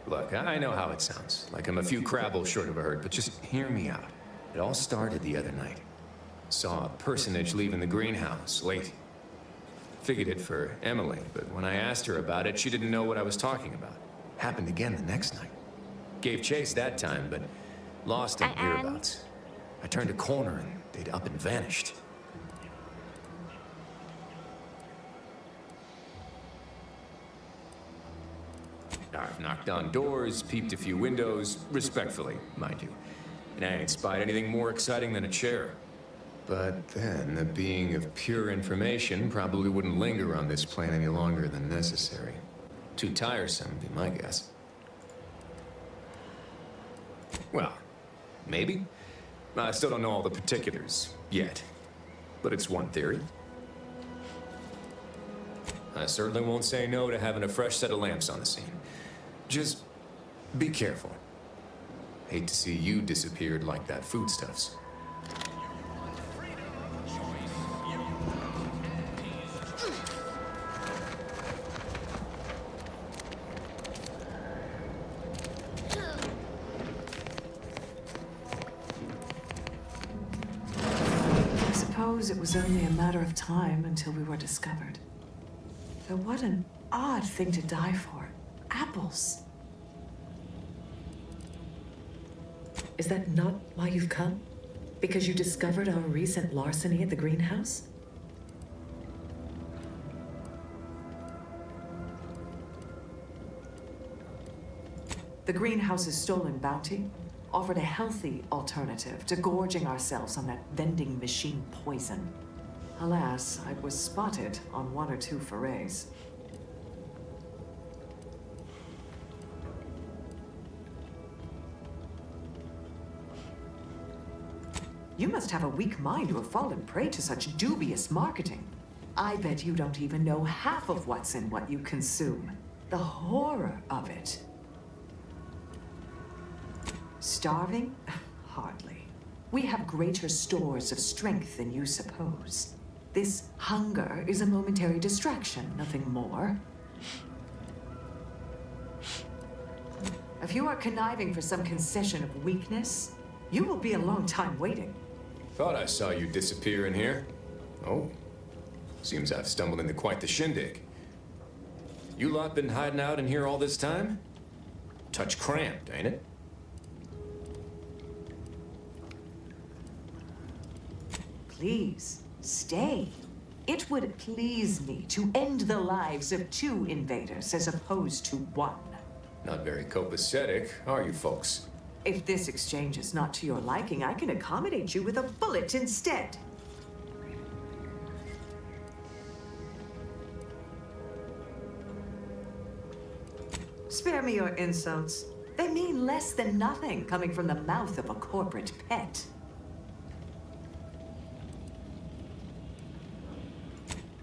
Look, I know how it sounds, like I'm a few crabbles short of a hurt, but just hear me out. It all started the other night. Saw a personage leaving the greenhouse, late. Figured it for Emily, but when I asked her about it, she didn't know what I was talking about. Happened again the next night. Gave chase that time, but lost in hereabouts. I turned a corner and they'd up and vanished. I've knocked on doors, peeped a few windows, respectfully, mind you. And I ain't spied anything more exciting than a chair. But then, a being of pure information probably wouldn't linger on this plane any longer than necessary. Too tiresome, be my guess. Well, maybe. I still don't know all the particulars, yet. But it's one theory. I certainly won't say no to having a fresh set of lamps on the scene. Just be careful. Hate to see you disappeared like that foodstuffs. I suppose it was only a matter of time until we were discovered. Though what an odd thing to die for. Apples. Is that not why you've come? Because you discovered our recent larceny at the greenhouse? The greenhouse's stolen bounty offered a healthy alternative to gorging ourselves on that vending machine poison. Alas, I was spotted on one or two forays. You must have a weak mind to have fallen prey to such dubious marketing. I bet you don't even know half of what's in what you consume. The horror of it. Starving? Hardly. We have greater stores of strength than you suppose. This hunger is a momentary distraction, nothing more. If you are conniving for some concession of weakness, you will be a long time waiting. Thought I saw you disappear in here. Oh, seems I've stumbled into quite the shindig. You lot been hiding out in here all this time? Touch cramped, ain't it? Please, stay. It would please me to end the lives of two invaders as opposed to one. Not very copacetic, are you folks? If this exchange is not to your liking, I can accommodate you with a bullet instead. Spare me your insults. They mean less than nothing coming from the mouth of a corporate pet.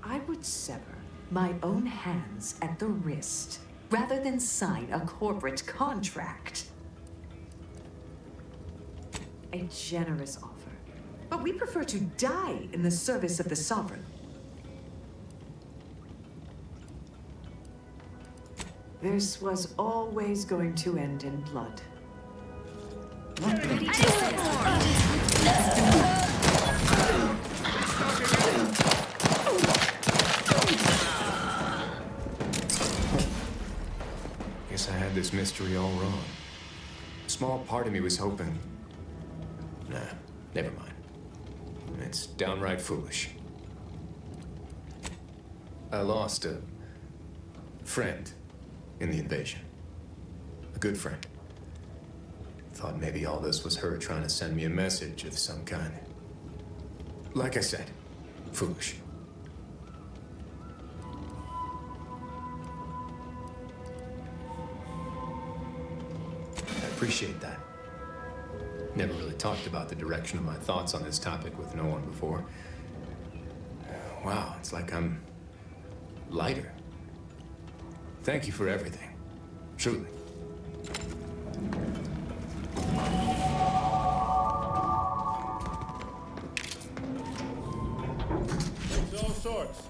I would sever my own hands at the wrist rather than sign a corporate contract. A generous offer, but we prefer to die in the service of the sovereign. This was always going to end in blood. Guess I had this mystery all wrong. A small part of me was hoping... Nah, never mind. It's downright foolish. I lost a friend in the invasion. A good friend. Thought maybe all this was her trying to send me a message of some kind. Like I said, foolish. I appreciate that. Never really talked about the direction of my thoughts on this topic with no one before. Wow, it's like I'm lighter. Thank you for everything. Truly. All sorts.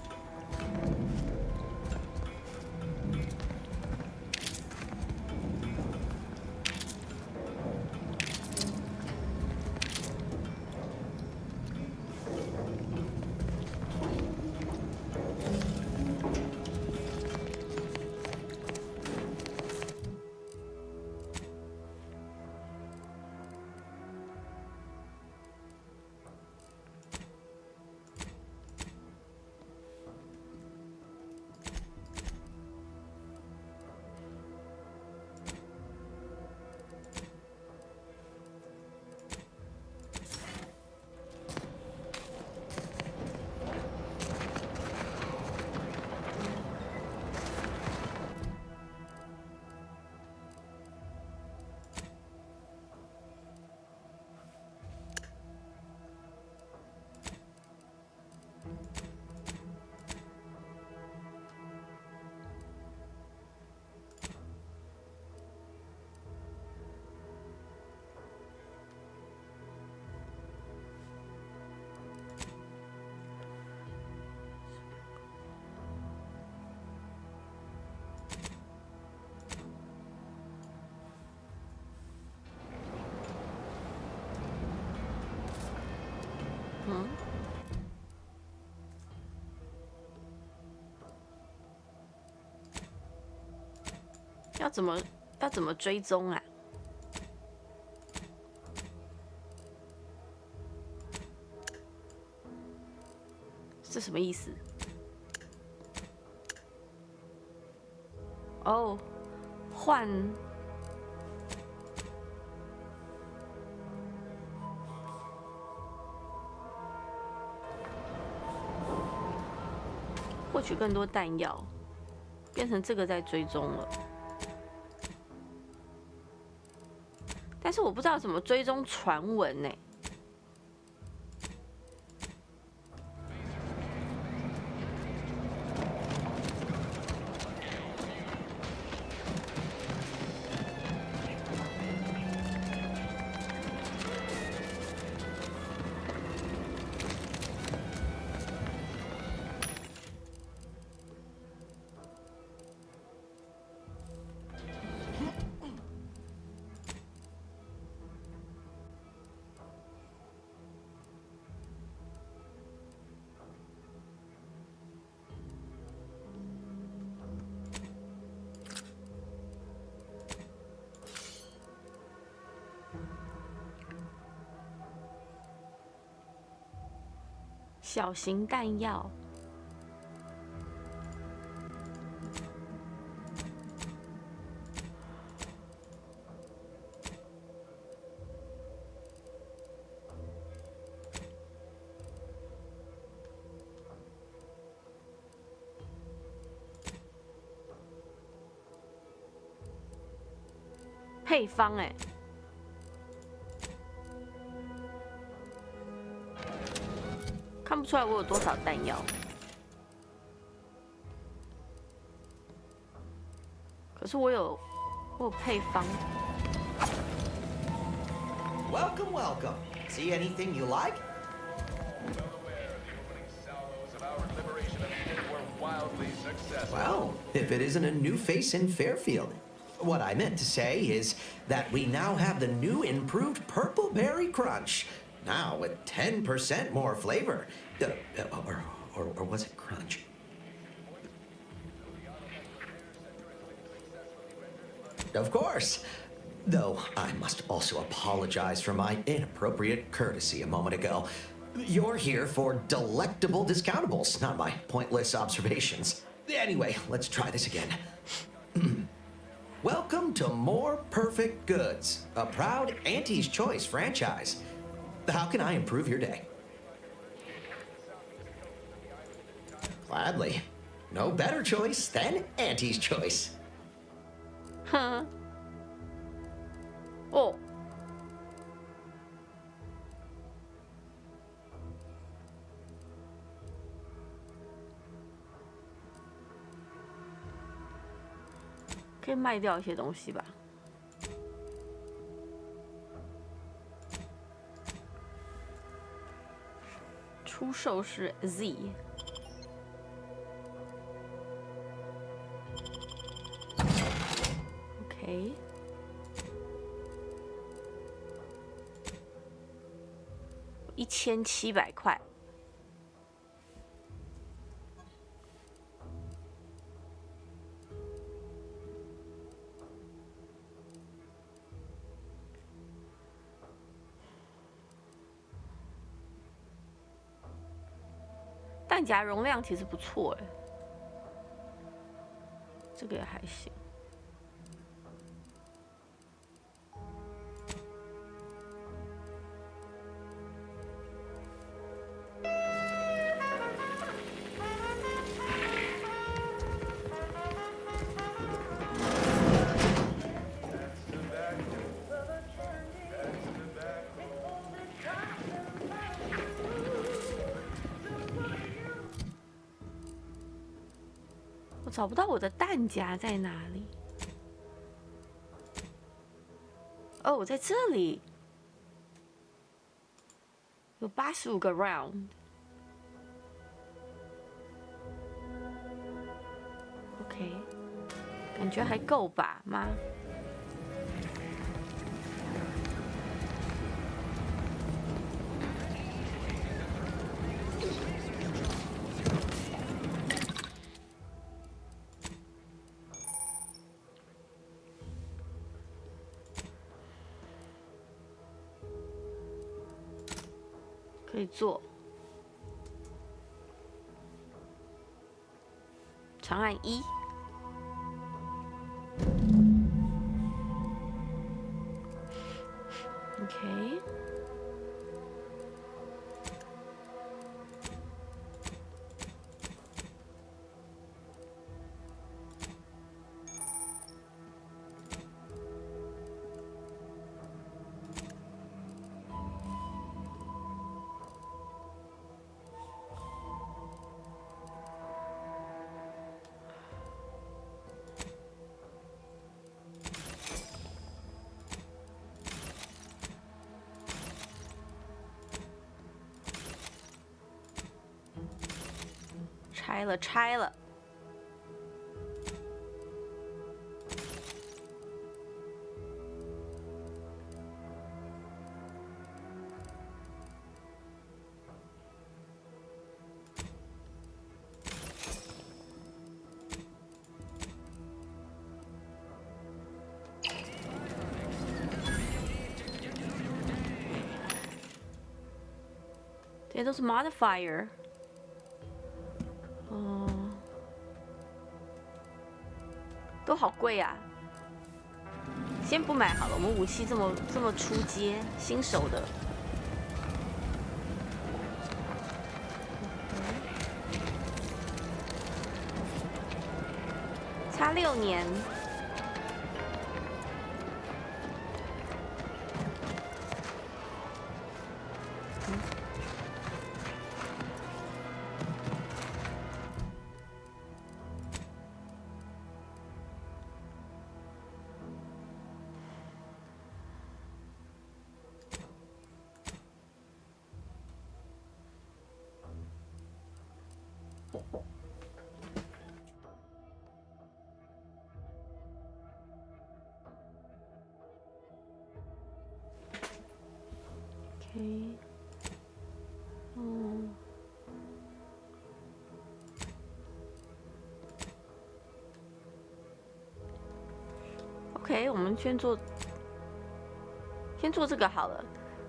哼，要怎么追踪啊？这什么意思？哦，换。获取更多弹药，变成这个在追踪了。但是我不知道怎么追踪传闻呢？小型弹药，配方哎。看不出来我有多少弹药，可是我有配方。Welcome, welcome. See anything you like? Well, if it isn't a new face in Fairfield. What I meant to say is that we now have the new improved Purple Berry Crunch. Now with 10% more flavor. Or was it crunch? Of course. Though I must also apologize for my inappropriate courtesy a moment ago. You're here for delectable discountables, not my pointless observations. Anyway, let's try this again. Welcome to More Perfect Goods, a proud Auntie's Choice franchise. How can I improve your day? Gladly. No better choice than Auntie's Choice. 哼，哦，可以卖掉一些东西吧。出售是 Z。OK。1700块。弹夹容量其实不错哎，这个也还行。我找不到我的弹夹在哪里。哦，我在这里，有85个 round。OK， 感觉还够吧，妈。可以做。长按1。OK。拆了，拆了。这些都是 modifier。哦，都好贵啊！先不买好了，我们武器这么初阶，新手的。差6年。OK， 哦。OK， 我们先做这个好了。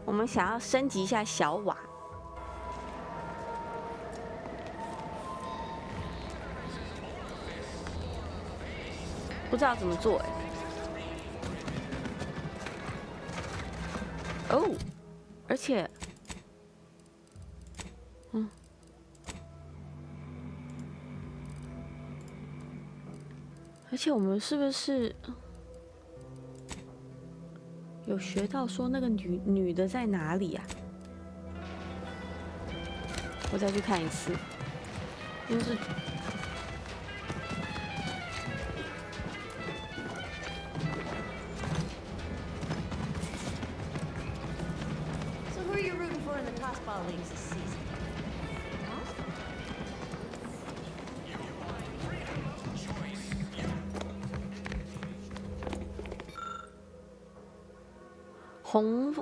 我们想要升级一下小瓦，不知道怎么做哎。哦，而且，而且我们是不是有学到说那个女的在哪里啊？我再去看一次，就是。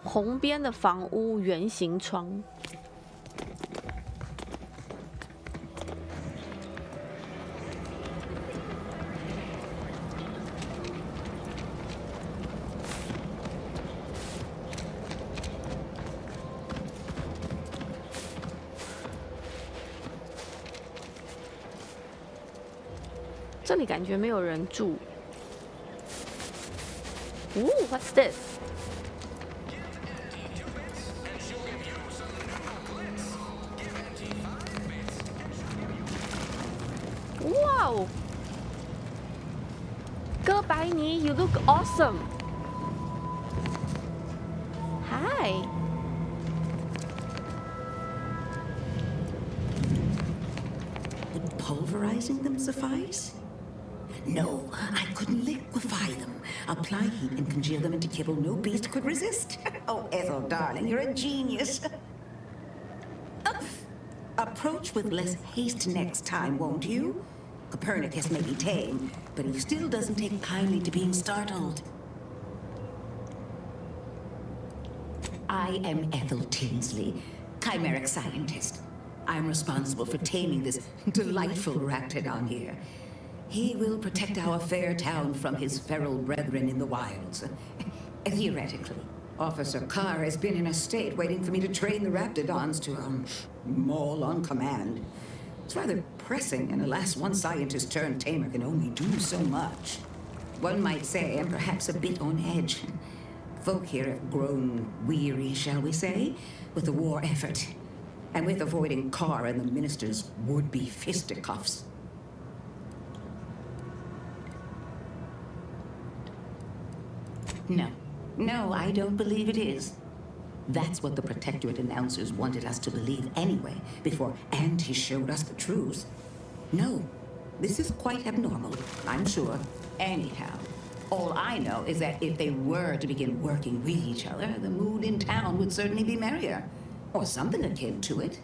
红边的房屋圆形窗，这里感觉没有人住。What's this？哇哦，哥白尼 ，You look awesome。Hi。Would pulverizing them suffice? No, I couldn't liquefy them. Apply heat and congeal them into kibble no beast could resist. Oh, Ethel, darling, you're a genius. Approach with less haste next time, won't you? Copernicus may be tame, but he still doesn't take kindly to being startled. I am Ethel Tinsley, chimeric scientist. I'm responsible for taming this delightful raptidon here. He will protect our fair town from his feral brethren in the wilds. Theoretically. Officer Carr has been in a state waiting for me to train the Raptidons to, maul on command. It's rather pressing, and alas, one scientist turned tamer can only do so much. One might say I'm perhaps a bit on edge. Folk here have grown weary, shall we say, with the war effort, and with avoiding Carr and the minister's would-be fisticuffs. No, I don't believe it is. That's what the Protectorate announcers wanted us to believe anyway, before Auntie showed us the truth. No, this is quite abnormal, I'm sure. Anyhow, all I know is that if they were to begin working with each other, the mood in town would certainly be merrier. Or something akin to it.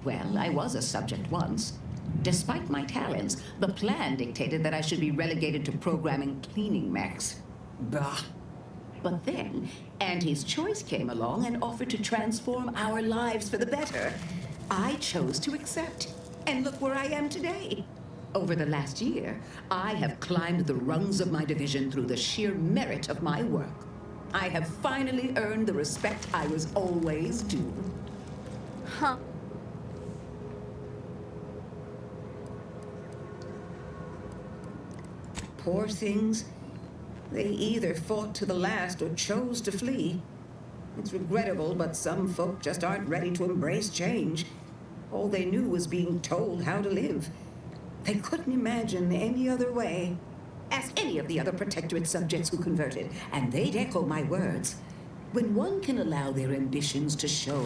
Well, I was a subject once. Despite my talents, the plan dictated that I should be relegated to programming cleaning mechs. Bah. But then, Auntie's choice came along and offered to transform our lives for the better. I chose to accept, and look where I am today. Over the last year, I have climbed the rungs of my division through the sheer merit of my work. I have finally earned the respect I was always due. Huh. Poor things. They either fought to the last or chose to flee. It's regrettable, but some folk just aren't ready to embrace change. All they knew was being told how to live. They couldn't imagine any other way. Ask any of the other Protectorate subjects who converted, and they'd echo my words. When one can allow their ambitions to show,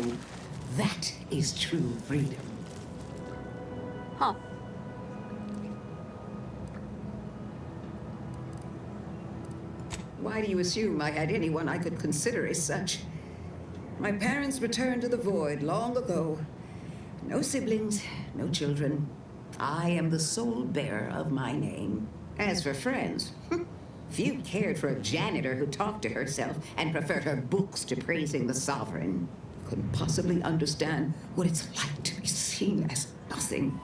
that is true freedom. Huh. Why do you assume I had anyone I could consider as such? My parents returned to the void long ago. No siblings, no children. I am the sole bearer of my name. As for friends, few cared for a janitor who talked to herself and preferred her books to praising the sovereign. Couldn't possibly understand what it's like to be seen as nothing.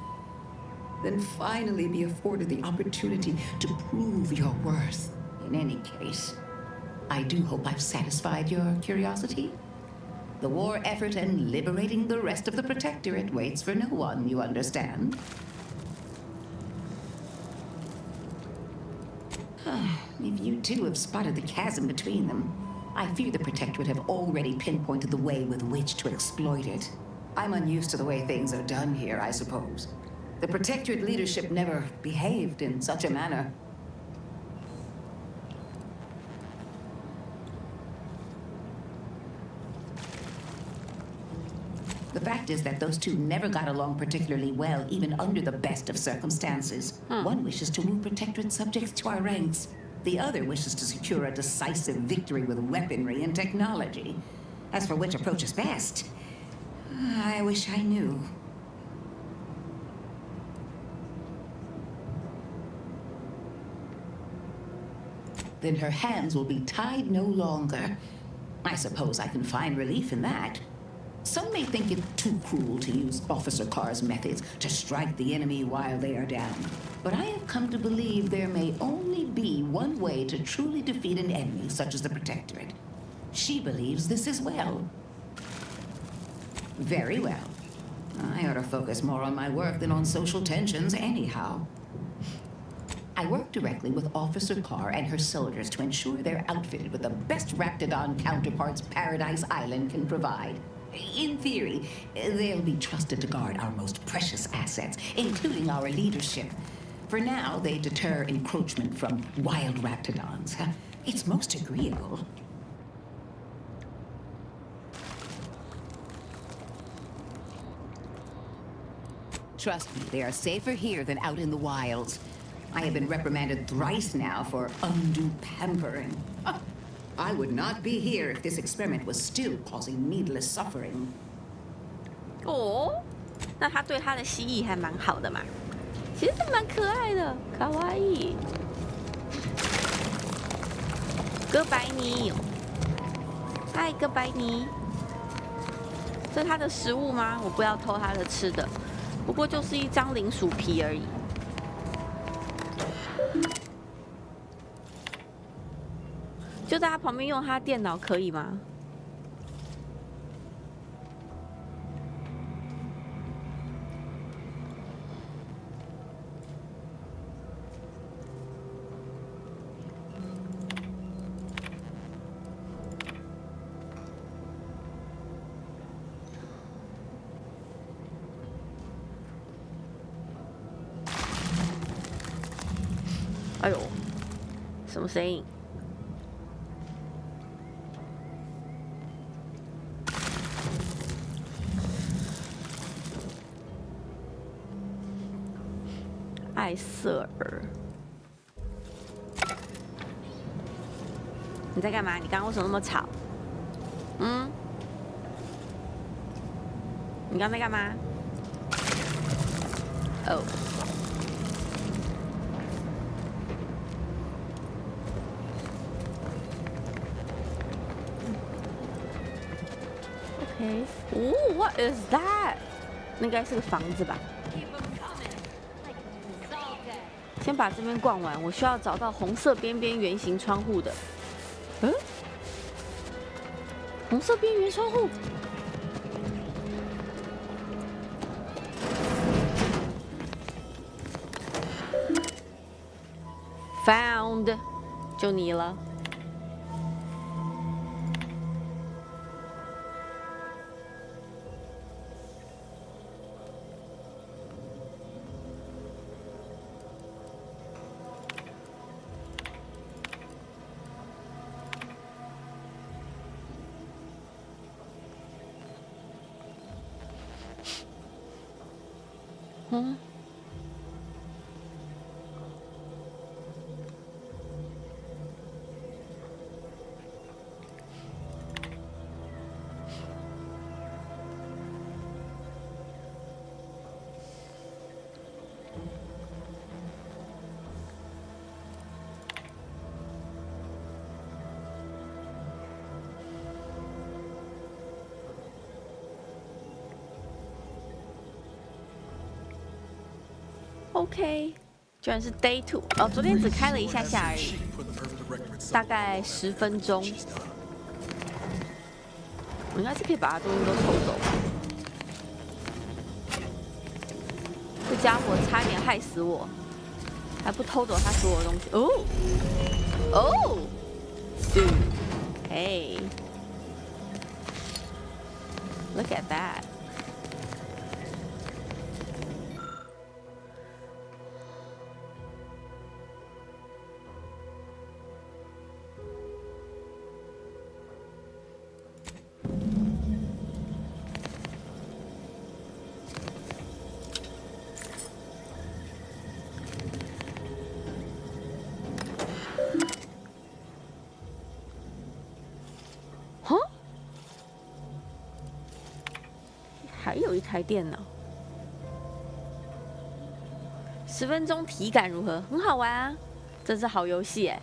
Then finally be afforded the opportunity to prove your worth. In any case, I do hope I've satisfied your curiosity. The war effort and liberating the rest of the Protectorate waits for no one, you understand? If you two have spotted the chasm between them, I fear the Protectorate have already pinpointed the way with which to exploit it. I'm unused to the way things are done here, I suppose. The Protectorate leadership never behaved in such a manner. The fact is that those two never got along particularly well, even under the best of circumstances. One wishes to move Protectorate subjects to our ranks. The other wishes to secure a decisive victory with weaponry and technology. As for which approach is best, I wish I knew. Then her hands will be tied no longer. I suppose I can find relief in that. Some may think it too cruel to use Officer Carr's methods to strike the enemy while they are down. But I have come to believe there may only be one way to truly defeat an enemy such as the Protectorate. She believes this as well. Very well. I ought to focus more on my work than on social tensions anyhow. I work directly with Officer Carr and her soldiers to ensure they're outfitted with the best Raptidon counterparts Paradise Island can provide. In theory, they'll be trusted to guard our most precious assets, including our leadership. For now, they deter encroachment from wild Raptidons. It's most agreeable. Trust me, they are safer here than out in the wilds. I have been reprimanded thrice now for undue pampering. I would not be here if this experiment was still causing needless suffering. 哦，那他对他的蜥蜴还蛮好的嘛，其实蛮可爱的，卡哇伊。哥白尼，嗨，哥白尼，这是他的食物吗？我不要偷他的吃的，不过就是一张零薯皮而已。就在他旁边用他电脑可以吗？哎呦，什么声音？艾瑟尔，你在干嘛？你刚刚为什么那么吵？嗯？你刚刚在干嘛？哦。Okay. Ooh, what is that? 那应该是个房子吧。先把这边逛完，我需要找到红色边边圆形窗户的。嗯？红色边缘窗户。Found， 就你了。嗯。OK， 居然是 Day 2哦，昨天只开了一下下而已，大概10分钟。我应该是可以把他东西都偷走吧？这家伙差点害死我，还不偷走他所有东西。哦哦，dude， hey， look at that。还有一台电脑，10分钟体感如何？很好玩啊，真是好游戏哎！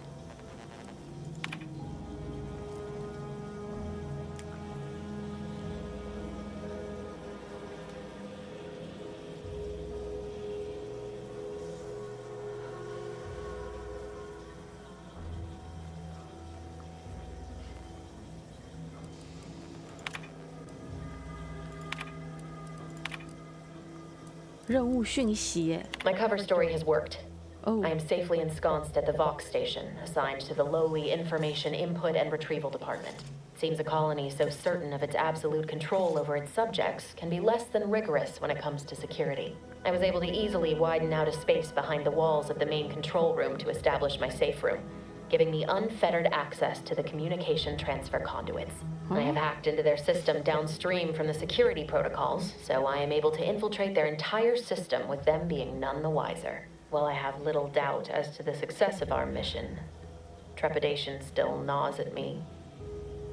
任务讯息耶。 My cover story has worked. Oh. I am safely ensconced at the Vox station, assigned to the lowly Information Input and Retrieval Department. Seems a colony so certain of its absolute control over its subjects can be less than rigorous when it comes to security. I was able to easily widen out a space behind the walls of the main control room to establish my safe room, giving me unfettered access to the communication transfer conduits. I have hacked into their system downstream from the security protocols, so I am able to infiltrate their entire system with them being none the wiser. While I have little doubt as to the success of our mission, trepidation still gnaws at me,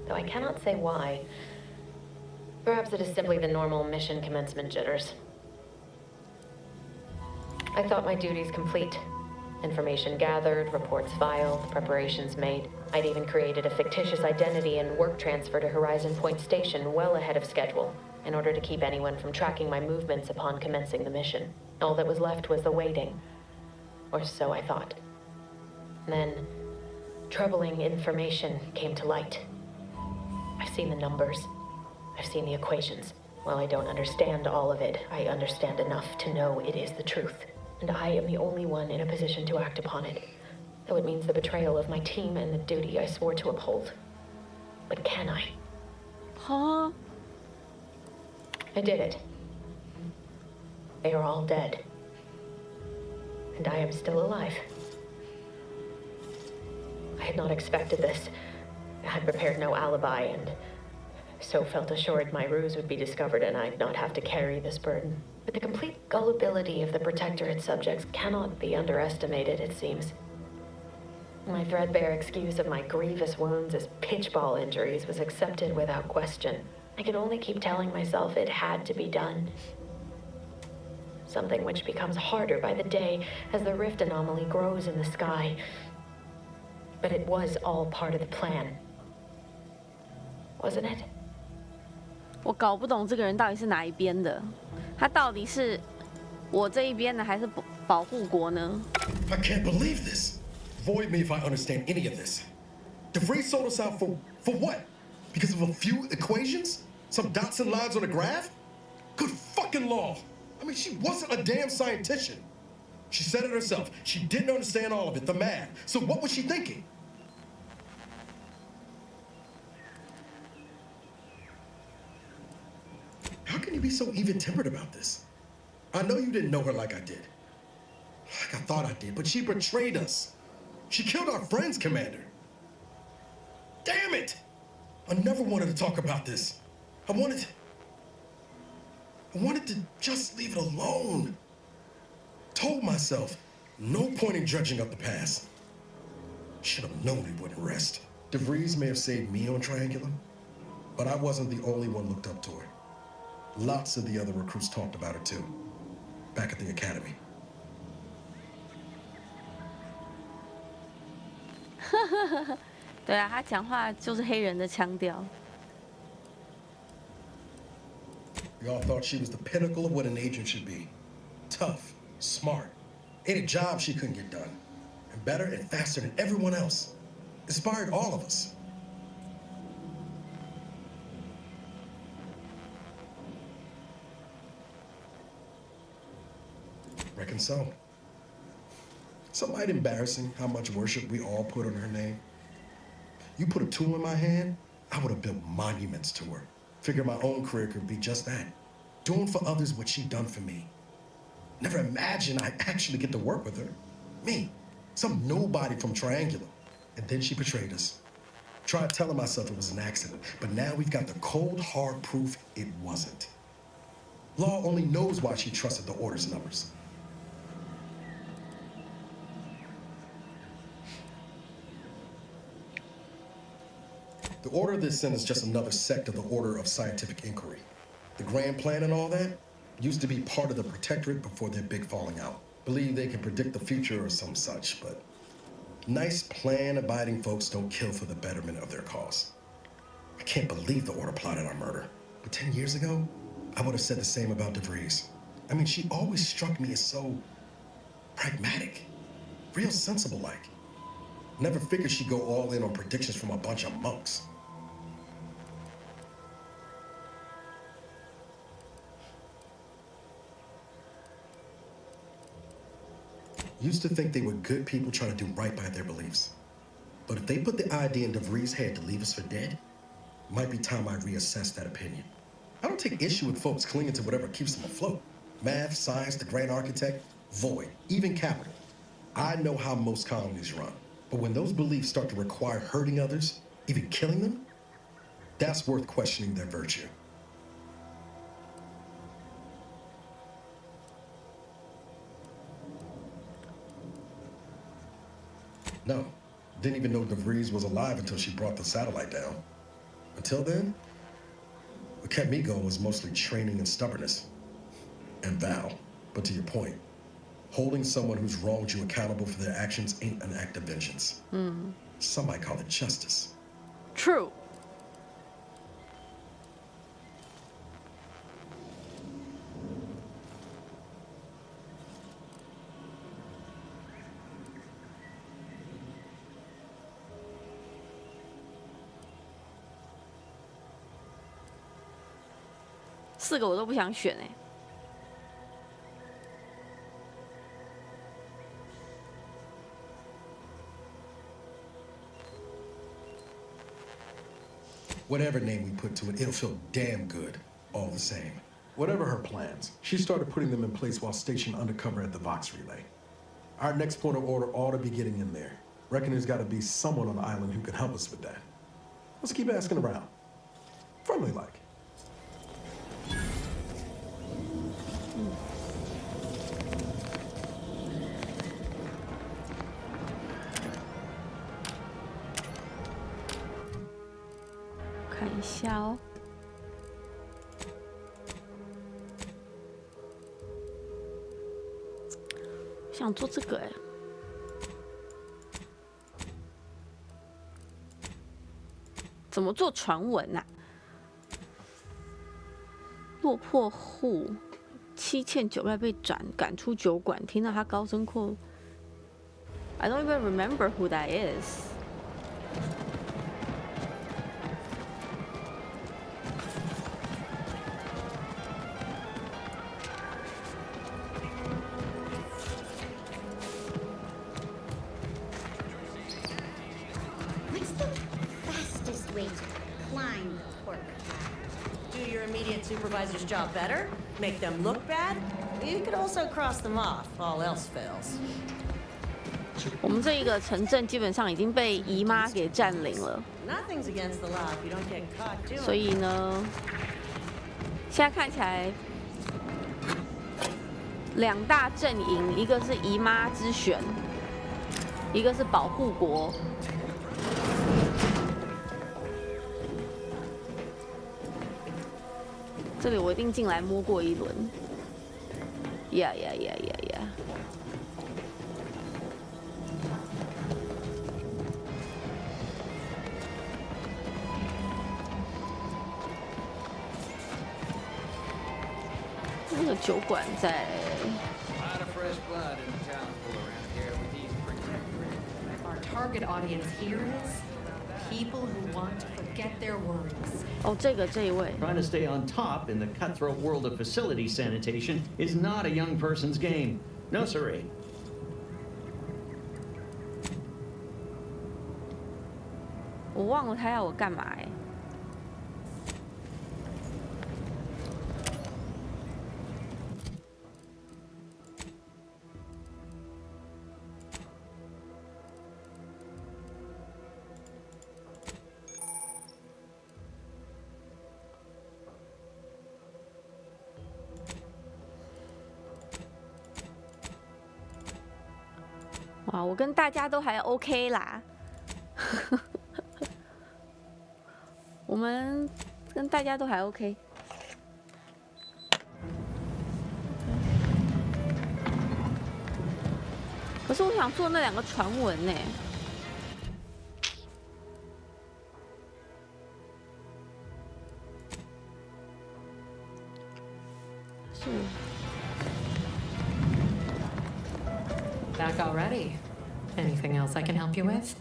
though I cannot say why. Perhaps it is simply the normal mission commencement jitters. I thought my duties complete. Information gathered, reports filed, preparations made. I'd even created a fictitious identity and work transfer to Horizon Point Station well ahead of schedule, in order to keep anyone from tracking my movements upon commencing the mission. All that was left was the waiting. Or so I thought. Then, troubling information came to light. I've seen the numbers. I've seen the equations. While I don't understand all of it, I understand enough to know it is the truth. And I am the only one in a position to act upon it. Though it means the betrayal of my team and the duty I swore to uphold. But can I? Huh? I did it. They are all dead. And I am still alive. I had not expected this. I had prepared no alibi and so felt assured my ruse would be discovered and I'd not have to carry this burden. But the complete gullibility of the Protectorate subjects cannot be underestimated, it seems. My threadbare excuse of my grievous wounds as pitchball injuries was accepted without question. I could only keep telling myself it had to be done. Something which becomes harder by the day as the rift anomaly grows in the sky. But it was all part of the plan. Wasn't it? 我搞不懂这个人到底是哪一边的，他到底是我这一边的，还是保护国呢？ I can't believe this. Void me if I understand any of this. DeVries sold us out for what? Because of a few equations? Some dots and lines on a graph? Good fucking law. I mean, she wasn't a damn scientist. She said it herself. She didn't understand all of it, the math. So what was she thinking? How can you be so even-tempered about this? I know you didn't know her like I did. Like I thought I did, but she betrayed us. She killed our friends, Commander. Damn it! I never wanted to talk about this. I wanted to just leave it alone. Told myself, no point in dredging up the past. Should have known it wouldn't rest. DeVries may have saved me on Triangular, but I wasn't the only one looked up to her. Lots of the other recruits talked about her too, back at the academy. 对啊，他讲话就是黑人的腔调。 We all thought she was the pinnacle of what an agent should be. Tough, smart, ain't a job she couldn't get done. And better and faster than everyone else. Inspired all of us. Reckon so. Some might embarrassing how much worship we all put on her name. You put a tool in my hand, I would have built monuments to her. Figure my own career could be just that. Doing for others what she done for me. Never imagined I'd actually get to work with her. Me, some nobody from Triangular. And then she betrayed us. Tried telling myself it was an accident, but now we've got the cold, hard proof it wasn't. Law only knows why she trusted the Order's numbers. The Order of this Sin is just another sect of the Order of Scientific Inquiry. The grand plan and all that used to be part of the Protectorate before their big falling out. Believe they can predict the future or some such, but nice plan-abiding folks don't kill for the betterment of their cause. I can't believe the Order plotted our murder. But 10 years ago, I would have said the same about DeVries. I mean, she always struck me as so pragmatic, real sensible-like. Never figured she'd go all in on predictions from a bunch of monks. Used to think they were good people trying to do right by their beliefs. But if they put the idea in DeVries' head to leave us for dead, it might be time I reassess that opinion. I don't take issue with folks clinging to whatever keeps them afloat. Math, science, the grand architect, void, even capital. I know how most colonies run. But when those beliefs start to require hurting others, even killing them, that's worth questioning their virtue. No, didn't even know DeVries was alive until she brought the satellite down. Until then, what kept me going was mostly training and stubbornness. And Val, but to your point, holding someone who's wronged you accountable for their actions ain't an act of vengeance. Some might call it justice. True. 4个我都不想选哎。Whatever name we put to it, it'll feel damn good, all the same. Whatever her plans, she started putting them in place while stationed undercover at the Vox Relay. Our next point of order ought to be getting in there. Reckon there's got to be someone on the island who can help us with that. Let's keep asking around. Friendly like. 看一下哦。想做这个哎。怎么做传闻啊？落魄户妻欠酒债被赶出酒馆，听到他高声哭。I don't even remember who that is. What's the fastest way to climb the corporate ladder? Do your immediate supervisor's job better? Make them look bad? You could also cross them off, all else fails. 我们这一个城镇基本上已经被姨妈给占领了， Nothing's against the law if you don't get caught doing it. 所以呢，现在看起来2大阵营，一个是姨妈之选，一个是保护国。这里我一定进来摸过一轮。呀呀呀呀呀！那个酒馆在。Our target audience here is people who want to forget their worries. 哦，这一位。 Trying to stay on top in the cutthroat world of facility sanitation is not a young person's game. No, siree. 我忘了他要我干嘛哎。哇，我跟大家都还 OK 啦，我们跟大家都还 OK。可是我想做那2个传闻呢。是。 Back already. Anything else I can help you with?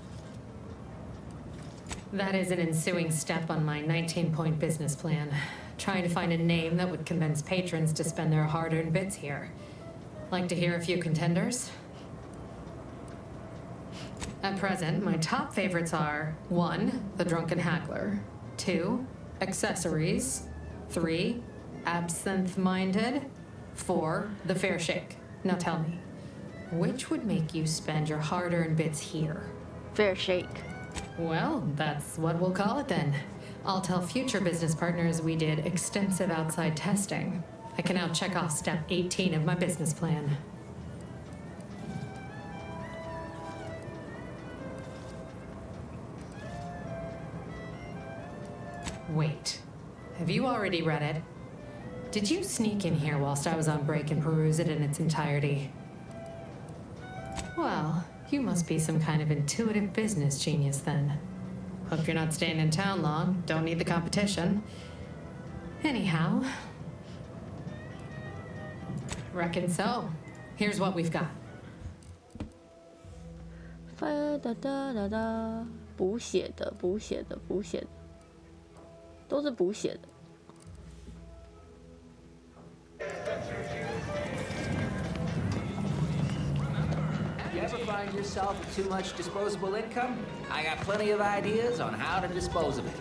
That is an ensuing step on my 19-point business plan. Trying to find a name that would convince patrons to spend their hard-earned bits here. Like to hear a few contenders? At present, my top favorites are 1. The Drunken Haggler, 2. Accessories, 3. Absinthe-Minded, 4. The Fair Shake. Now tell me, which would make you spend your hard-earned bits here? Fair Shake. Well, that's what we'll call it then. I'll tell future business partners we did extensive outside testing. I can now check off step 18 of my business plan. Wait, have you already read it? Did you sneak in here whilst I was on break and peruse it in its entirety? Well, you must be some kind of intuitive business genius then. Hope you're not staying in town long. Don't need the competition. Anyhow, reckon so. Here's what we've got. 补血的，补血的，补血的，都是补血的。find yourself with too much disposable income, I got plenty of ideas on how to dispose of it.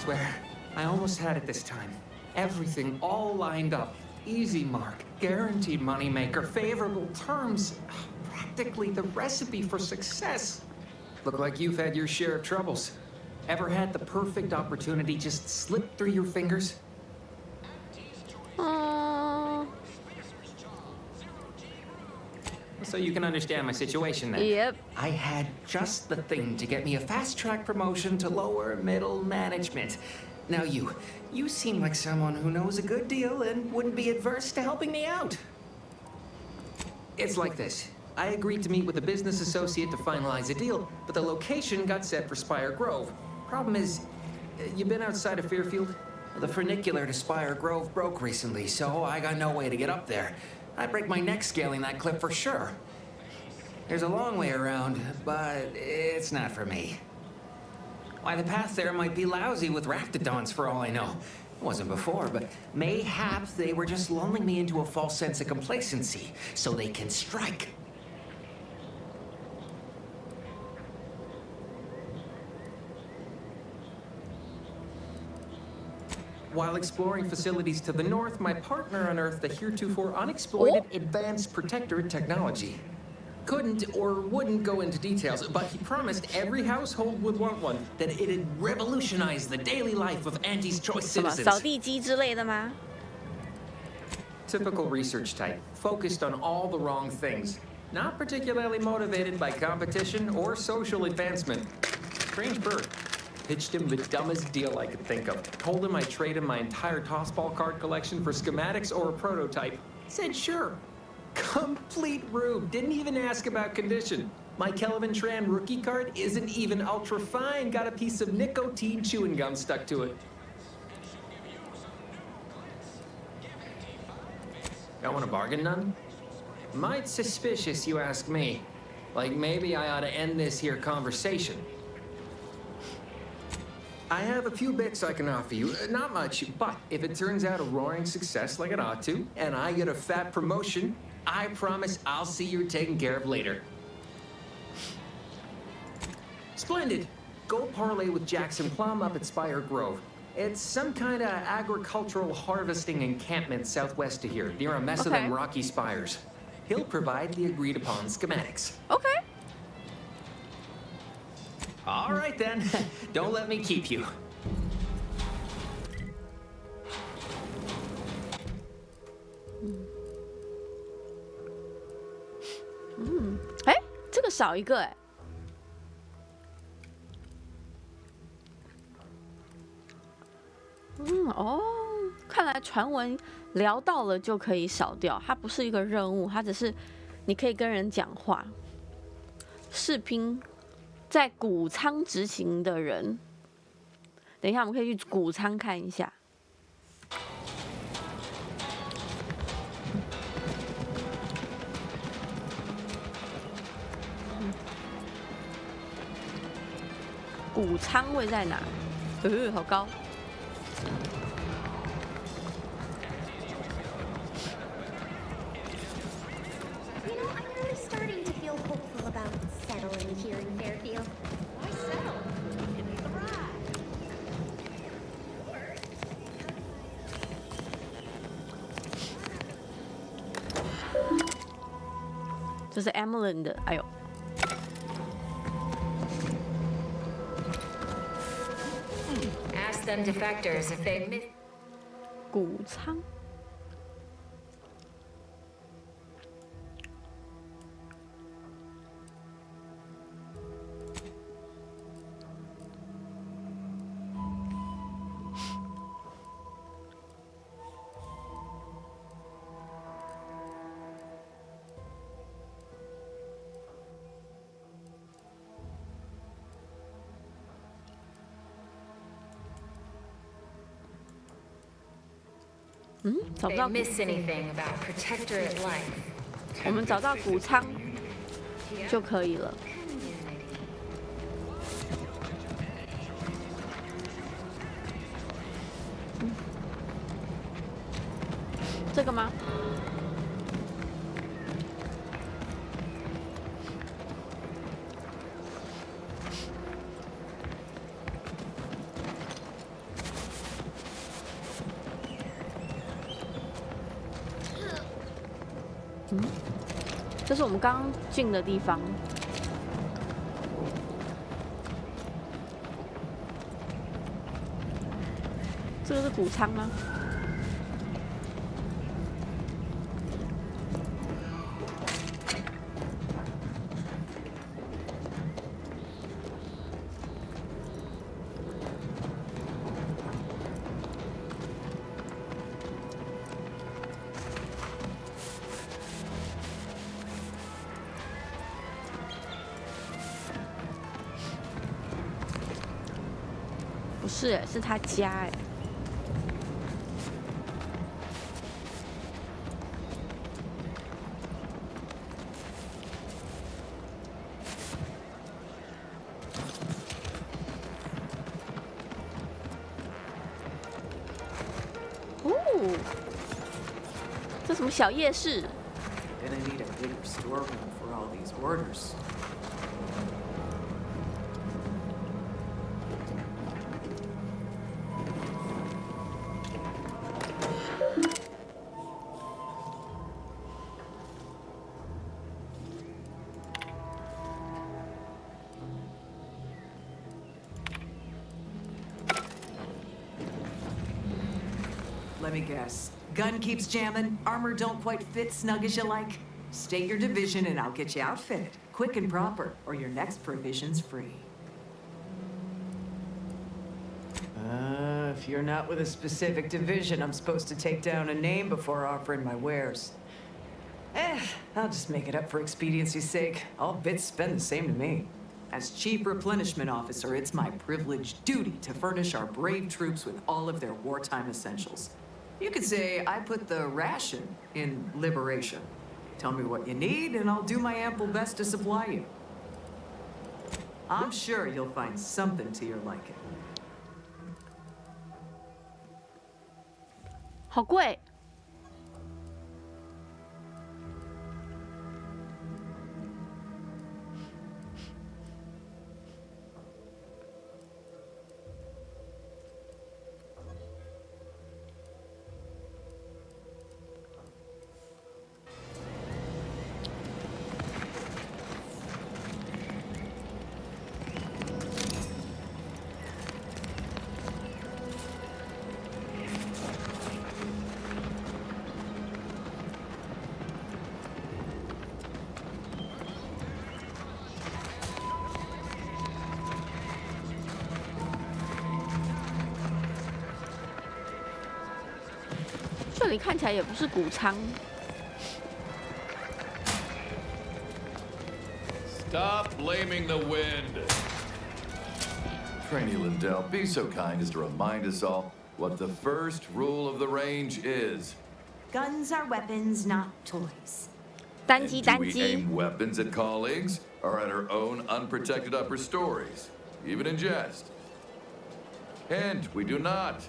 Swear, I almost had it this time. Everything all lined up. Easy mark, guaranteed moneymaker, favorable terms. Practically the recipe for success. Look like you've had your share of troubles. Ever had the perfect opportunity just slip through your fingers? So you can understand my situation then. Yep. I had just the thing to get me a fast-track promotion to lower middle management. Now you seem like someone who knows a good deal and wouldn't be adverse to helping me out. It's like this. I agreed to meet with a business associate to finalize a deal, but the location got set for Spire Grove. Problem is, you been outside of Fairfield? The funicular to Spire Grove broke recently, so I got no way to get up there. I'd break my neck scaling that cliff for sure. There's a long way around, but it's not for me. Why, the path there might be lousy with raptidons for all I know. It wasn't before, but mayhaps they were just lulling me into a false sense of complacency so they can strike. While exploring facilities to the north, my partner unearthed a heretofore unexploited advanced protectorate technology. Couldn't or wouldn't go into details, but he promised every household would want one, that it'd revolutionize the daily life of Auntie's choice 什么 citizens. 扫地机之类的吗？ Typical research type, focused on all the wrong things. Not particularly motivated by competition or social advancement. Strange bird. Pitched him the dumbest deal I could think of. Told him I'd trade him my entire tossball card collection for schematics or a prototype. Said sure. Complete rube. Didn't even ask about condition. My Kelvin Tran rookie card isn't even ultra fine. Got a piece of nicotine chewing gum stuck to it. Don't want to bargain none? Might suspicious, you ask me. Like maybe I ought to end this here conversation. I have a few bits I can offer you, not much, but if it turns out a roaring success like it ought to, and I get a fat promotion, I promise I'll see you're taken care of later. Splendid. Go parlay with Jackson Plum up at Spire Grove. It's some kind of agricultural harvesting encampment southwest of here, near a mess of them rocky spires. He'll provide the agreed upon schematics. Okay. All right then, don't let me keep you. 哎，这个少一个哎。哦，看来传闻聊到了就可以少掉，它不是一个任务，它只是你可以跟人讲话。士兵在谷仓执行的人，等一下我们可以去谷仓看一下。谷仓位在哪？好高。You know, I'm really starting to feel hopeful about settling here in Fairfield. Why settle? Give me the ride. 这是 Emily 的，哎呦。 Ask them defectors if they miss. 谷仓。找不到。我们找到谷仓就可以了。这个吗？这是我们刚刚进的地方。这个是谷仓吗？不是哎，是他家哎。哦，这什么小夜市？ Gonna need a bigger storeroom for all these orders. Let me guess. Gun keeps jamming, armor don't quite fit snug as you like. State your division and I'll get you outfitted. Quick and proper, or your next provision's free. If you're not with a specific division, I'm supposed to take down a name before offering my wares. I'll just make it up for expediency's sake. All bits spend the same to me. As Chief Replenishment Officer, it's my privileged duty to furnish our brave troops with all of their wartime essentials. You could say I put the ration in liberation. Tell me what you need, and I'll do my ample best to supply you. I'm sure you'll find something to your liking. 好贵。这里看起来也不是谷仓。Stop blaming the wind. Trainee Lindell, be so kind as to remind us all what the first rule of the range is. Guns are weapons, not toys. 单机 Do 单 we 机。 aim weapons at colleagues or at our own unprotected upper stories, even in jest? And we do not.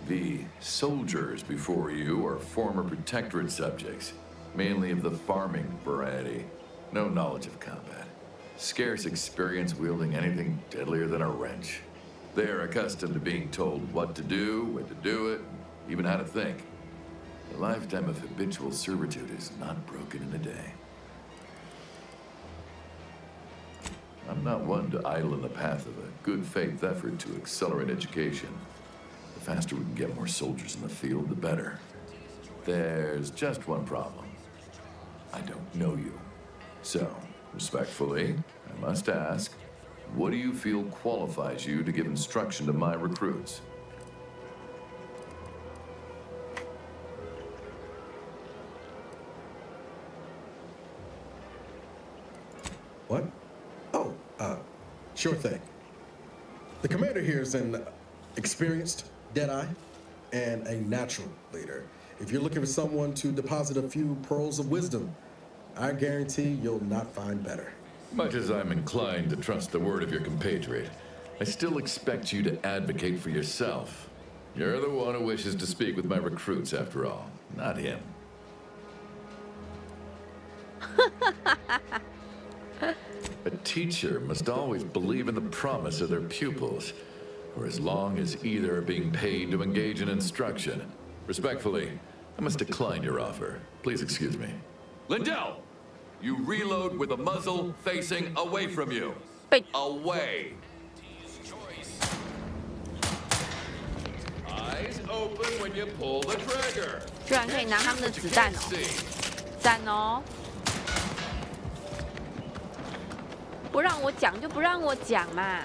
The soldiers before you are former protectorate subjects, mainly of the farming variety. No knowledge of combat. Scarce experience wielding anything deadlier than a wrench. They are accustomed to being told what to do, when to do it, even how to think. A lifetime of habitual servitude is not broken in a day. I'm not one to idle in the path of a good faith effort to accelerate education. The faster we can get more soldiers in the field, the better. There's just one problem. I don't know you. So, respectfully, I must ask, what do you feel qualifies you to give instruction to my recruits? What? Oh, sure thing. The commander here is an experienced Deadeye and a natural leader. If you're looking for someone to deposit a few pearls of wisdom, I guarantee you'll not find better. Much as I'm inclined to trust the word of your compatriot, I still expect you to advocate for yourself. You're the one who wishes to speak with my recruits, after all, not him. A teacher must always believe in the promise of their pupils, for as long as either are being paid to engage in instruction. Respectfully, I must decline your offer. Please excuse me. Lindell! You reload with the muzzle facing away from you. Away! Eyes open when you pull the trigger. 居然可以拿他们的子弹哦，赞哦！不让我讲就不让我讲嘛，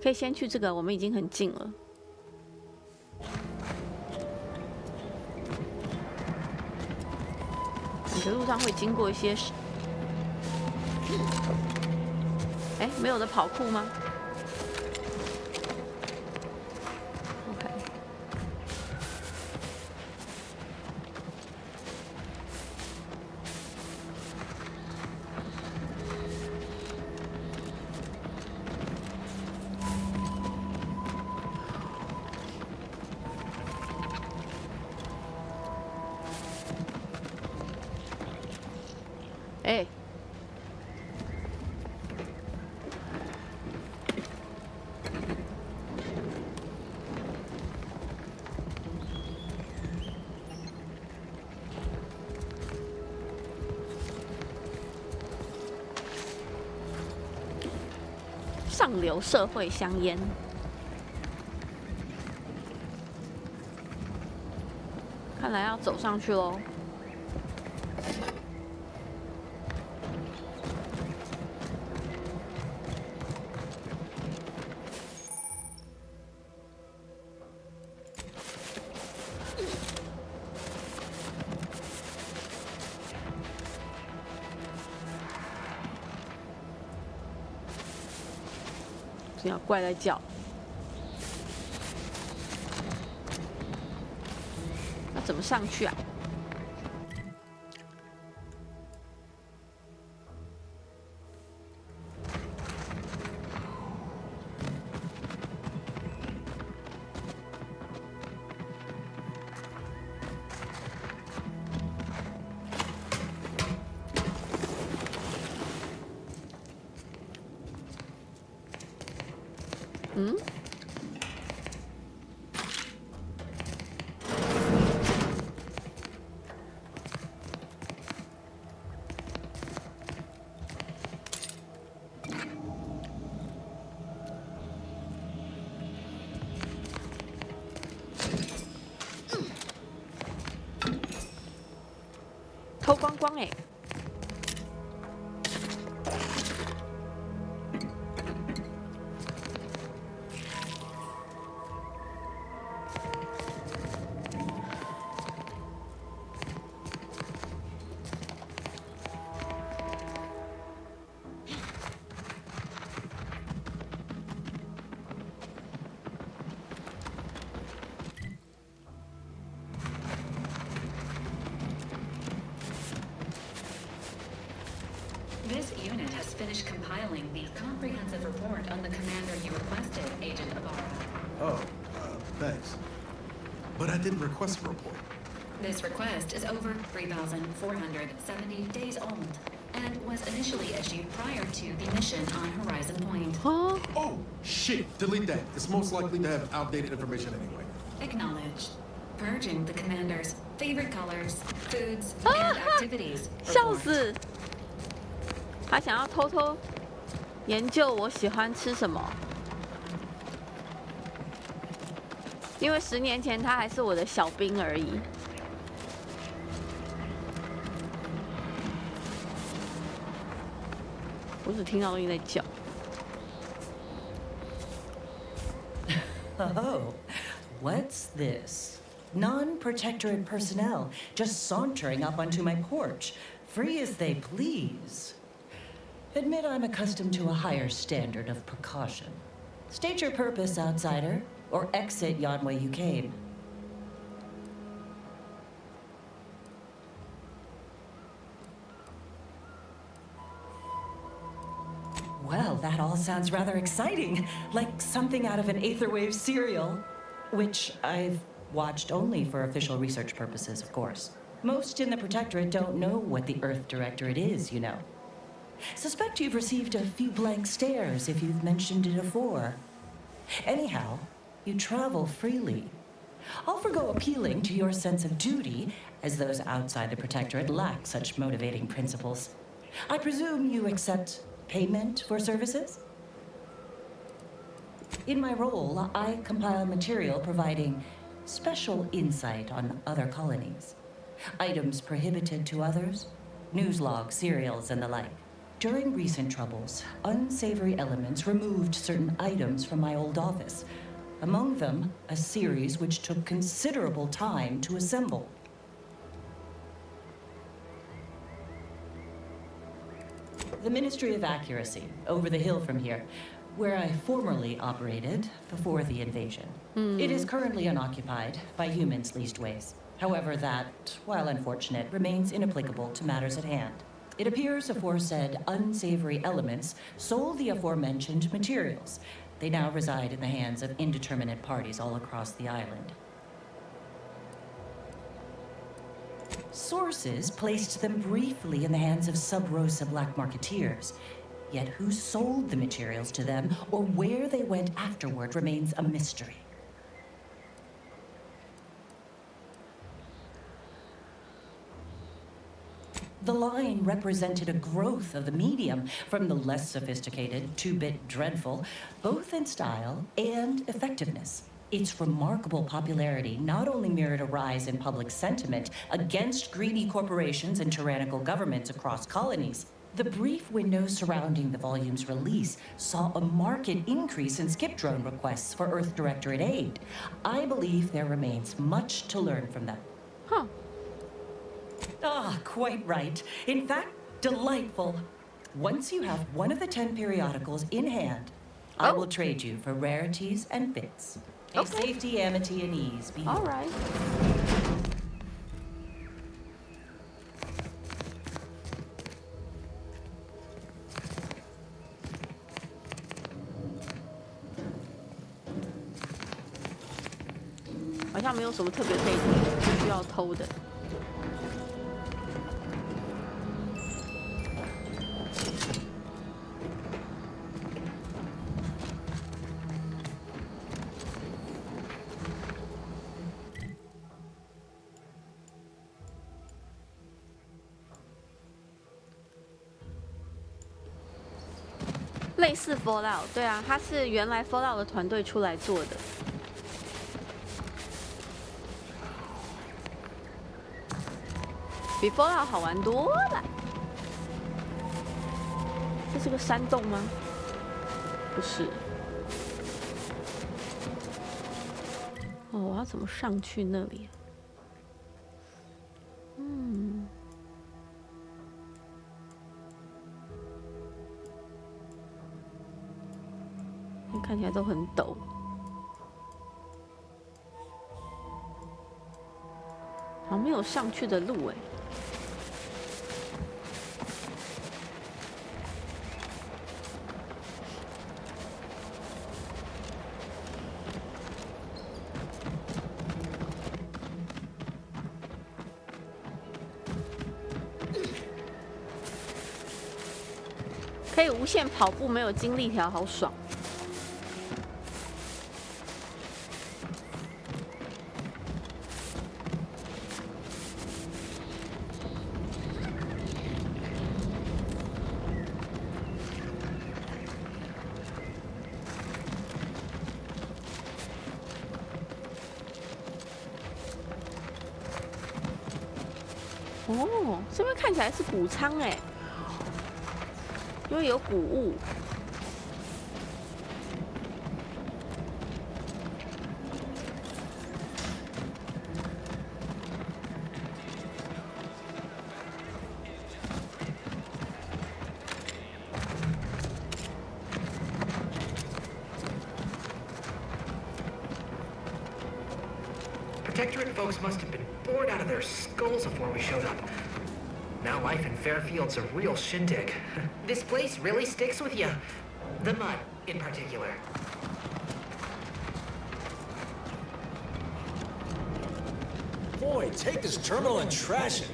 可以先去这个，我们已经很近了。感觉路上会经过一些，哎，没有的跑酷吗？OK。哎，上流社会香烟。看来要走上去喽。这样怪在叫，那怎么上去啊？嗯？偷光光哎！This unit has finished compiling the comprehensive report on the commander you requested, Agent Ibarra. Oh, thanks. But I didn't request a report. This request is over 3,470 days old and was initially issued prior to the mission on Horizon Point. Huh? Oh, shit! Delete that. It's most likely to have outdated information anyway. Acknowledged. Purging the commander's favorite colors, foods, and activities. 笑死！他想要偷偷研究我喜欢吃什么，因为10年前他还是我的小兵而已。我只听到东西在叫。Oh, what's this? Non-protectorate personnel just sauntering up onto my porch, free as they please. Admit I'm accustomed to a higher standard of precaution. State your purpose, outsider, or exit yon way you came. That all sounds rather exciting, like something out of an Aetherwave serial, which I've watched only for official research purposes, of course. Most in the Protectorate don't know what the Earth Directorate is, you know. Suspect you've received a few blank stares if you've mentioned it afore. Anyhow, you travel freely. I'll forgo appealing to your sense of duty, as those outside the Protectorate lack such motivating principles. I presume you accept payment for services? In my role, I compile material providing special insight on other colonies. Items prohibited to others, news logs, serials, and the like. During recent troubles, unsavory elements removed certain items from my old office. Among them, a series which took considerable time to assemble. The Ministry of Accuracy, over the hill from here, where I formerly operated before the invasion. It is currently unoccupied by humans least ways. However, that, while unfortunate, remains inapplicable to matters at hand. It appears aforesaid unsavory elements sold the aforementioned materials. They now reside in the hands of indeterminate parties all across the island. Sources placed them briefly in the hands of sub-Rosa black marketeers. Yet who sold the materials to them or where they went afterward remains a mystery. The line represented a growth of the medium from the less sophisticated 2-bit dreadful, both in style and effectiveness. Its remarkable popularity not only mirrored a rise in public sentiment against greedy corporations and tyrannical governments across colonies. The brief window surrounding the volume's release saw a marked increase in skip drone requests for Earth Directorate aid. I believe there remains much to learn from them. Huh. Ah, quite right. In fact, delightful. Once you have one of the 10 periodicals in hand, I will trade you for rarities and bits. May safety, amity, and ease be all right.好像没有什么特别可以需要偷的。类似 Fallout， 对啊，它是原来 Fallout 的团队出来做的。比 Fallout 好玩多了。这是个山洞吗？不是。哦，我要怎么上去那里？看起来都很陡，好像没有上去的路哎。可以无限跑步，没有精力条，好爽。哦，这边看起来是谷仓哎，因为有谷物。Protectorate folks must have been bored out of their skulls before we showed up. Now life in Fairfield's a real shindig. This place really sticks with you. The mud, in particular. Boy, take this terminal and trash it.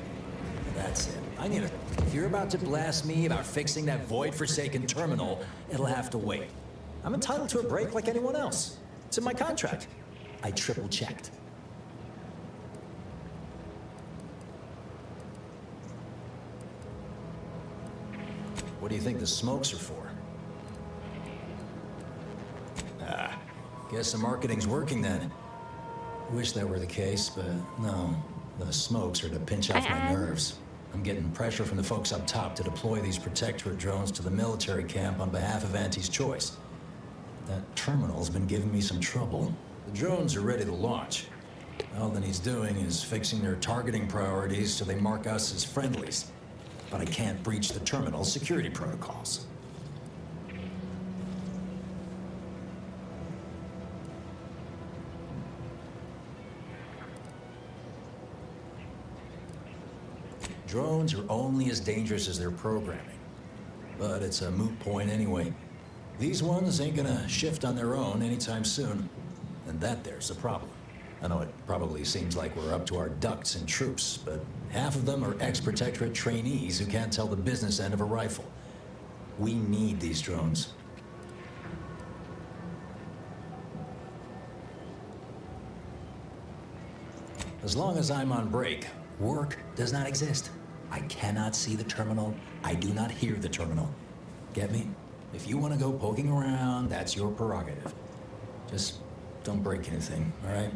That's it. I need a... If you're about to blast me about fixing that void-forsaken terminal, it'll have to wait. I'm entitled to a break like anyone else. It's in my contract. I triple-checked. What do you think the smokes are for? Ah, guess the marketing's working then. Wish that were the case, but no. The smokes are to pinch off my nerves. I'm getting pressure from the folks up top to deploy these Protectorate drones to the military camp on behalf of Auntie's choice. That terminal's been giving me some trouble. The drones are ready to launch. All that he's doing is fixing their targeting priorities so they mark us as friendlies. But I can't breach the terminal's security protocols. Drones are only as dangerous as their programming. But it's a moot point anyway. These ones ain't gonna shift on their own anytime soon. And that there's the problem. I know it probably seems like we're up to our ducks and troops, but half of them are ex-Protectorate trainees who can't tell the business end of a rifle. We need these drones. As long as I'm on break, work does not exist. I cannot see the terminal. I do not hear the terminal. Get me? If you want to go poking around, that's your prerogative. Just don't break anything, all right?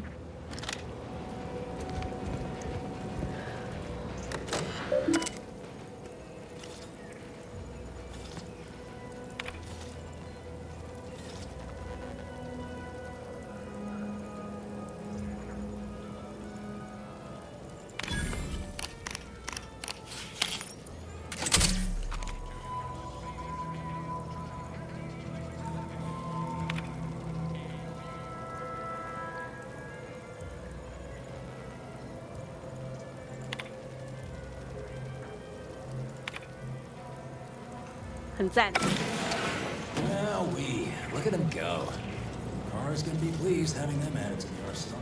很赞。 Wowee, look at them go. Car's gonna be pleased having them added to the arsenal.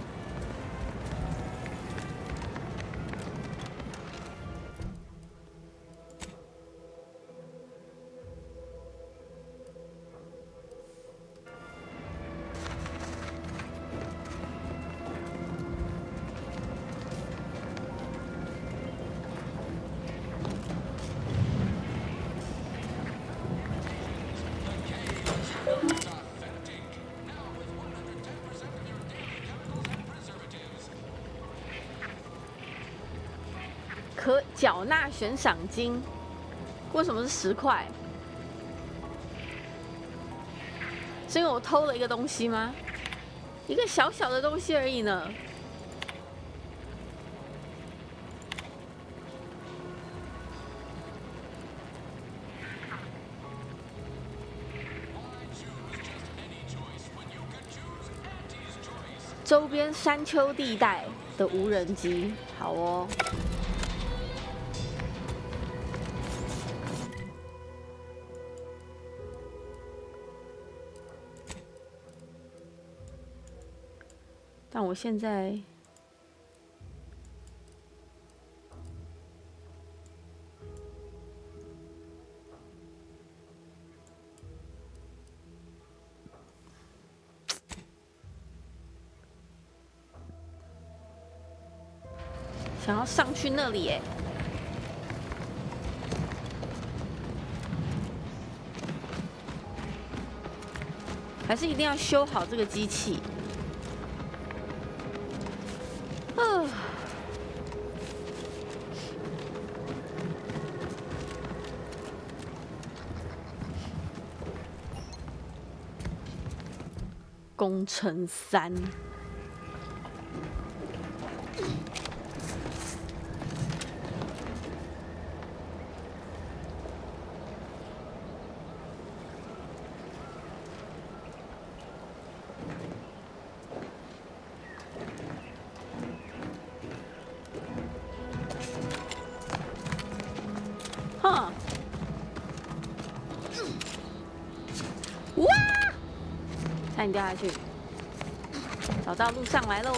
可缴纳悬赏金，为什么是10块？是因为我偷了一个东西吗？一个小小的东西而已呢。周边山丘地带的无人机，好哦。 但我现在想要上去那里耶，还是一定要修好这个机器。 工程3。你掉下去。找到路上来喽。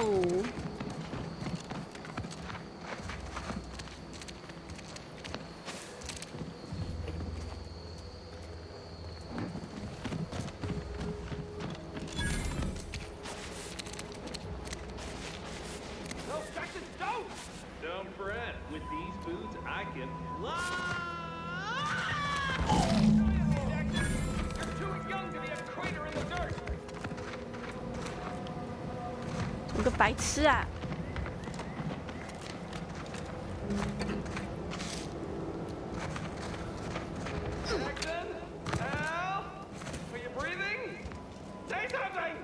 No, Jackson, don't! Don't fret. With these boots, I can fly! Jackson, you're too young to be a crater in the dirt! 你个白痴啊！ Jackson? Al? Are you breathing? Say something!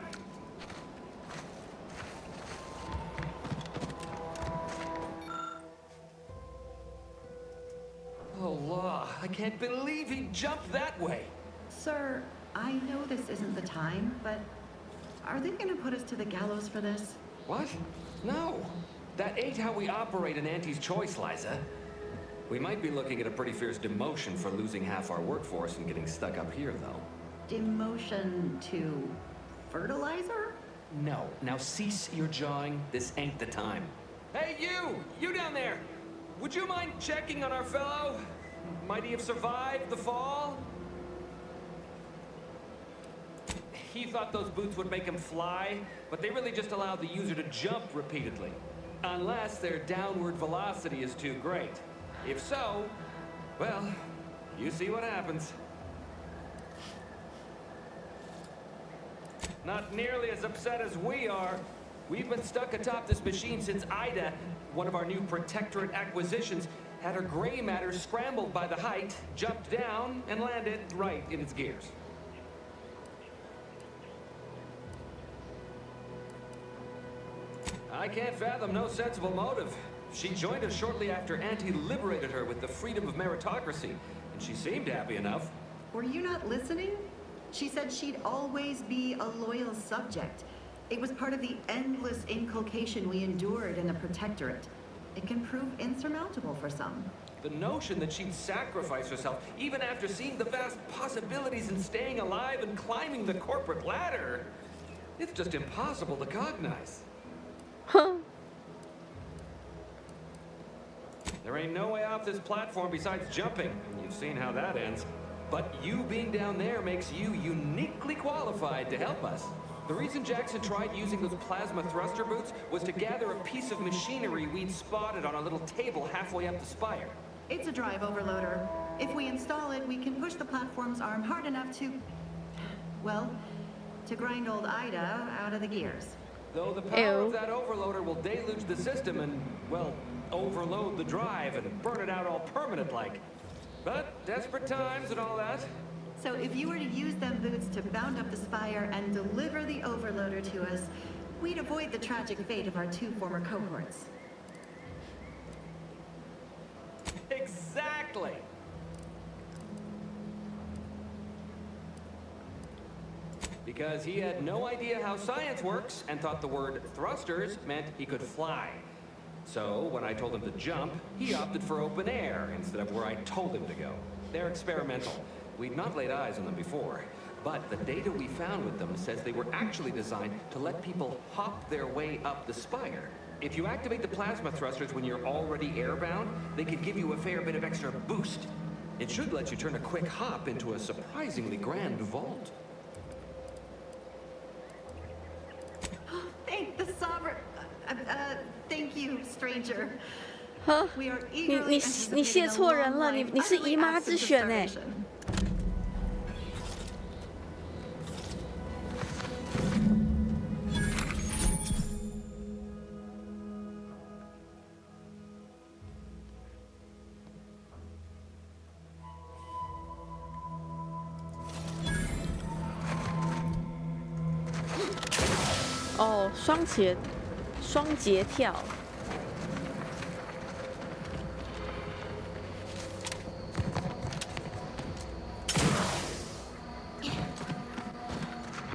Oh, law. I can't believe he jumped that way. Sir, I know this isn't the time, but are they gonna put us to the gallows for this? What? No. That ain't how we operate in Auntie's Choice, Liza. We might be looking at a pretty fierce demotion for losing half our workforce and getting stuck up here, though. Demotion to fertilizer? No. Now cease your jawing. This ain't the time. Hey, you! You down there! Would you mind checking on our fellow? Might he have survived the fall? He thought those boots would make him fly, but they really just allow the user to jump repeatedly. Unless their downward velocity is too great. If so, well, you see what happens. Not nearly as upset as we are. We've been stuck atop this machine since Ida, one of our new Protectorate acquisitions, had her gray matter scrambled by the height, jumped down, and landed right in its gears. I can't fathom no sensible motive. She joined us shortly after Auntie liberated her with the freedom of meritocracy, and she seemed happy enough. Were you not listening? She said she'd always be a loyal subject. It was part of the endless inculcation we endured in the Protectorate. It can prove insurmountable for some. The notion that she'd sacrifice herself, even after seeing the vast possibilities in staying alive and climbing the corporate ladder, it's just impossible to cognize. Huh. There ain't no way off this platform besides jumping. You've seen how that ends. But you being down there makes you uniquely qualified to help us. The reason Jackson tried using those plasma thruster boots was to gather a piece of machinery we'd spotted on a little table halfway up the spire. It's a drive overloader. If we install it, we can push the platform's arm hard enough to, well, to grind old Ida out of the gears. Though the power of that overloader will deluge the system and, well, overload the drive and burn it out all permanent-like. But desperate times and all that. So if you were to use them boots to bound up the spire and deliver the overloader to us, we'd avoid the tragic fate of our two former cohorts. Exactly! Because he had no idea how science works and thought the word thrusters meant he could fly. So, when I told him to jump, he opted for open air instead of where I told him to go. They're experimental. We'd not laid eyes on them before, but the data we found with them says they were actually designed to let people hop their way up the spire. If you activate the plasma thrusters when you're already airbound, they could give you a fair bit of extra boost. It should let you turn a quick hop into a surprisingly grand vault. Thank the sovereign. Thank you, stranger. 呵， We are 你谢错人了，你是姨妈之选哎。哦，双节跳。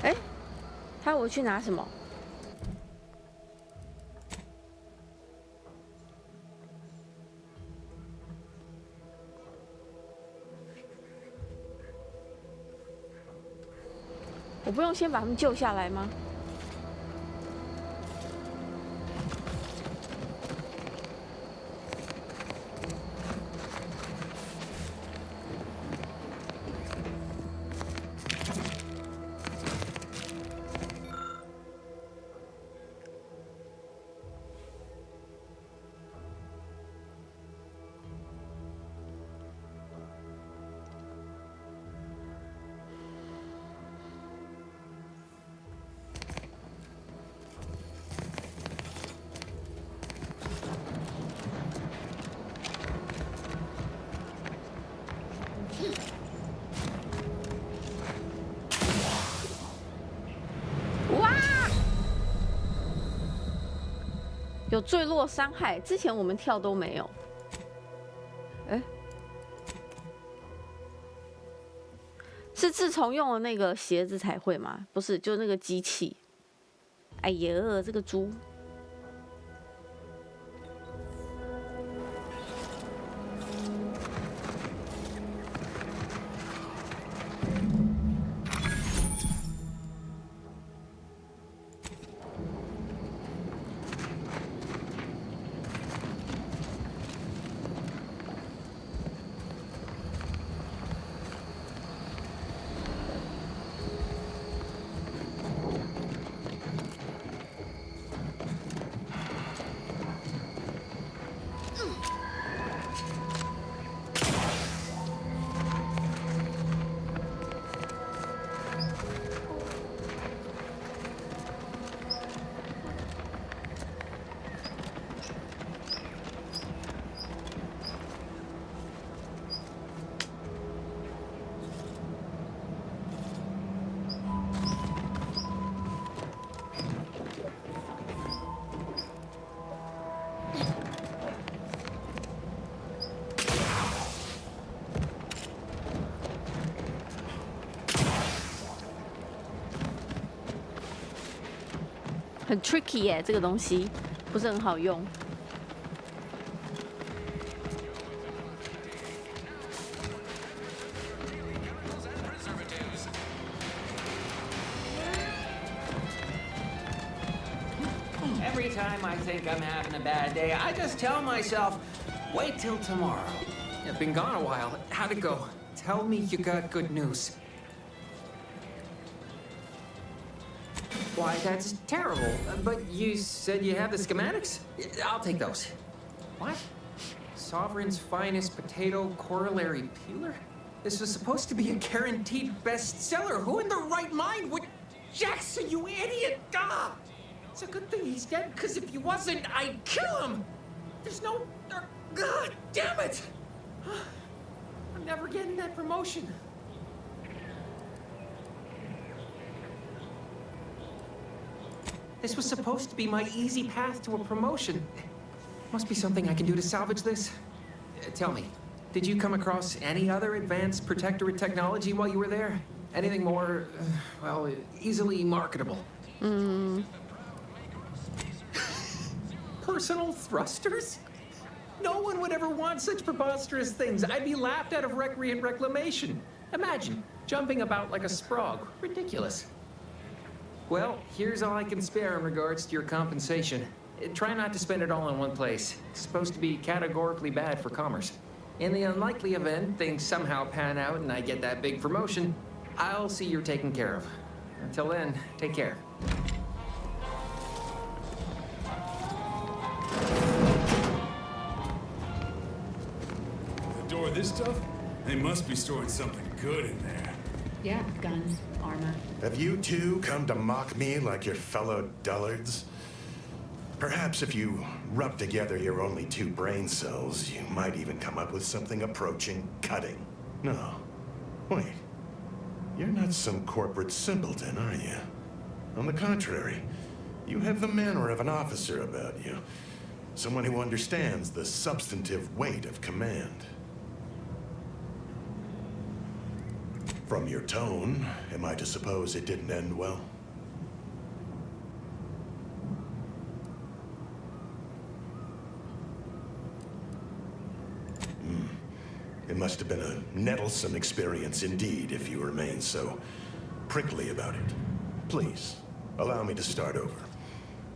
哎，他我去拿什么？我不用先把他们救下来吗？有坠落伤害，之前我们跳都没有。哎，是自从用了那个鞋子才会吗？不是，就那个机器。哎呀，这个猪。很 tricky 耶，这个东西不是很好用。Every time I think I'm having a bad day, I just tell myself, wait till tomorrow. I've been gone a while. How'd it go? Tell me you got good news. Why, that's terrible. But you said you have the schematics? I'll take those. What? Sovereign's finest potato corollary peeler? This was supposed to be a guaranteed bestseller. Who in their right mind would... Jackson, you idiot! Ah! It's a good thing he's dead, because if he wasn't, I'd kill him! There's no... God damn it! I'm never getting that promotion. This was supposed to be my easy path to a promotion. Must be something I can do to salvage this. Tell me, did you come across any other advanced protectorate technology while you were there? Anything more, well, easily marketable? Personal thrusters? No one would ever want such preposterous things. I'd be laughed out of recreant reclamation. Imagine, jumping about like a sprog. Ridiculous. Well, here's all I can spare in regards to your compensation. Try not to spend it all in one place. It's supposed to be categorically bad for commerce. In the unlikely event things somehow pan out and I get that big promotion, I'll see you're taken care of. Until then, take care. Adore this stuff? They must be storing something good in there. Yeah, guns, armor. Have you two come to mock me like your fellow dullards? Perhaps if you rub together your only 2 brain cells, you might even come up with something approaching cutting. No. Wait. You're not some corporate simpleton, are you? On the contrary, you have the manner of an officer about you. Someone who understands the substantive weight of command. From your tone, am I to suppose it didn't end well? It must have been a nettlesome experience indeed if you remain so prickly about it. Please, allow me to start over.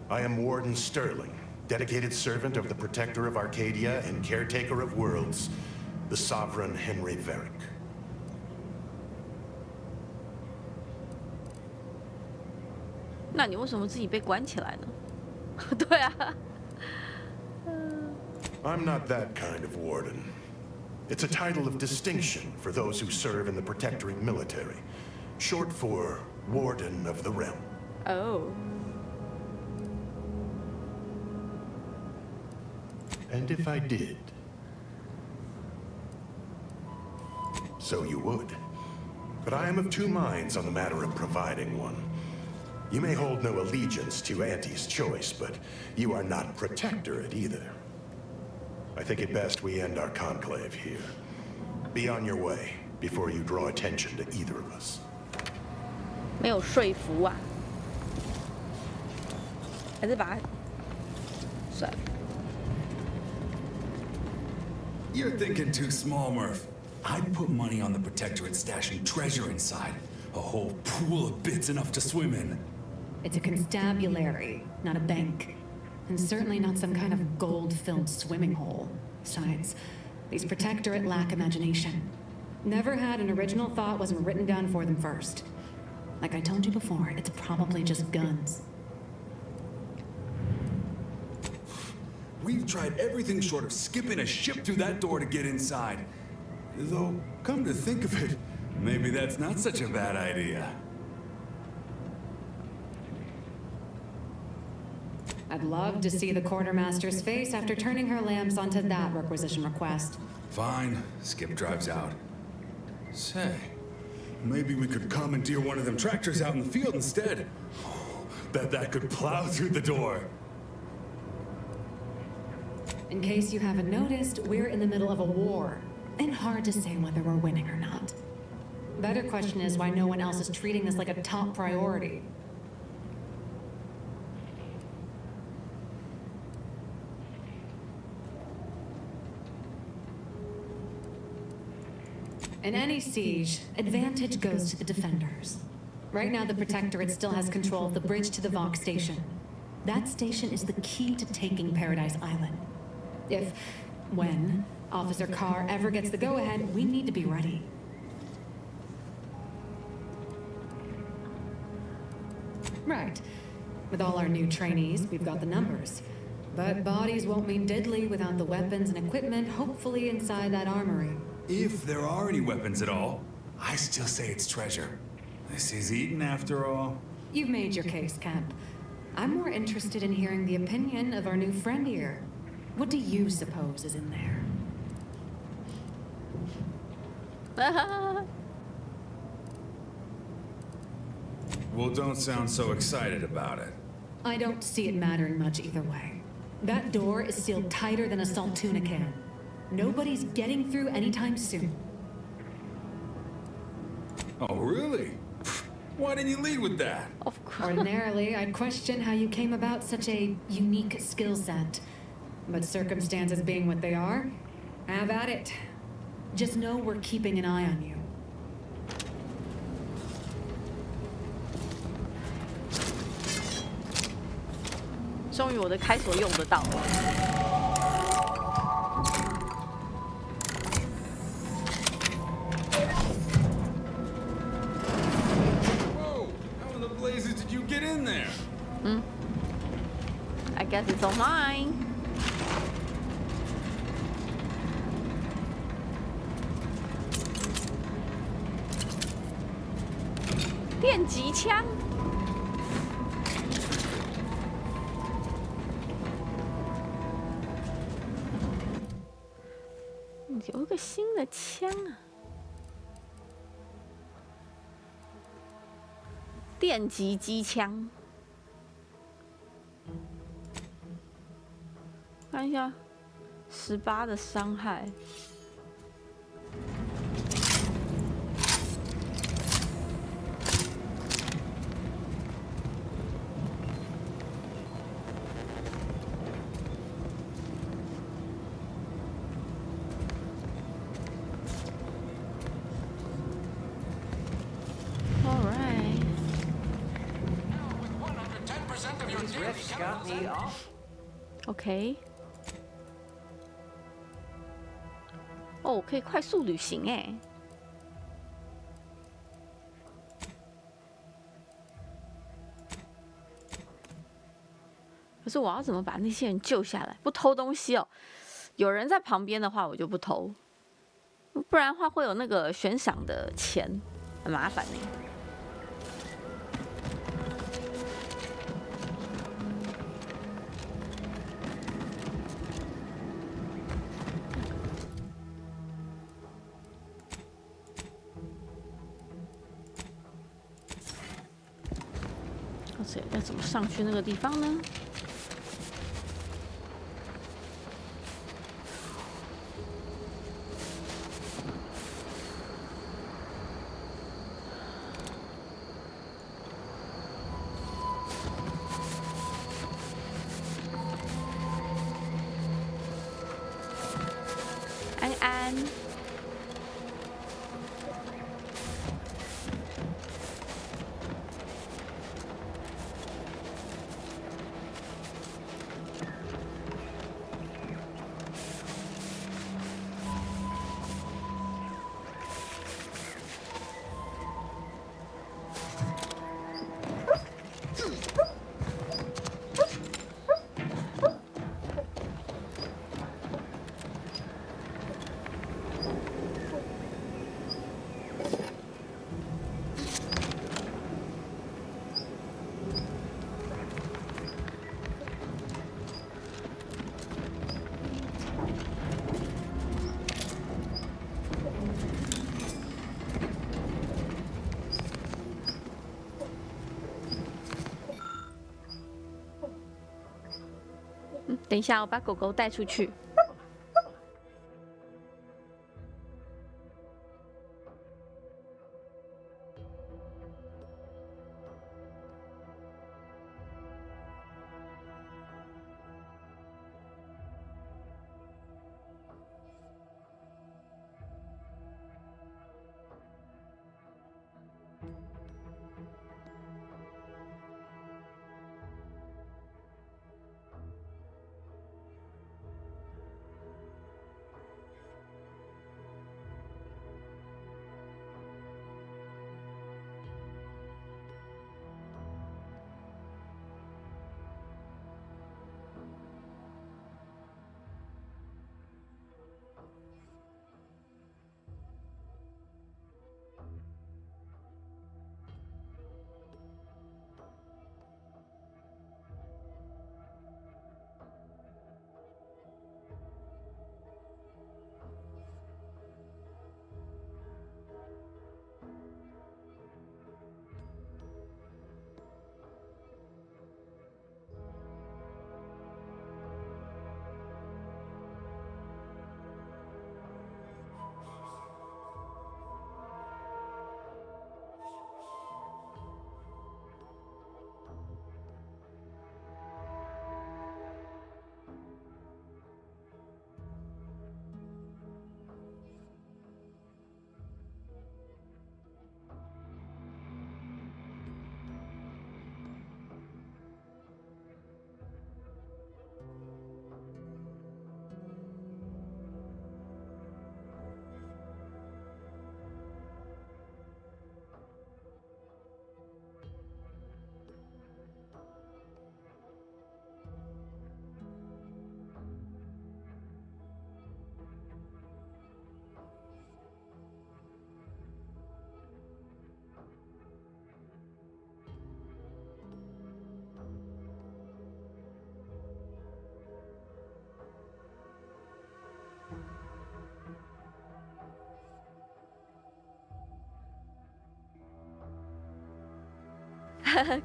I am Warden Sterling, dedicated servant of the Protector of Arcadia and caretaker of worlds, the Sovereign Henry Varick. 那你为什么自己被关起来呢？对啊。I'm not that kind of warden. It's a title of distinction for those who serve in the protectorate military, short for Warden of the Realm. Oh. And if I did, so you would. But I am of two minds on the matter of providing one. You may hold no allegiance to Auntie's choice, but you are not protectorate either. I think it best we end our conclave here. Be on your way before you draw attention to either of us. 没有说服啊，还是把它算了。You're thinking too small, Murph. I'd put money on the Protectorate stashing treasure inside. A whole pool of bits enough to swim in. It's a constabulary, not a bank. And certainly not some kind of gold-filled swimming hole. Besides, these Protectorate lack imagination. Never had an original thought wasn't written down for them first. Like I told you before, it's probably just guns. We've tried everything short of skipping a ship through that door to get inside. Though, come to think of it, maybe that's not such a bad idea. I'd love to see the quartermaster's face after turning her lamps onto that requisition request. Fine. Skip drives out. Say, maybe we could commandeer one of them tractors out in the field instead. Bet that could plow through the door. In case you haven't noticed, we're in the middle of a war, and hard to say whether we're winning or not. Better question is why no one else is treating this like a top priority. In any siege, advantage goes to the defenders. Right now, the Protectorate still has control of the bridge to the Vox station. That station is the key to taking Paradise Island. When Officer Carr ever gets the go-ahead, we need to be ready. Right. With all our new trainees, we've got the numbers. But bodies won't mean diddly without the weapons and equipment hopefully inside that armory. If there are any weapons at all, I still say it's treasure. This is Eden after all. You've made your case, Cap. I'm more interested in hearing the opinion of our new friend here. What do you suppose is in there? Well, don't sound so excited about it. I don't see it mattering much either way. That door is sealed tighter than a salt tuna can. Nobody's getting through anytime soon. Oh, really? Why didn't you lead with that? Of course. Ordinarily, I'd question how you came about such a unique skill set. But circumstances being what they are, have at it. Just know we're keeping an eye on you. 终于我的开锁用得到了。Whoa! How in the blazes did you get in there? I guess it's all mine. 电击枪。有一个新的枪啊！电击机枪，看一下，18的伤害。me off. OK。哦，可以快速旅行哎。可是我要怎么把那些人救下来？不偷东西哦。有人在旁边的话，我就不偷，不然的话会有那个悬赏的钱，很麻烦呢。要怎么上去那个地方呢？安安。等一下，我把狗狗带出去。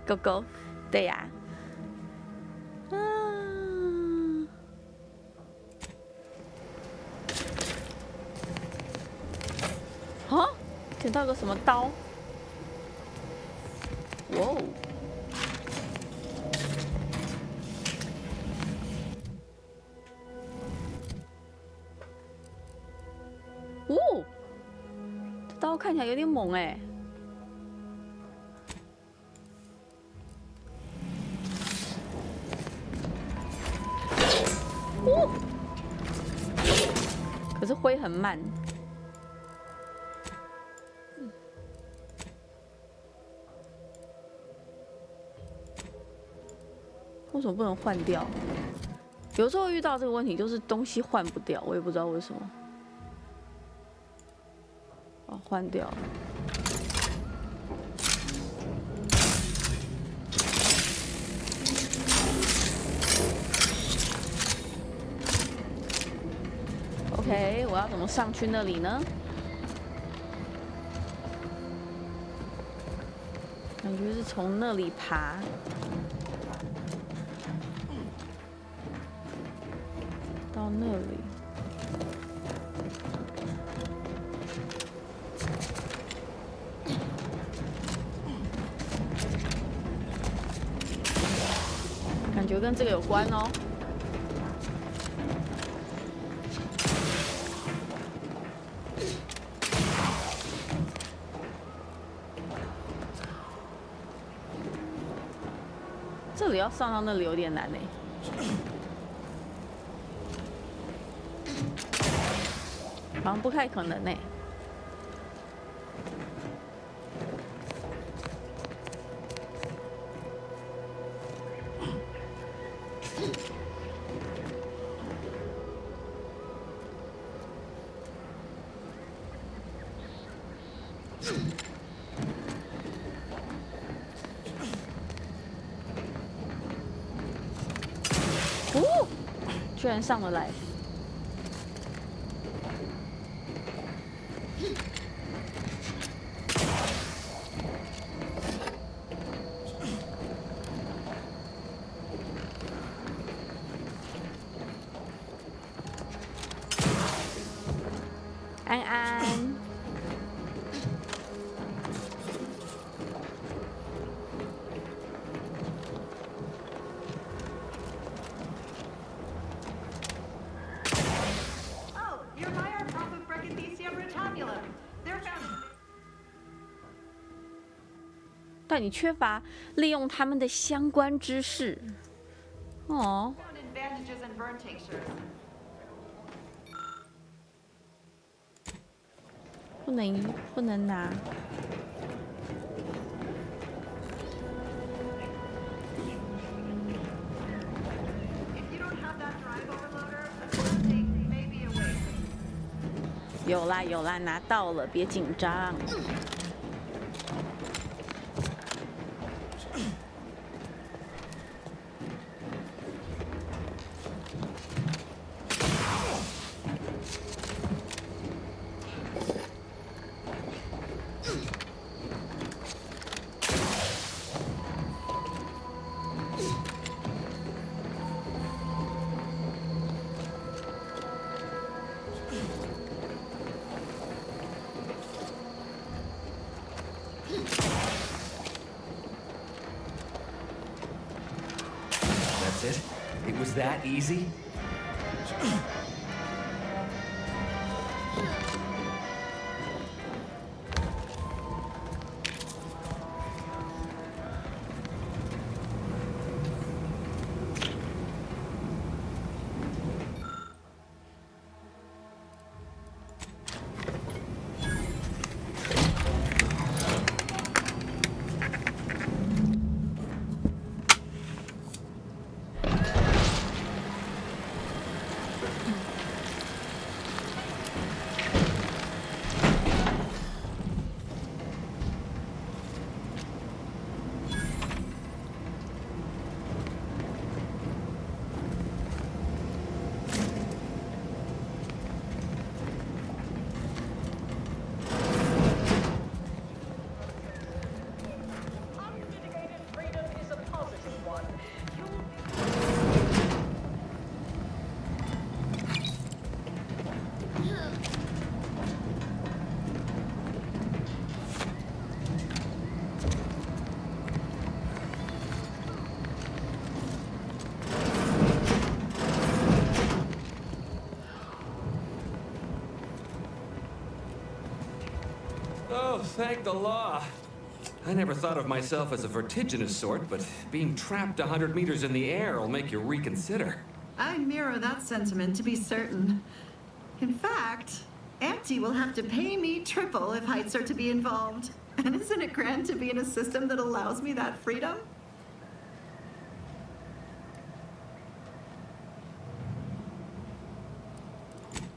狗狗，对呀、啊，捡到个什么刀？哇哦！哦，这刀看起来有点猛哎。可是挥很慢。为什么不能换掉？有时候遇到这个问题，就是东西换不掉，我也不知道为什么。哦，换掉了。OK， 我要怎么上去那里呢？感觉是从那里爬。到那里。感觉跟这个有关哦。这里要上到那里有点难呢。好像不太可能呢。哦，居然上得来。安安，但你缺乏利用他们的相关知识。哦。不能拿。有啦有啦，拿到了，别紧张。That's it? It was that easy? Oh, thank the law. I never thought of myself as a vertiginous sort, but being trapped 100 meters in the air will make you reconsider. I mirror that sentiment, to be certain. In fact, Auntie will have to pay me triple if heights are to be involved. And isn't it grand to be in a system that allows me that freedom?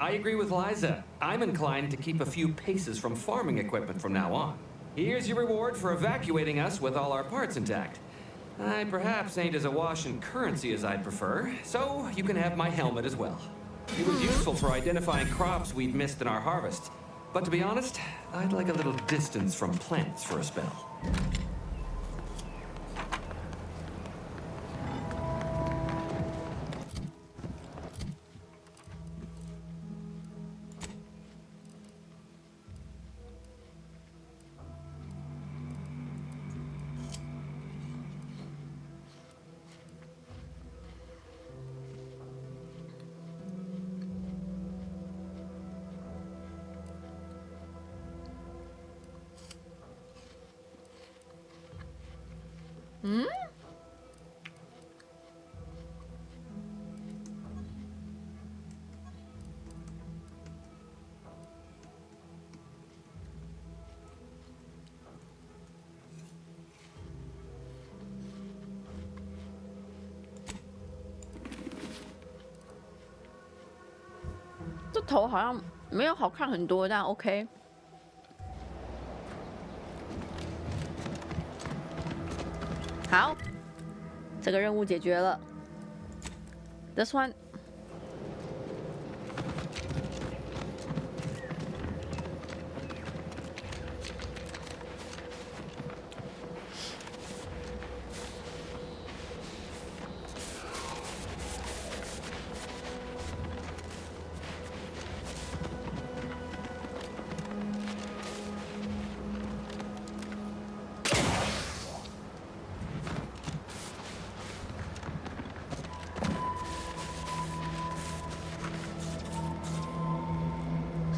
I agree with Liza. I'm inclined to keep a few paces from farming equipment from now on. Here's your reward for evacuating us with all our parts intact. I perhaps ain't as awash in currency as I'd prefer, so you can have my helmet as well. It was useful for identifying crops we'd missed in our harvest. But to be honest, I'd like a little distance from plants for a spell. Hmm? 这头好像没有好看很多，但 OK。好，这个任务解决了。This one。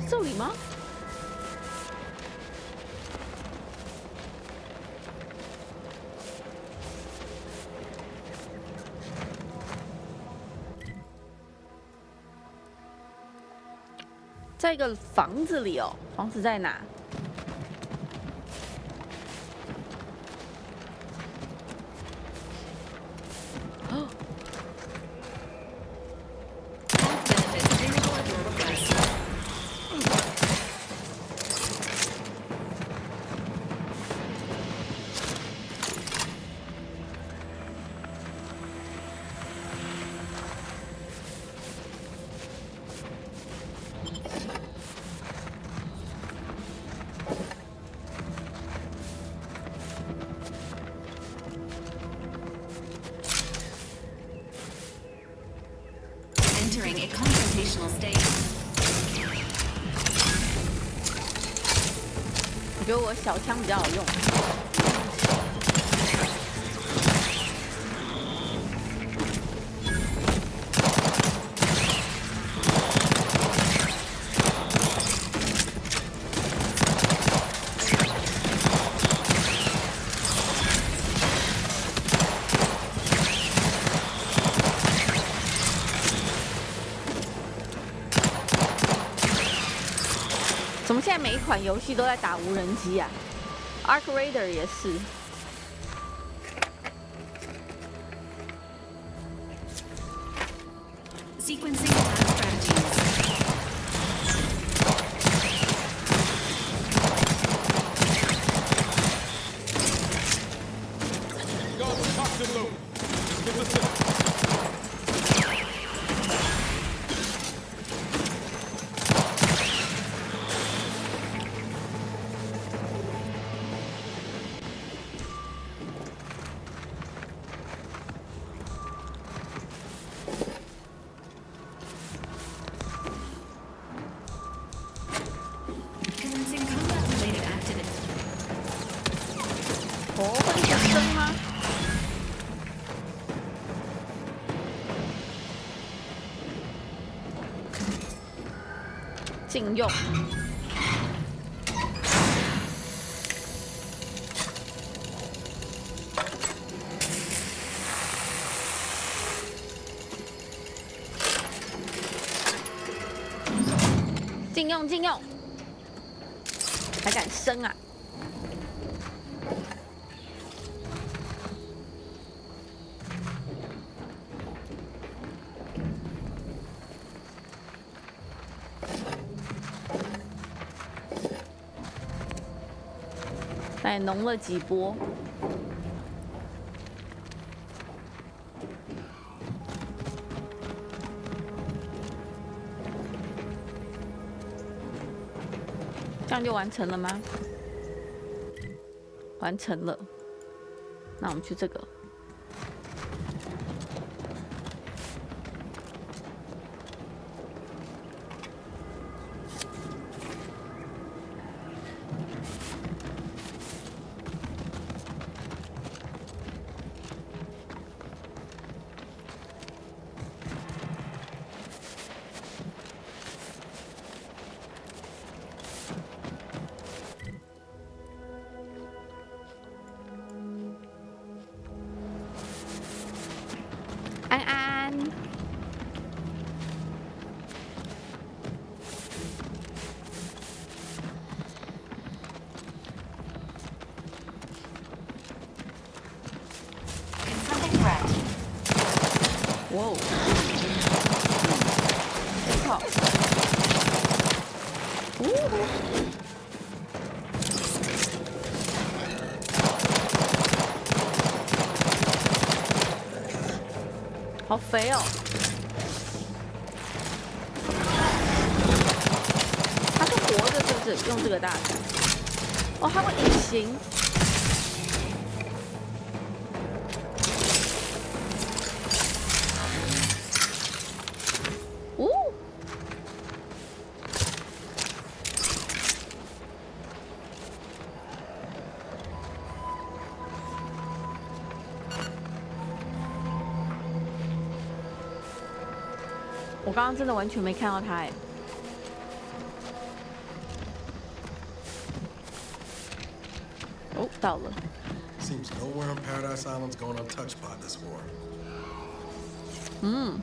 这里吗？在一个房子里哦，房子在哪？哦。 Entering a confrontational state. 我觉得我小枪比较好用。 怎么现在每一款游戏都在打无人机啊 ？Arc Raider 也是。Sequencing attack strategies. Go, toxin loop. Give us a... 哦，会响声吗？禁用。禁用禁用，还敢生啊？哎，浓了几波。这样就完成了吗？完成了。那我们去这个。安安，哇哦，好，好肥哦！它是活的，是不是？用这个大小，哦，它会隐形。哦，我刚刚真的完全没看到它哎。哦，到了。 Seems nowhere on Paradise Island's going untouched by this war. 嗯。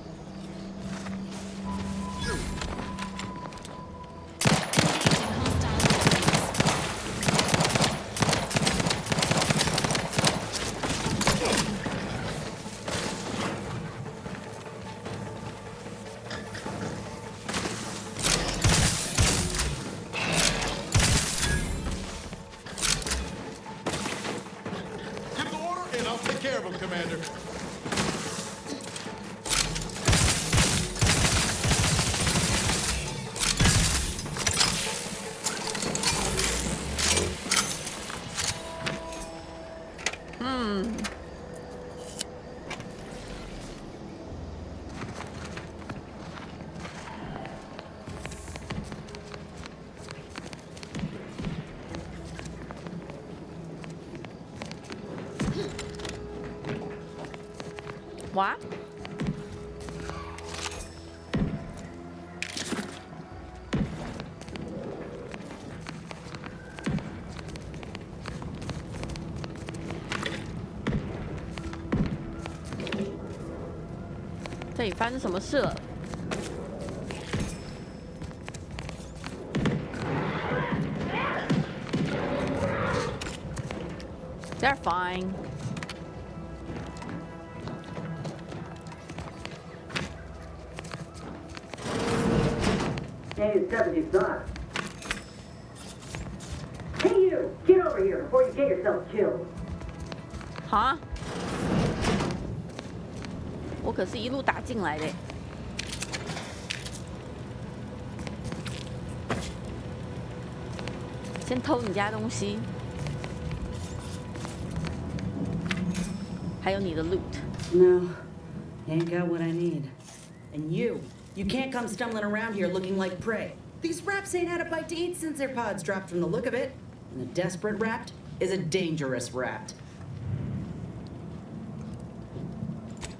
And I'll take care of him, Commander. Hmm. 哇！这里发生什么事了？ They're fine. Hey, 75. Hey, you! Get over here before you get yourself killed. 哈？我可是一路打进来的。先偷你家东西，还有你的 loot。No, ain't got what I need. And you can't come stumbling around here looking like prey. These raps ain't had a bite to eat since their pods dropped from the look of it. And a desperate rat is a dangerous rat.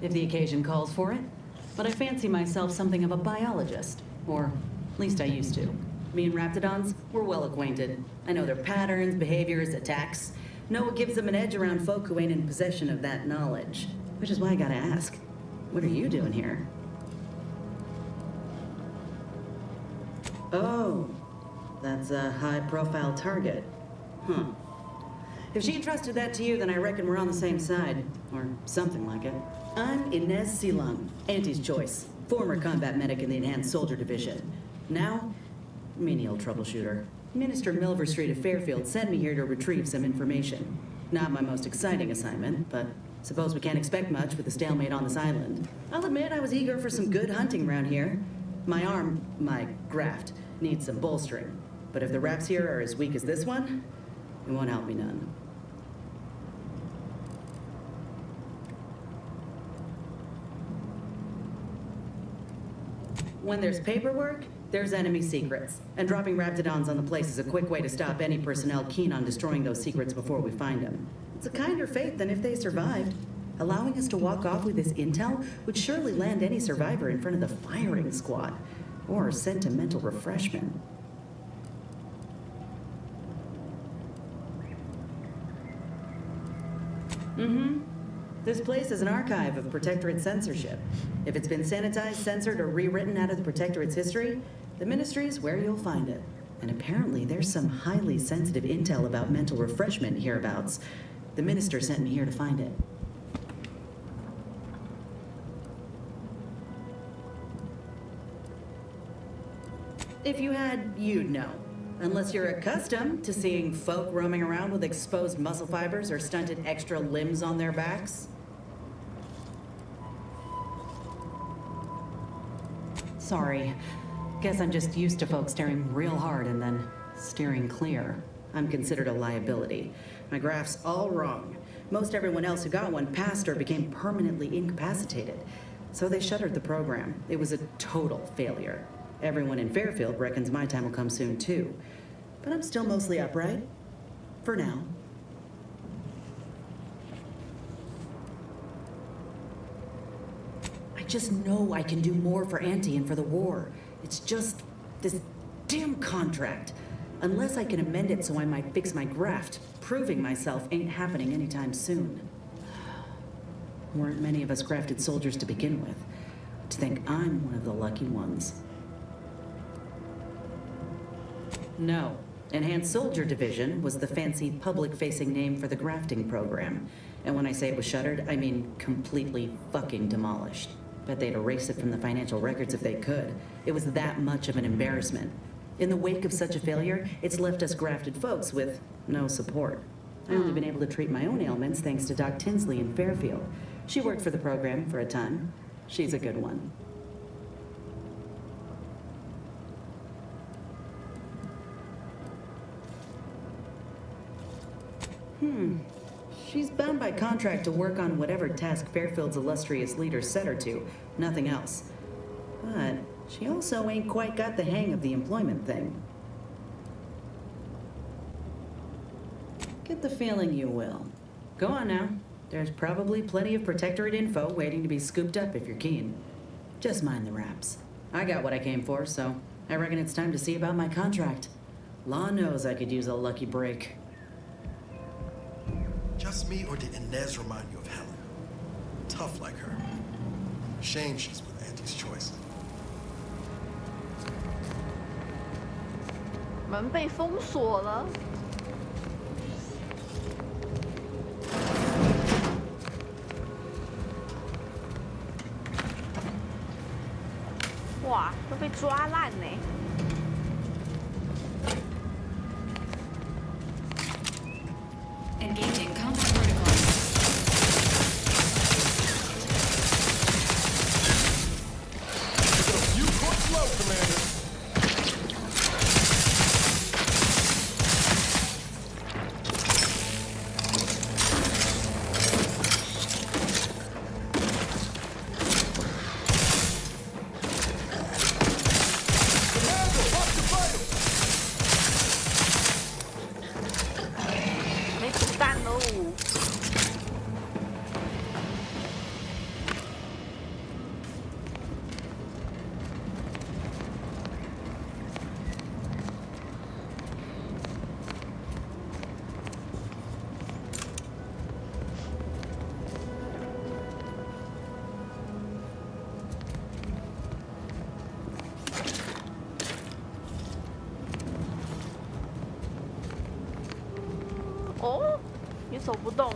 If the occasion calls for it. But I fancy myself something of a biologist. Or at least I used to. Me and raptidons, we're well acquainted. I know their patterns, behaviors, attacks. Know what gives them an edge around folk who ain't in possession of that knowledge. Which is why I gotta ask, what are you doing here? Oh, that's a high-profile target. Huh. If she entrusted that to you, then I reckon we're on the same side. Or something like it. I'm Inez Silung, Auntie's choice. Former combat medic in the Enhanced Soldier Division. Now, menial troubleshooter. Minister Milver Street of Fairfield sent me here to retrieve some information. Not my most exciting assignment, but suppose we can't expect much with the stalemate on this island. I'll admit I was eager for some good hunting around here. My arm, my graft, needs some bolstering. But if the wraps here are as weak as this one, it won't help me none. When there's paperwork, there's enemy secrets. And dropping Raptidons on the place is a quick way to stop any personnel keen on destroying those secrets before we find them. It's a kinder fate than if they survived. Allowing us to walk off with this intel would surely land any survivor in front of the firing squad. Or sentimental refreshment. This place is an archive of Protectorate censorship. If it's been sanitized, censored, or rewritten out of the Protectorate's history, the Ministry's where you'll find it. And apparently there's some highly sensitive intel about mental refreshment hereabouts. The Minister sent me here to find it. If you had, you'd know. Unless you're accustomed to seeing folk roaming around with exposed muscle fibers or stunted extra limbs on their backs. Sorry. Guess I'm just used to folks staring real hard and then steering clear. I'm considered a liability. My graph's all wrong. Most everyone else who got one passed or became permanently incapacitated. So they shuttered the program. It was a total failure. Everyone in Fairfield reckons my time will come soon, too. But I'm still mostly upright. For now. I just know I can do more for Auntie and for the war. It's just this damn contract. Unless I can amend it so I might fix my graft, proving myself ain't happening anytime soon. Weren't many of us grafted soldiers to begin with. To think I'm one of the lucky ones. No. Enhanced Soldier Division was the fancy public-facing name for the grafting program. And when I say it was shuttered, I mean completely fucking demolished. Bet they'd erase it from the financial records if they could. It was that much of an embarrassment. In the wake of such a failure, it's left us grafted folks with no support. I've only been able to treat my own ailments thanks to Doc Tinsley in Fairfield. She worked for the program for a time. She's a good one. She's bound by contract to work on whatever task Fairfield's illustrious leader set her to, nothing else. But she also ain't quite got the hang of the employment thing. Get the feeling you will. Go on now. There's probably plenty of Protectorate info waiting to be scooped up if you're keen. Just mind the wraps. I got what I came for, so I reckon it's time to see about my contract. Law knows I could use a lucky break. Just me, or did Inez remind you of Helen? Tough like her. Shame she's with Auntie's choice. 门被封锁了。哇，都被抓烂呢。Engaging combat protocols. You cook slow, Commander. Commander, 手不动。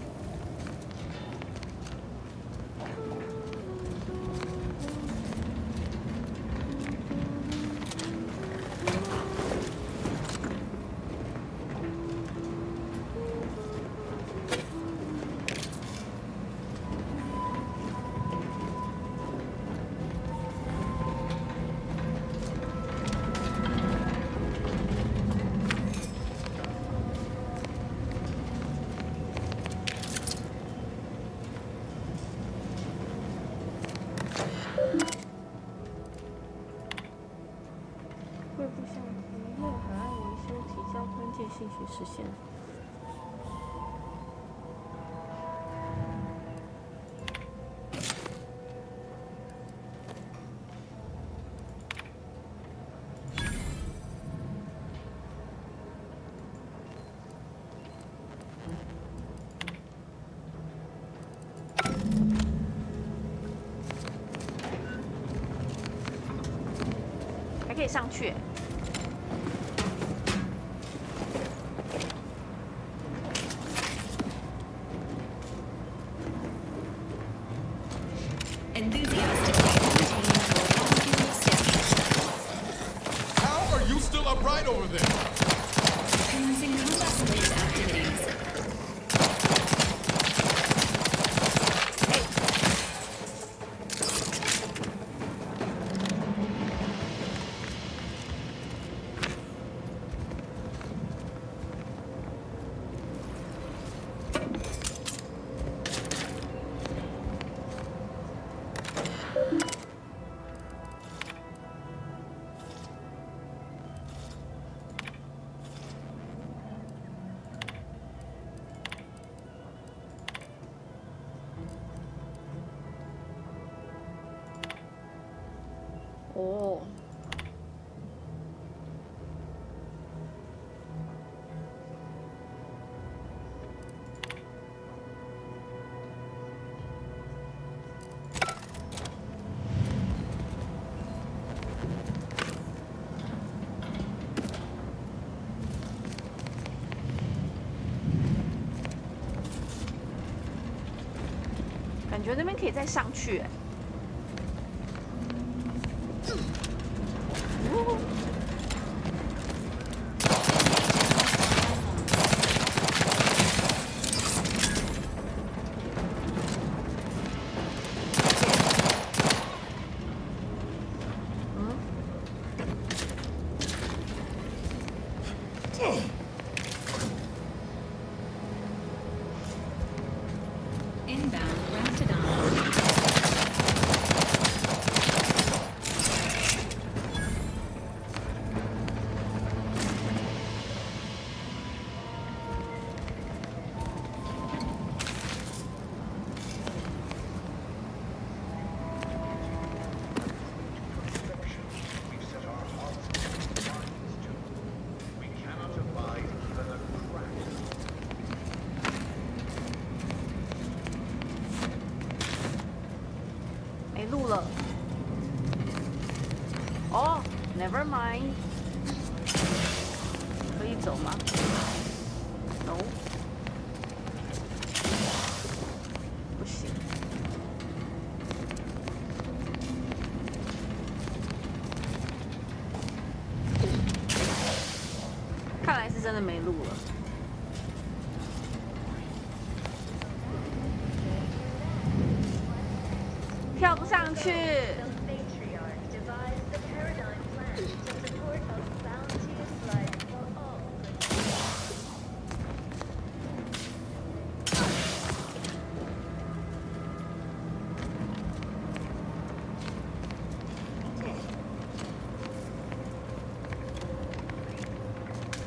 贵部向渔业海岸维修提交关键信息实现。可以上去。How are you still upright over there? Commencing combat-related activities.哦，感觉那边可以再上去哎。Inbound Raptidon. 没路了。哦 ，Never mind。可以走吗 ？No。不行。看来是真的没路了。跳不上去。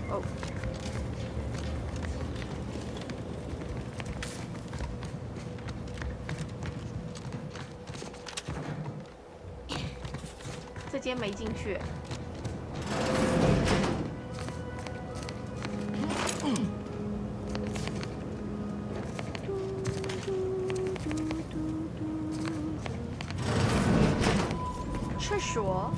哦。这间没进去。厕所。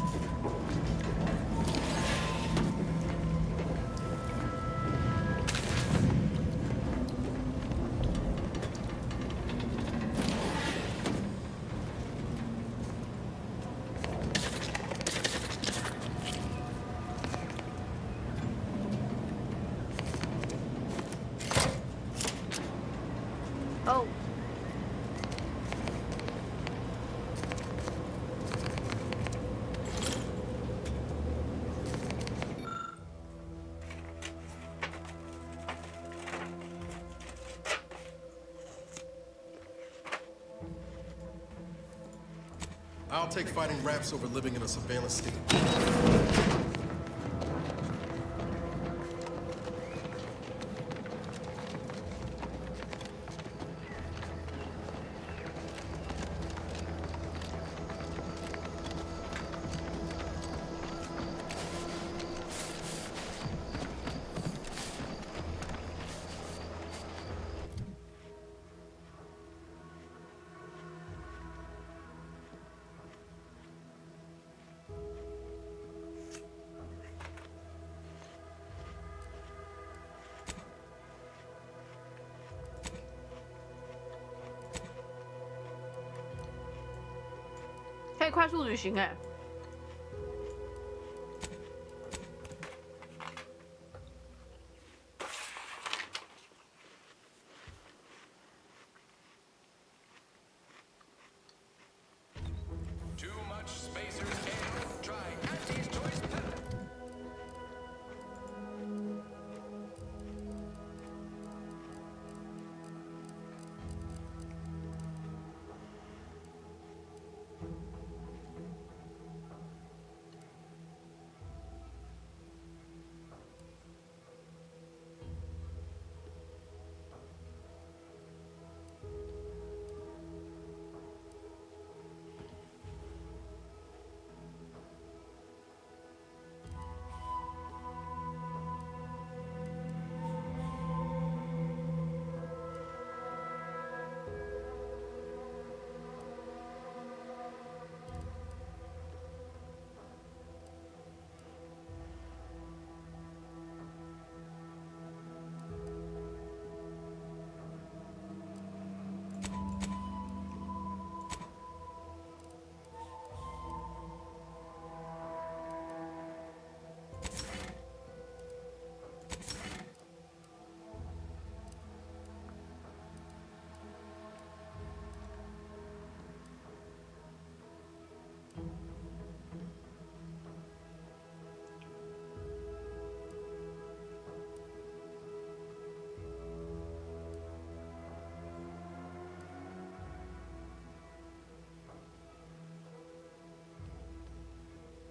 I'll take fighting raps over living in a surveillance state.可以快速旅行哎。Too much spacer's ale. Try Auntie's Choice Pepper.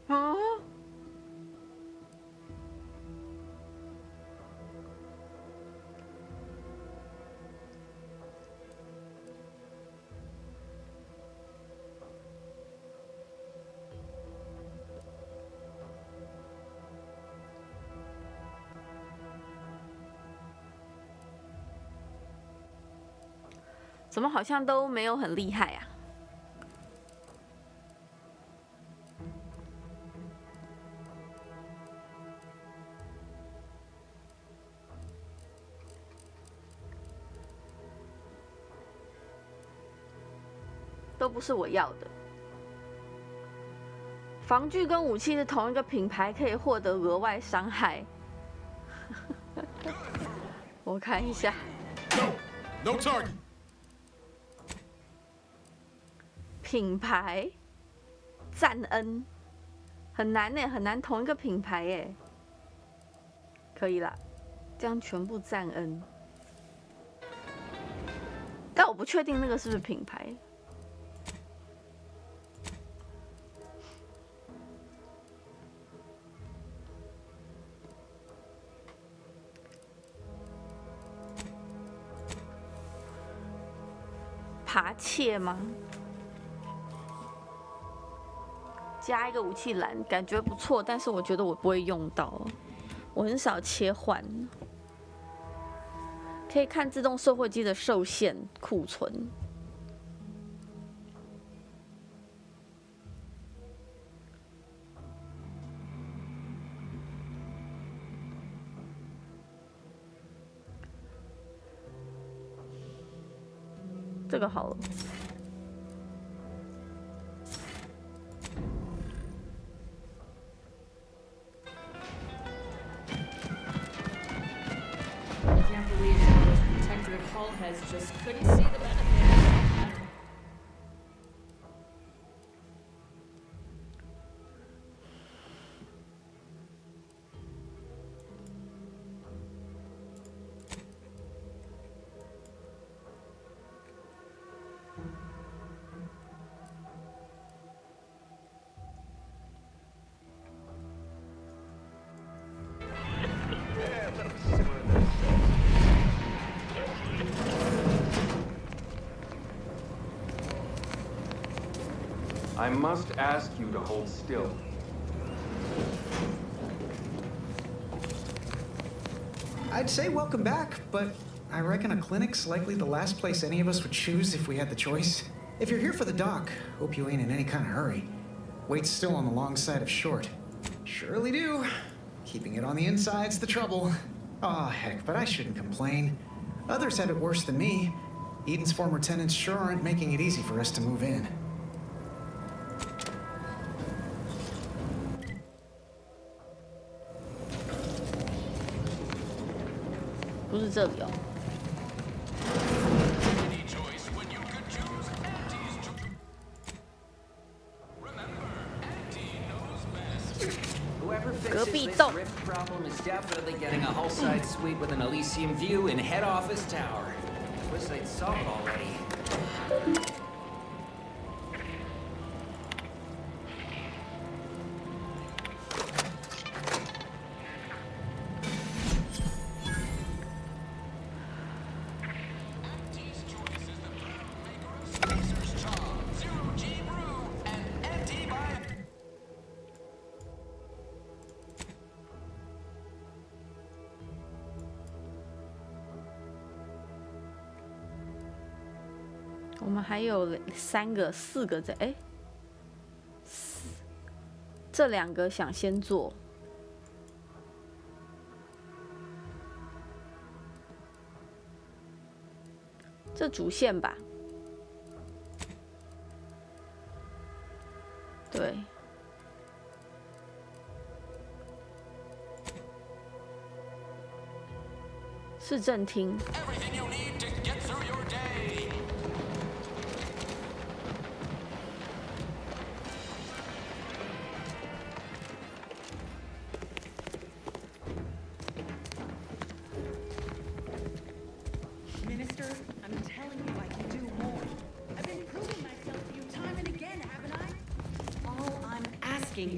啊！怎么好像都没有很厉害啊？都不是我要的。防具跟武器是同一个品牌，可以获得额外伤害。我看一下。No target. 品牌赞恩很难呢，很难同一个品牌耶。可以啦，这样全部赞恩。但我不确定那个是不是品牌。扒切吗？加一个武器栏，感觉不错，但是我觉得我不会用到，我很少切换。可以看自动售货机的受限库存。这个好了。Just couldn't see the benefit. I must ask you to hold still. I'd say welcome back, but I reckon a clinic's likely the last place any of us would choose if we had the choice. If you're here for the doc, hope you ain't in any kind of hurry. Wait's still on the long side of short. Surely do. Keeping it on the inside's the trouble. Aw, heck, but I shouldn't complain. Others have it worse than me. Eden's former tenants sure aren't making it easy for us to move in. 不是这里哦。Whoever fixes this rift problem is definitely getting a whole side suite with an Elysium view in head office tower. Wish they'd solve it already.我们还有3个、4个在这2个想先做。这主线吧，对。市政厅。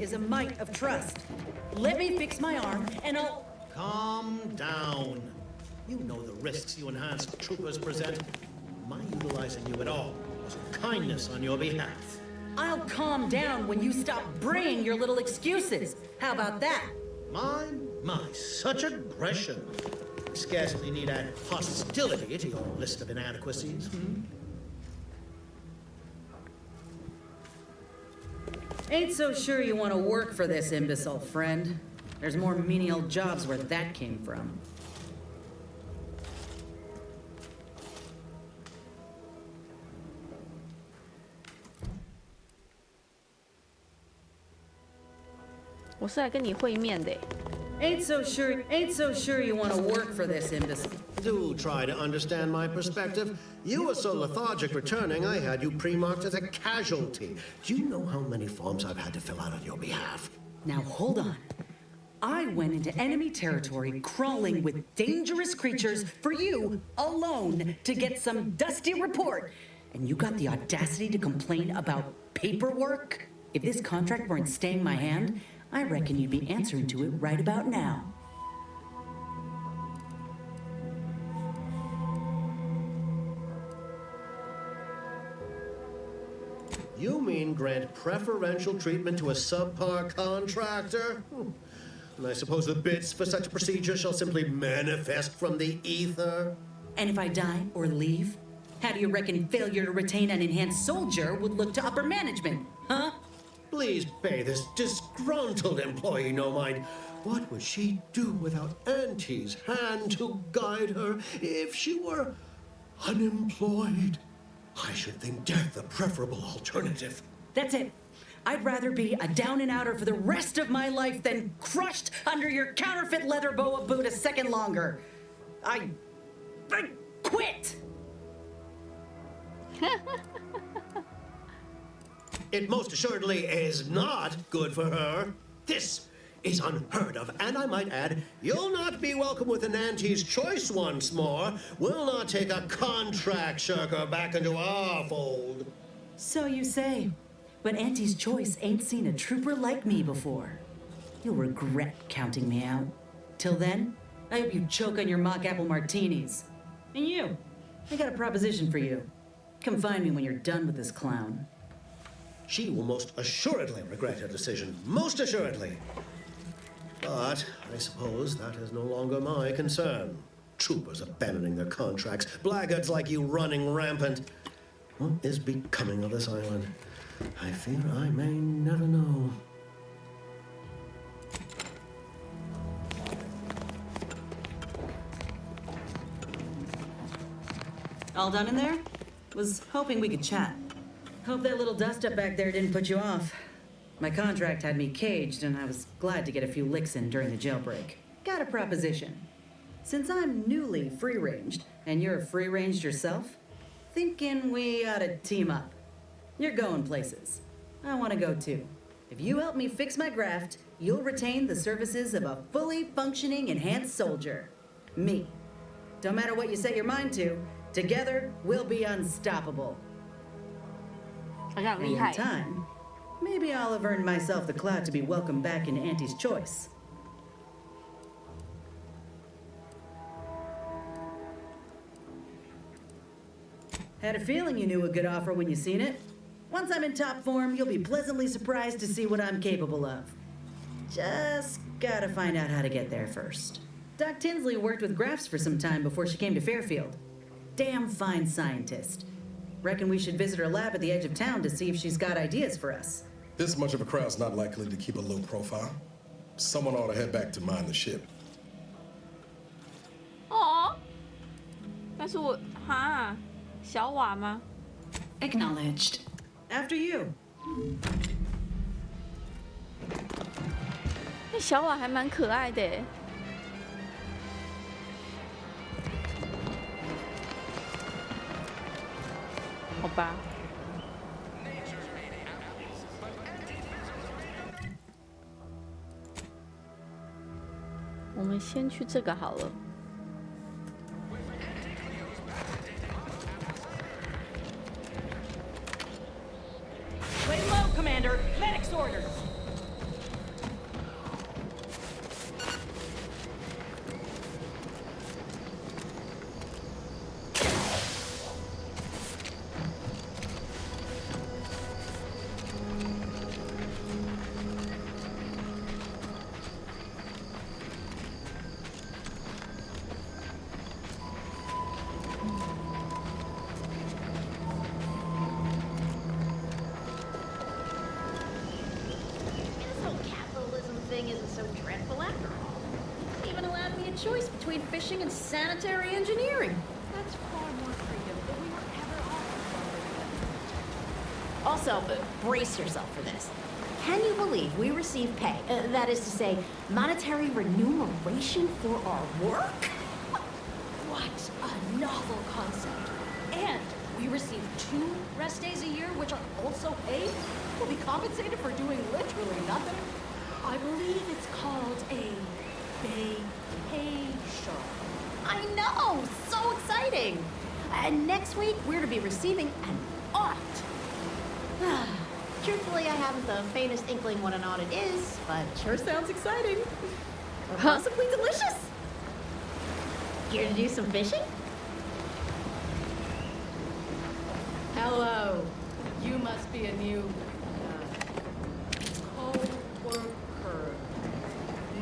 Is a mite of trust. Let me fix my arm, and I'll... Calm down. You know the risks you enhanced troopers present. My utilizing you at all was kindness on your behalf. I'll calm down when you stop bringing your little excuses. How about that? My, such aggression. Scarcely need add hostility to your list of inadequacies, Ain't so sure you want to work for this imbecile, friend. There's more menial jobs where that came from. Ain't so sure you want to work for this imbecile. Do try to understand my perspective. You were so lethargic returning, I had you pre-marked as a casualty. Do you know how many forms I've had to fill out on your behalf? Now hold on. I went into enemy territory crawling with dangerous creatures for you alone to get some dusty report. And you got the audacity to complain about paperwork? If this contract weren't staying my hand, I reckon you'd be answering to it right about now. You mean grant preferential treatment to a subpar contractor? And I suppose the bits for such a procedure shall simply manifest from the ether? And if I die or leave, how do you reckon failure to retain an enhanced soldier would look to upper management, huh? Please pay this disgruntled employee no mind. What would she do without Auntie's hand to guide her if she were unemployed? I should think death the preferable alternative. That's it. I'd rather be a down-and-outer for the rest of my life than crushed under your counterfeit leather boa boot a second longer. I quit! It most assuredly is not good for her. This is unheard of, and I might add, you'll not be welcome with an Auntie's choice once more. We'll not take a contract shirker back into our fold. So you say, but Auntie's choice ain't seen a trooper like me before. You'll regret counting me out. Till then, I hope you choke on your mock apple martinis. And you, I got a proposition for you. Come find me when you're done with this clown. She will most assuredly regret her decision. Most assuredly. But I suppose that is no longer my concern. Troopers abandoning their contracts, blackguards like you running rampant. What is becoming of this island? I fear I may never know. All done in there? Was hoping we could chat. Hope that little dust-up back there didn't put you off. My contract had me caged, and I was glad to get a few licks in during the jailbreak. Got a proposition. Since I'm newly free-ranged, and you're free-ranged yourself, thinking we ought to team up. You're going places. I want to go too. If you help me fix my graft, you'll retain the services of a fully functioning enhanced soldier. Me. Don't matter what you set your mind to, together we'll be unstoppable. And in time, maybe I'll have earned myself the clout to be welcomed back into Auntie's choice. Had a feeling you knew a good offer when you seen it. Once I'm in top form, you'll be pleasantly surprised to see what I'm capable of. Just gotta find out how to get there first. Doc Tinsley worked with grafts for some time before she came to Fairfield. Damn fine scientist. Reckon we should visit her lab at the edge of town to see if she's got ideas for us. This much of a crowd's not likely to keep a low profile. Someone ought to head back to mind the ship. 哦，但是我哈小瓦吗 Acknowledged. After you. 那小瓦还蛮可爱的耶。好吧。我们先去这个好了。Lay low, Commander. Medic's orders. Isn't so dreadful after all. It even allowed me a choice between fishing and sanitary engineering. That's far more freedom than we were ever offered. Also, brace yourself for this. Can you believe we receive pay, that is to say, monetary remuneration for our work? What a novel concept. And we receive 2 rest days a year, which are also paid. We'll be compensated for doing literally nothing. I believe it's called a vacation. I know! So exciting! And next week, we're to be receiving an audit. Truthfully, I haven't the faintest inkling what an audit is, but it sure sounds exciting. Or possibly delicious. Here to do some fishing? Hello. You must be a new co-worker.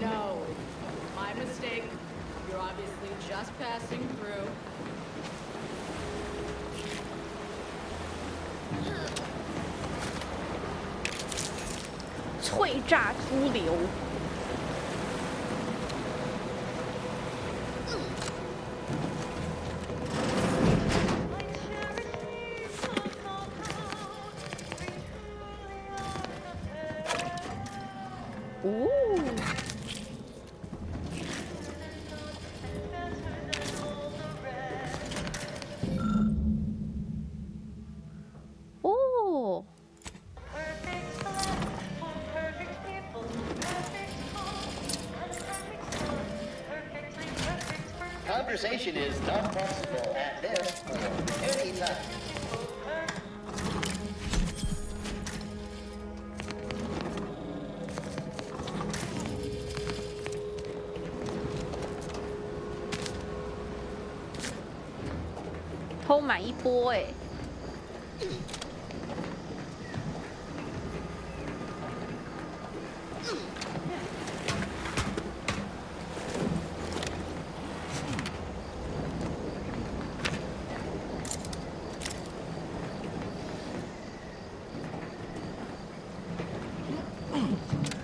No, my mistake. You're obviously just passing through. 脆炸猪柳。哦。 Conversation is not possible at this or any time.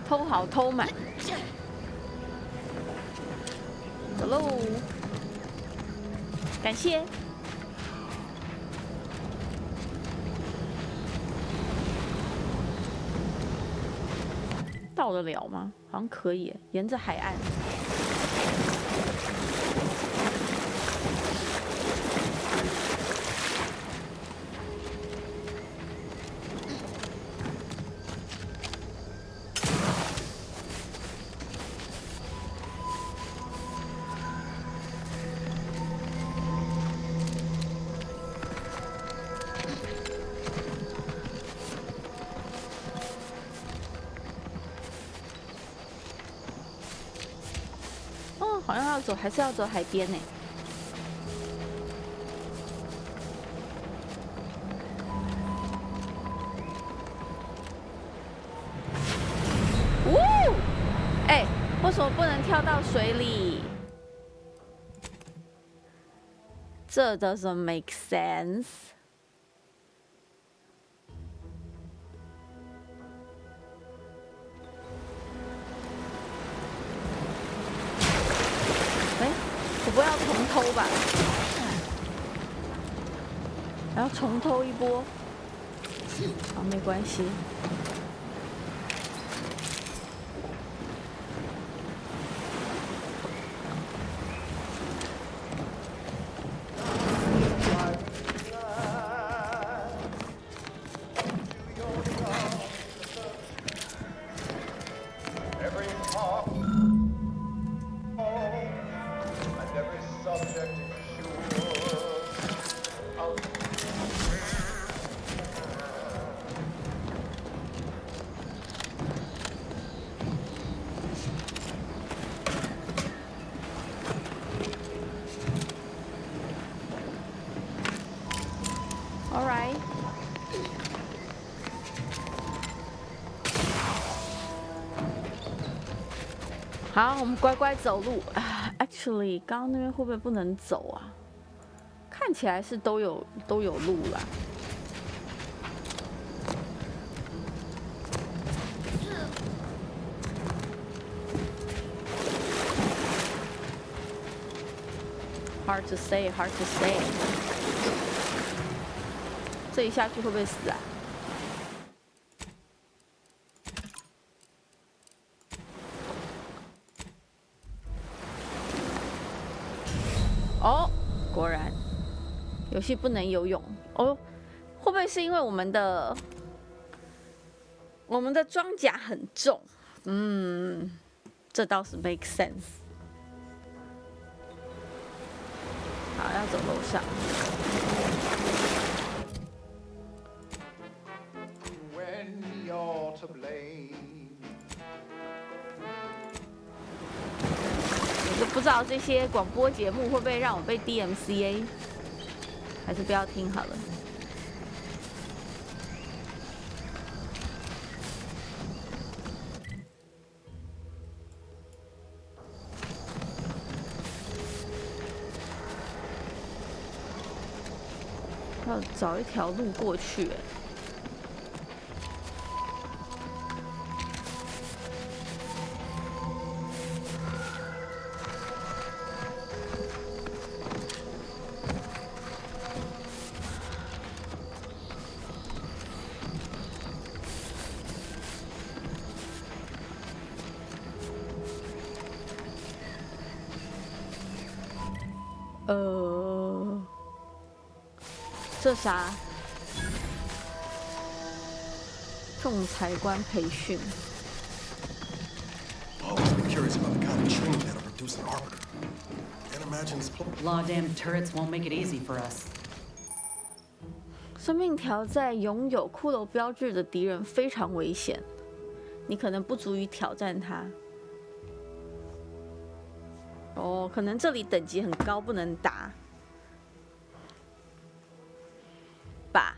偷好偷满，走喽！感谢。到得了吗？好像可以，沿着海岸。好像要走，还是要走海边呢？呜！哎，为什么不能跳到水里？这 doesn't make sense。不要重偷吧，还要重偷一波，好，没关系。Alright。好，我们乖乖走路。Actually， 刚刚那边会不会不能走啊？看起来是都有路啦。Hard to say, hard to say。这一下去会不会死啊？哦，果然，游戏不能游泳哦。会不会是因为我们的装甲很重？这倒是 make sense。好，要走楼上。我就不知道这些广播节目会不会让我被 DMCA， 还是不要听好了。要找一条路过去。这啥？仲裁官培训。Law-damn turrets won't make it easy for us. 生命条在拥有骷髅标志的敌人非常危险，你可能不足以挑战他。哦，可能这里等级很高，不能打。吧。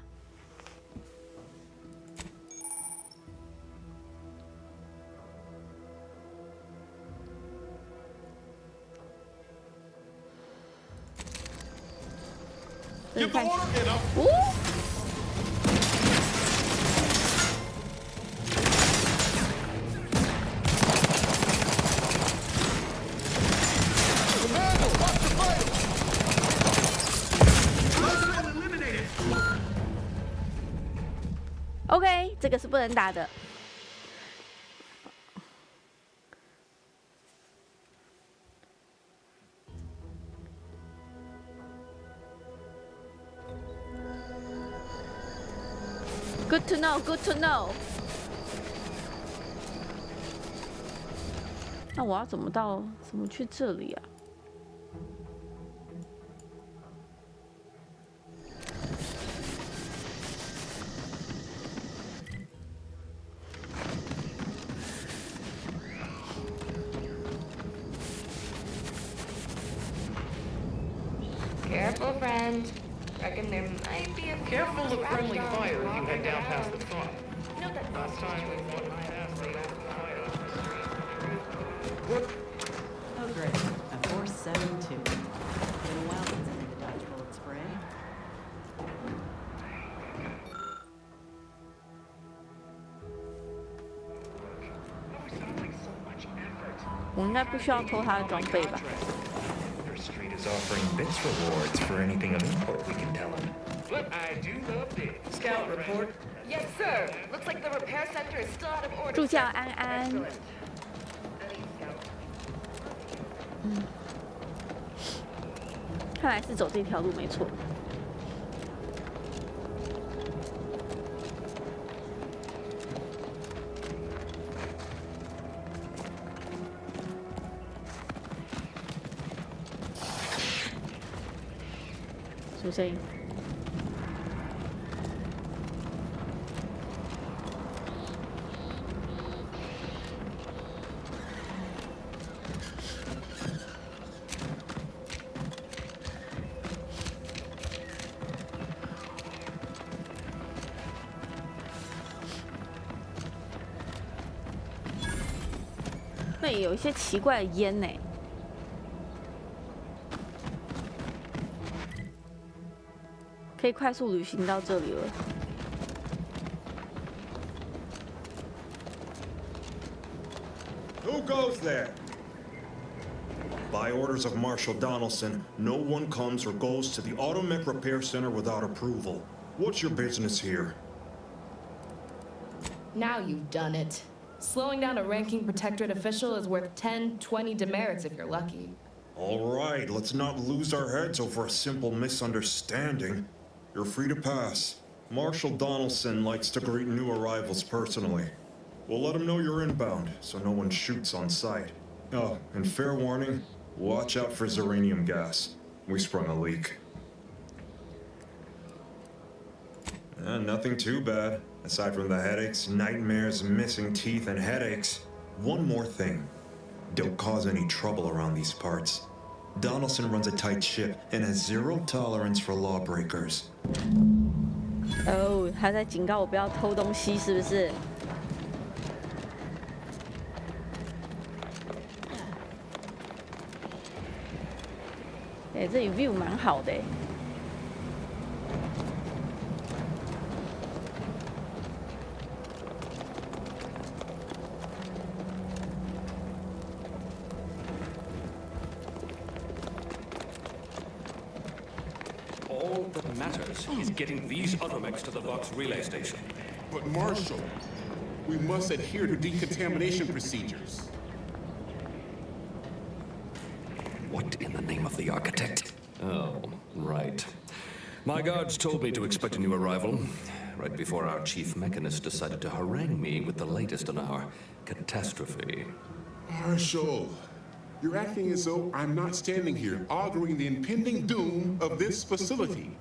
这个是不能打的。Good to know, good to know。那我要怎么去这里啊？Careful, friend. Reckon there might be a Careful of friendly raptor fire if you walking head down around. past the front. Note that Last time we walked past the fire on the street. Oh, great. A 472. Been a while since I made a dodge bullet spray. 我应该不需要偷他的装备吧？ Street is offering bits rewards for anything of import we can tell him. But I do love this. Scout report. Yes, sir. Looks like the repair center is still out of order. 助教安安。看来是走这条路没错。什么声音？那里有一些奇怪的烟呢。可以快速旅行到这里了。Who goes there? By orders of Marshal Donaldson, no one comes or goes to the Automech Repair Center without approval. What's your business here? Now you've done it. Slowing down a ranking protectorate official is worth 10, 20 demerits if you're lucky. All right, let's not lose our heads over a simple misunderstanding. You're free to pass. Marshal Donaldson likes to greet new arrivals personally. We'll let him know you're inbound, so no one shoots on sight. Oh, and fair warning, watch out for xeranium gas. We sprung a leak. Nothing too bad. Aside from the headaches, nightmares, missing teeth, and headaches. One more thing. Don't cause any trouble around these parts. Donaldson runs a tight ship and has zero tolerance for lawbreakers. 哦，他在警告我不要偷东西，是不是？哎，这里 view 蛮好的。All that matters is getting these automechs to the Vox relay station. But Marshal, we must adhere to decontamination procedures. What in the name of the architect? Oh, right. My guards told me to expect a new arrival, right before our chief mechanist decided to harangue me with the latest in our catastrophe. Marshal, you're acting as though I'm not standing here arguing the impending doom of this facility.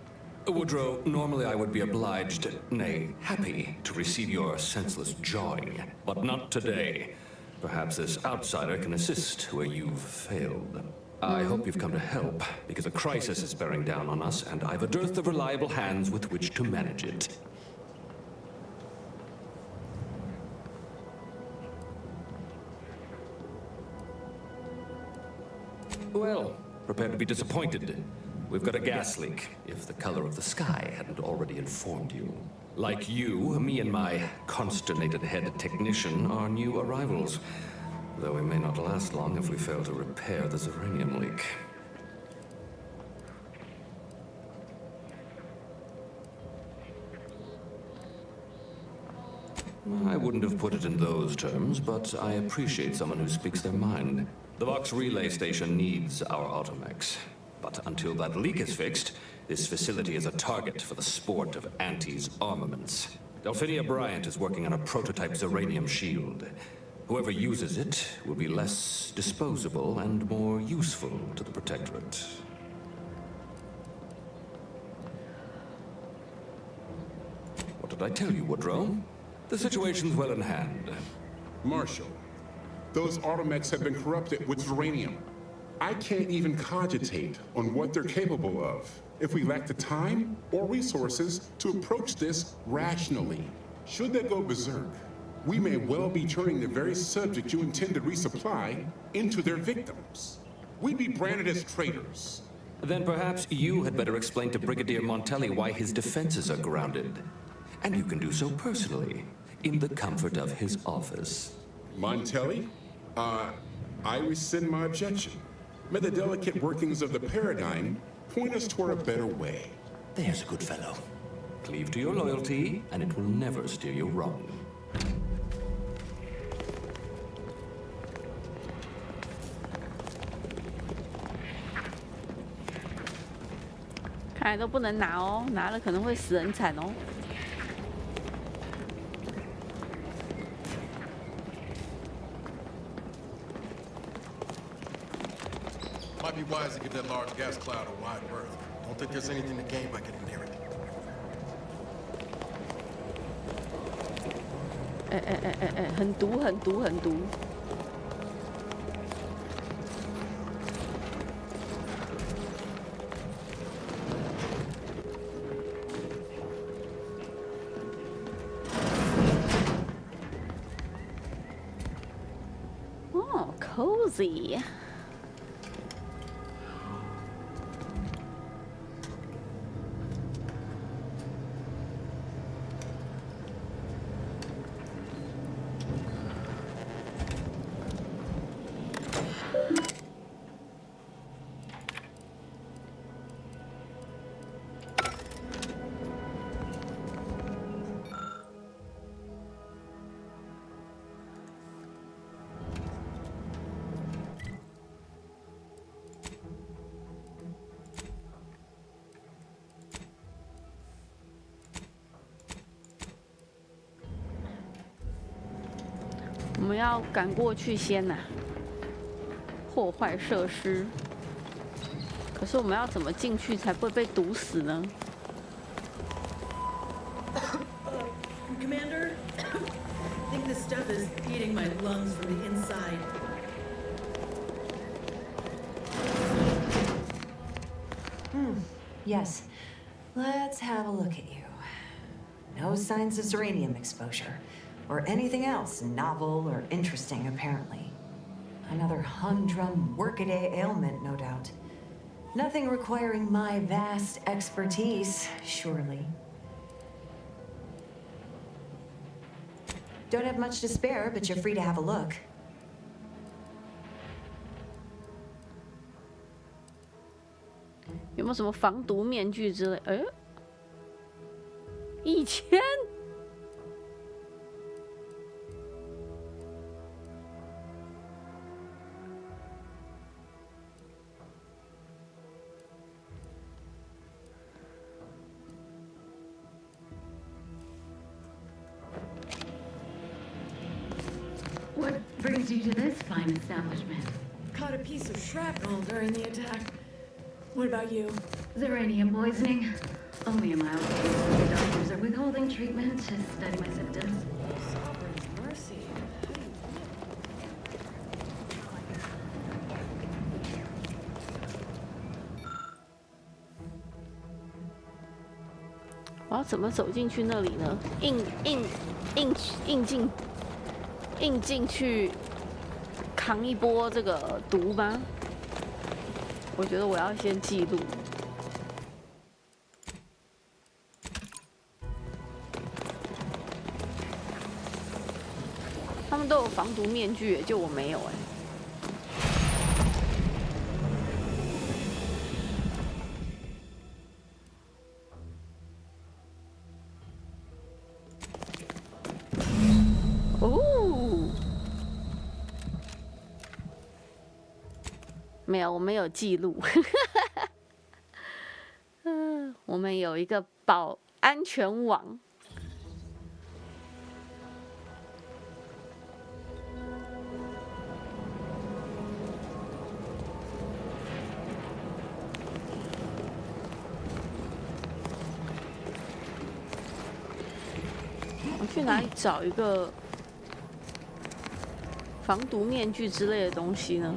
Woodrow, normally I would be obliged, nay, happy, to receive your senseless jawing, but not today. Perhaps this outsider can assist where you've failed. I hope you've come to help, because a crisis is bearing down on us, and I've a dearth of reliable hands with which to manage it. Well, prepare to be disappointed. We've got a gas leak, if the color of the sky hadn't already informed you. Like you, me and my consternated head technician are new arrivals, though we may not last long if we fail to repair the xeranium leak. I wouldn't have put it in those terms, but I appreciate someone who speaks their mind. The Vox relay station needs our automechs. But until that leak is fixed, this facility is a target for the sport of Auntie's armaments. Delphinia Bryant is working on a prototype Zeranium shield. Whoever uses it will be less disposable and more useful to the Protectorate. What did I tell you, Woodrow? The situation's well in hand. Marshal, those automechs have been corrupted with Zeranium. I can't even cogitate on what they're capable of if we lack the time or resources to approach this rationally. Should they go berserk, we may well be turning the very subject you intend to resupply into their victims. We'd be branded as traitors. Then perhaps you had better explain to Brigadier Montelli why his defenses are grounded. And you can do so personally, in the comfort of his office. Montelli? I rescind my objection. May the delicate workings of the paradigm point us toward a better way. There's a good fellow. Cleave to your loyalty, and it will never steer you wrong. 看来都不能拿哦，拿了可能会死人惨哦。Might be wise to give that large gas cloud a wide berth. Don't think there's anything to gain by getting near it. 很毒，很毒，很毒。 Oh, cozy.我们要赶过去先呐、破坏设施。可是我们要怎么进去才不会被毒死呢？ Commander, I think this stuff is eating my lungs from the inside. Yes. Let's have a look at you. No signs of Zeranium exposure, or anything else novel or interesting, apparently. Another humdrum workaday ailment, no doubt. Nothing requiring my vast expertise, surely. Don't have much to spare, but you're free to have a look. 有没有什么防毒面具之类？哎，1000。 What brings you to this fine establishment? Caught a piece of shrapnel during the attack. What about you? Zeranium poisoning. Only a mild case. The doctors are withholding treatment to study my symptoms. Sovereign's mercy. 我要怎么走进去那里呢？硬进去扛一波这个毒吗？我觉得我要先记录。他们都有防毒面具，就我没有哎。 Mm-hmm. 没有，我们有记录。我们有一个安全网。我去哪里找一个防毒面具之类的东西呢？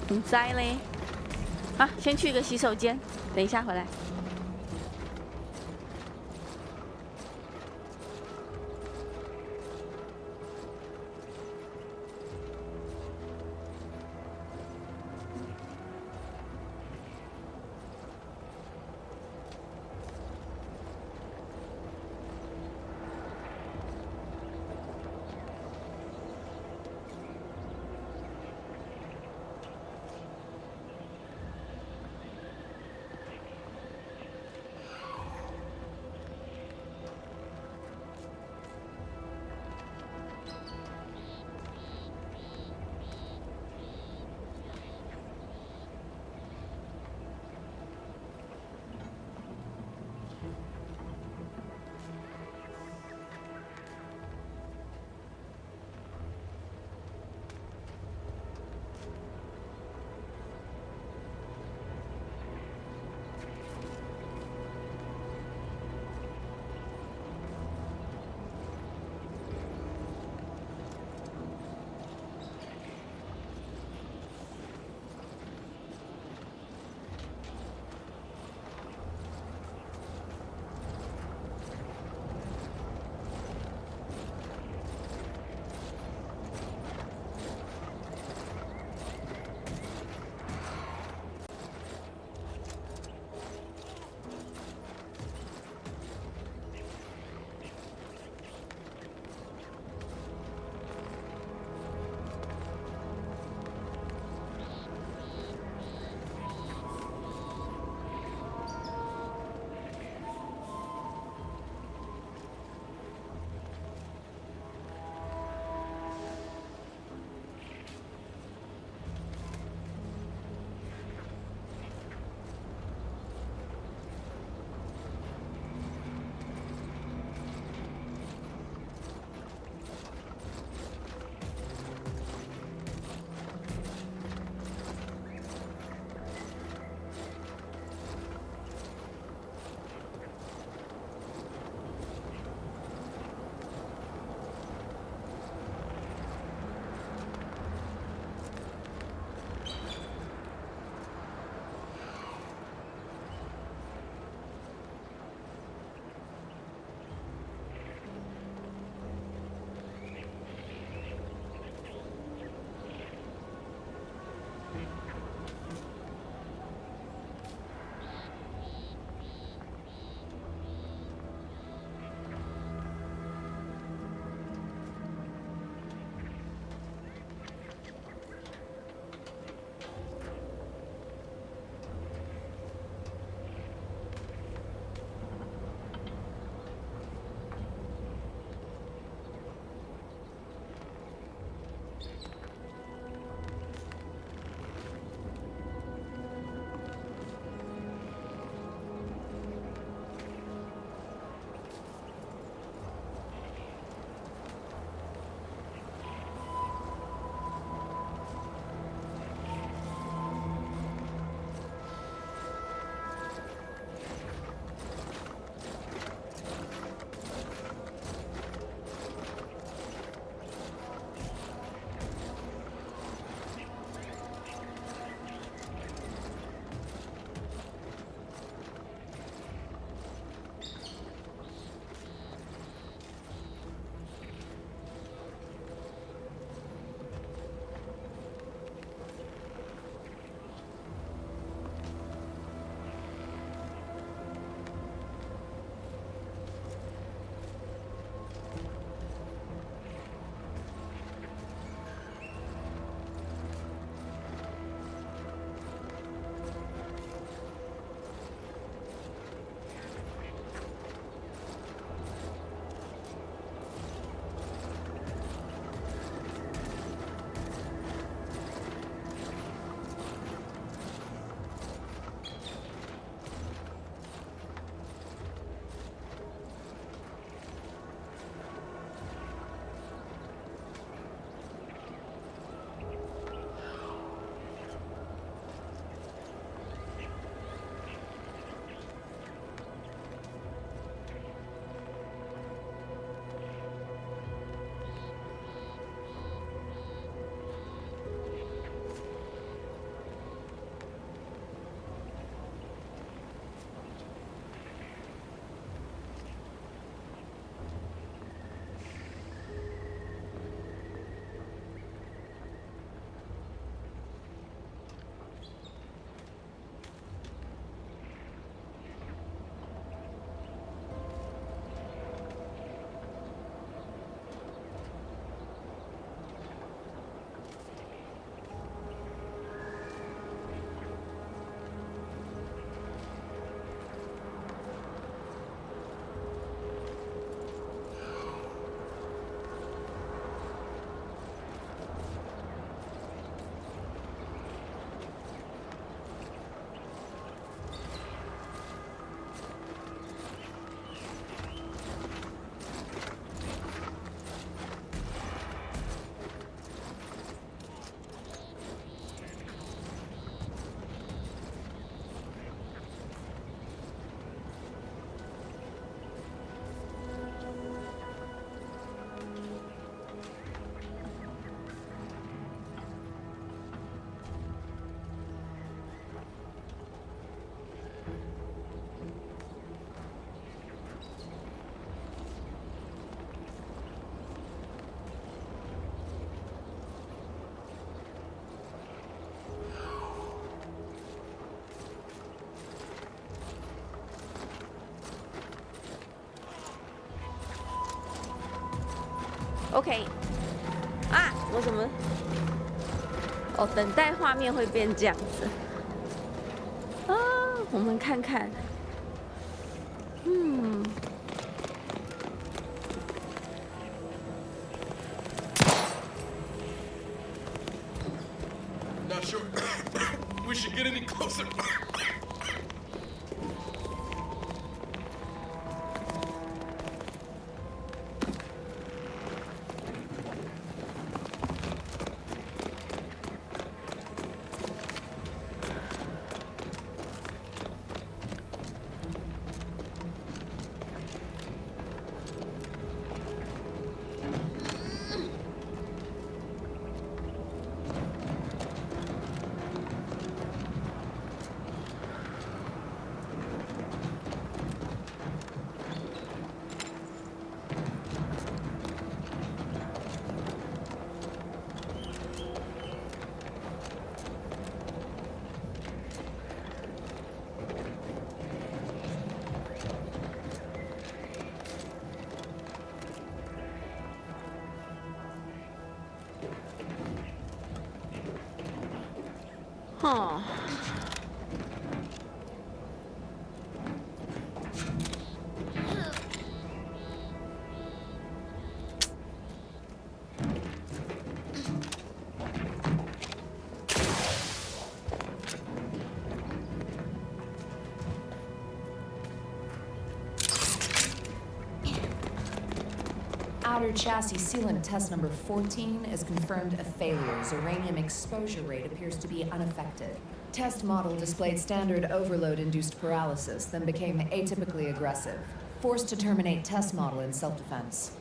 唔知嘞。啊，先去一个洗手间，等一下回来。OK， 啊，我怎么？哦，等待画面会变这样子。啊，我们看看。Not sure we should get any closer. Oh. Outer chassis sealant test number 14 is confirmed a failure. Uranium exposure rate appears to be unaffected. Test model displayed standard overload-induced paralysis, then became atypically aggressive. Forced to terminate test model in self-defense.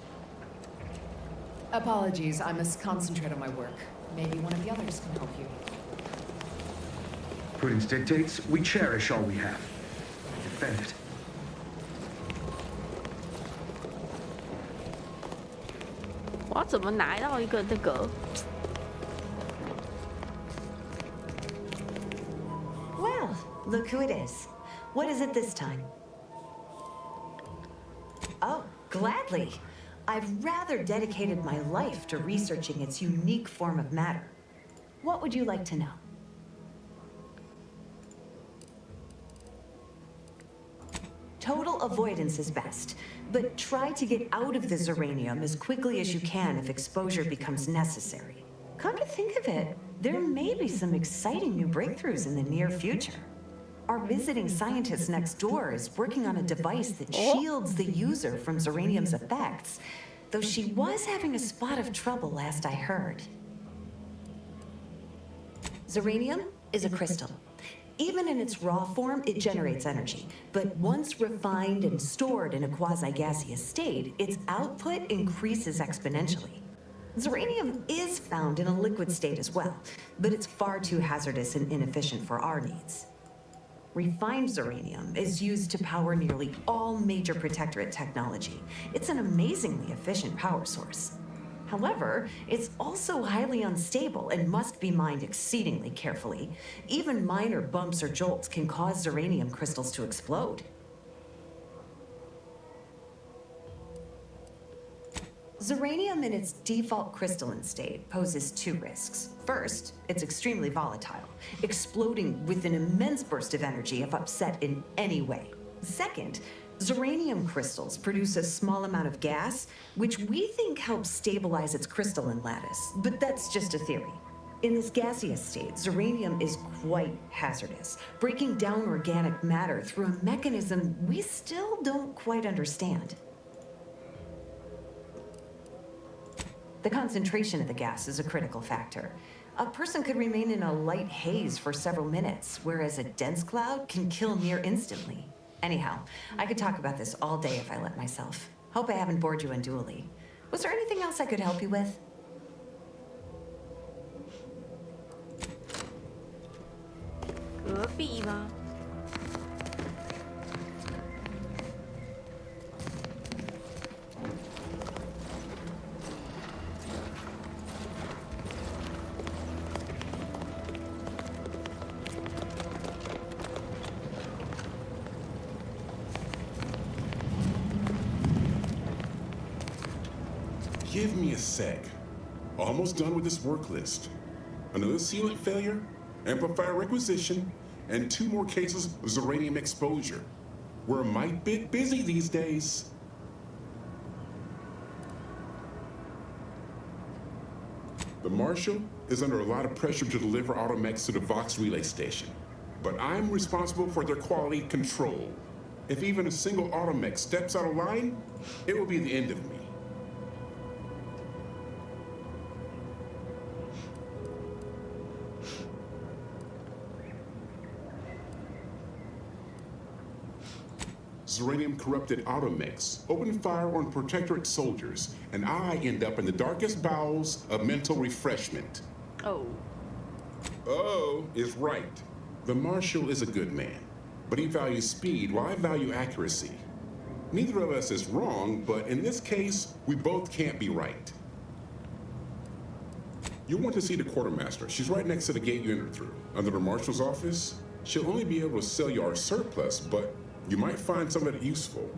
Apologies, I must concentrate on my work. Maybe one of the others can help you. Prudence dictates we cherish all we have. Defend it. Well, look who it is. What is it this time? Oh, gladly. I've rather dedicated my life to researching its unique form of matter. What would you like to know? Total avoidance is best, but try to get out of the Zeranium as quickly as you can if exposure becomes necessary. Come to think of it, there may be some exciting new breakthroughs in the near future. Our visiting scientist next door is working on a device that shields the user from Zeranium's effects, though she was having a spot of trouble last I heard. Zeranium is a crystal. Even in its raw form, it generates energy. But once refined and stored in a quasi-gaseous state, its output increases exponentially. Zeranium is found in a liquid state as well, but it's far too hazardous and inefficient for our needs. Refined Zeranium is used to power nearly all major Protectorate technology. It's an amazingly efficient power source. However, it's also highly unstable and must be mined exceedingly carefully. Even minor bumps or jolts can cause Zeranium crystals to explode. Zeranium in its default crystalline state poses two risks. First, it's extremely volatile, exploding with an immense burst of energy if upset in any way. Second, Zeranium crystals produce a small amount of gas, which we think helps stabilize its crystalline lattice, but that's just a theory. In this gaseous state, Zeranium is quite hazardous, breaking down organic matter through a mechanism we still don't quite understand. The concentration of the gas is a critical factor. A person could remain in a light haze for several minutes, whereas a dense cloud can kill near instantly. Anyhow, I could talk about this all day if I let myself. Hope I haven't bored you unduly. Was there anything else I could help you with? Give me a sec. Almost done with this work list. Another sealant failure, amplifier requisition, and 2 more cases of uranium exposure. We're a mite bit busy these days. The Marshal is under a lot of pressure to deliver Automex to the Vox relay station, but I'm responsible for their quality control. If even a single Automex steps out of line, it will be the end of me. Uranium-corrupted Automex open fire on Protectorate soldiers, and I end up in the darkest bowels of mental refreshment. Oh. Oh is right. The Marshal is a good man, but he values speed while I value accuracy. Neither of us is wrong, but in this case, we both can't be right. You want to see the quartermaster. She's right next to the gate you entered through. Under the Marshal's office, she'll only be able to sell you our surplus, but you might find some of it useful.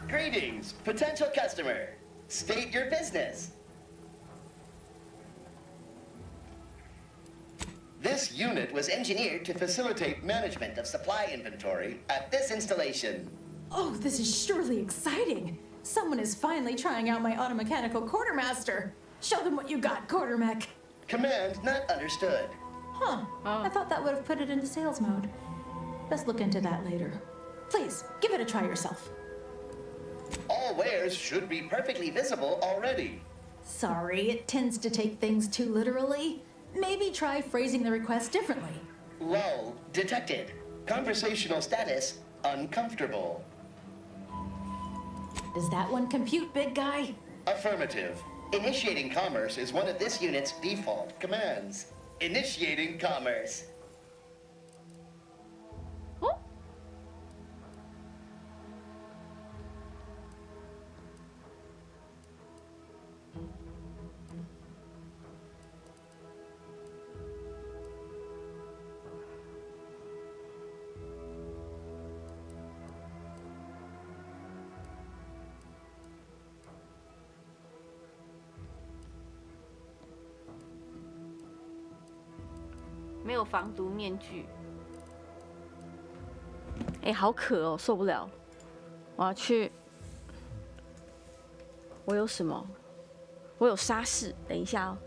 Greetings, potential customer. State your business. This unit was engineered to facilitate management of supply inventory at this installation. Oh, this is surely exciting. Someone is finally trying out my automechanical quartermaster. Show them what you got, quartermech. Command not understood. Huh. I thought that would have put it into sales mode. Let's look into that later. Please, give it a try yourself. All wares should be perfectly visible already. Sorry, it tends to take things too literally. Maybe try phrasing the request differently. Lull detected. Conversational status uncomfortable. Does that one compute, big guy? Affirmative. Initiating commerce is one of this unit's default commands. Initiating commerce.没有防毒面具。哎，好渴哦，受不了！我要去。我有什么？我有沙士，等一下哦。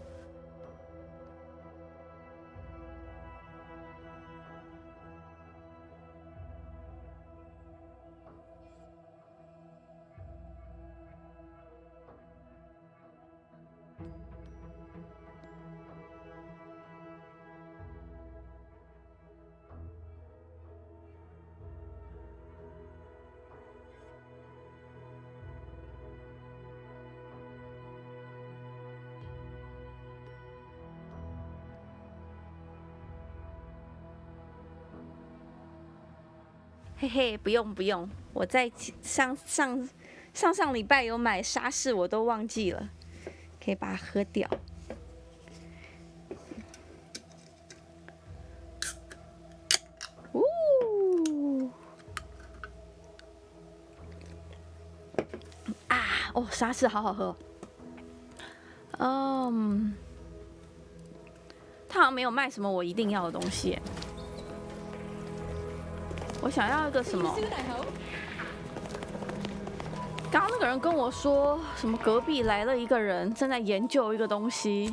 嘿嘿，不用不用，我在上礼拜有买沙士，我都忘记了，可以把它喝掉。哦，沙士好好喝。他好像没有卖什么我一定要的东西。我想要一个什么？刚刚那个人跟我说什么？隔壁来了一个人，正在研究一个东西。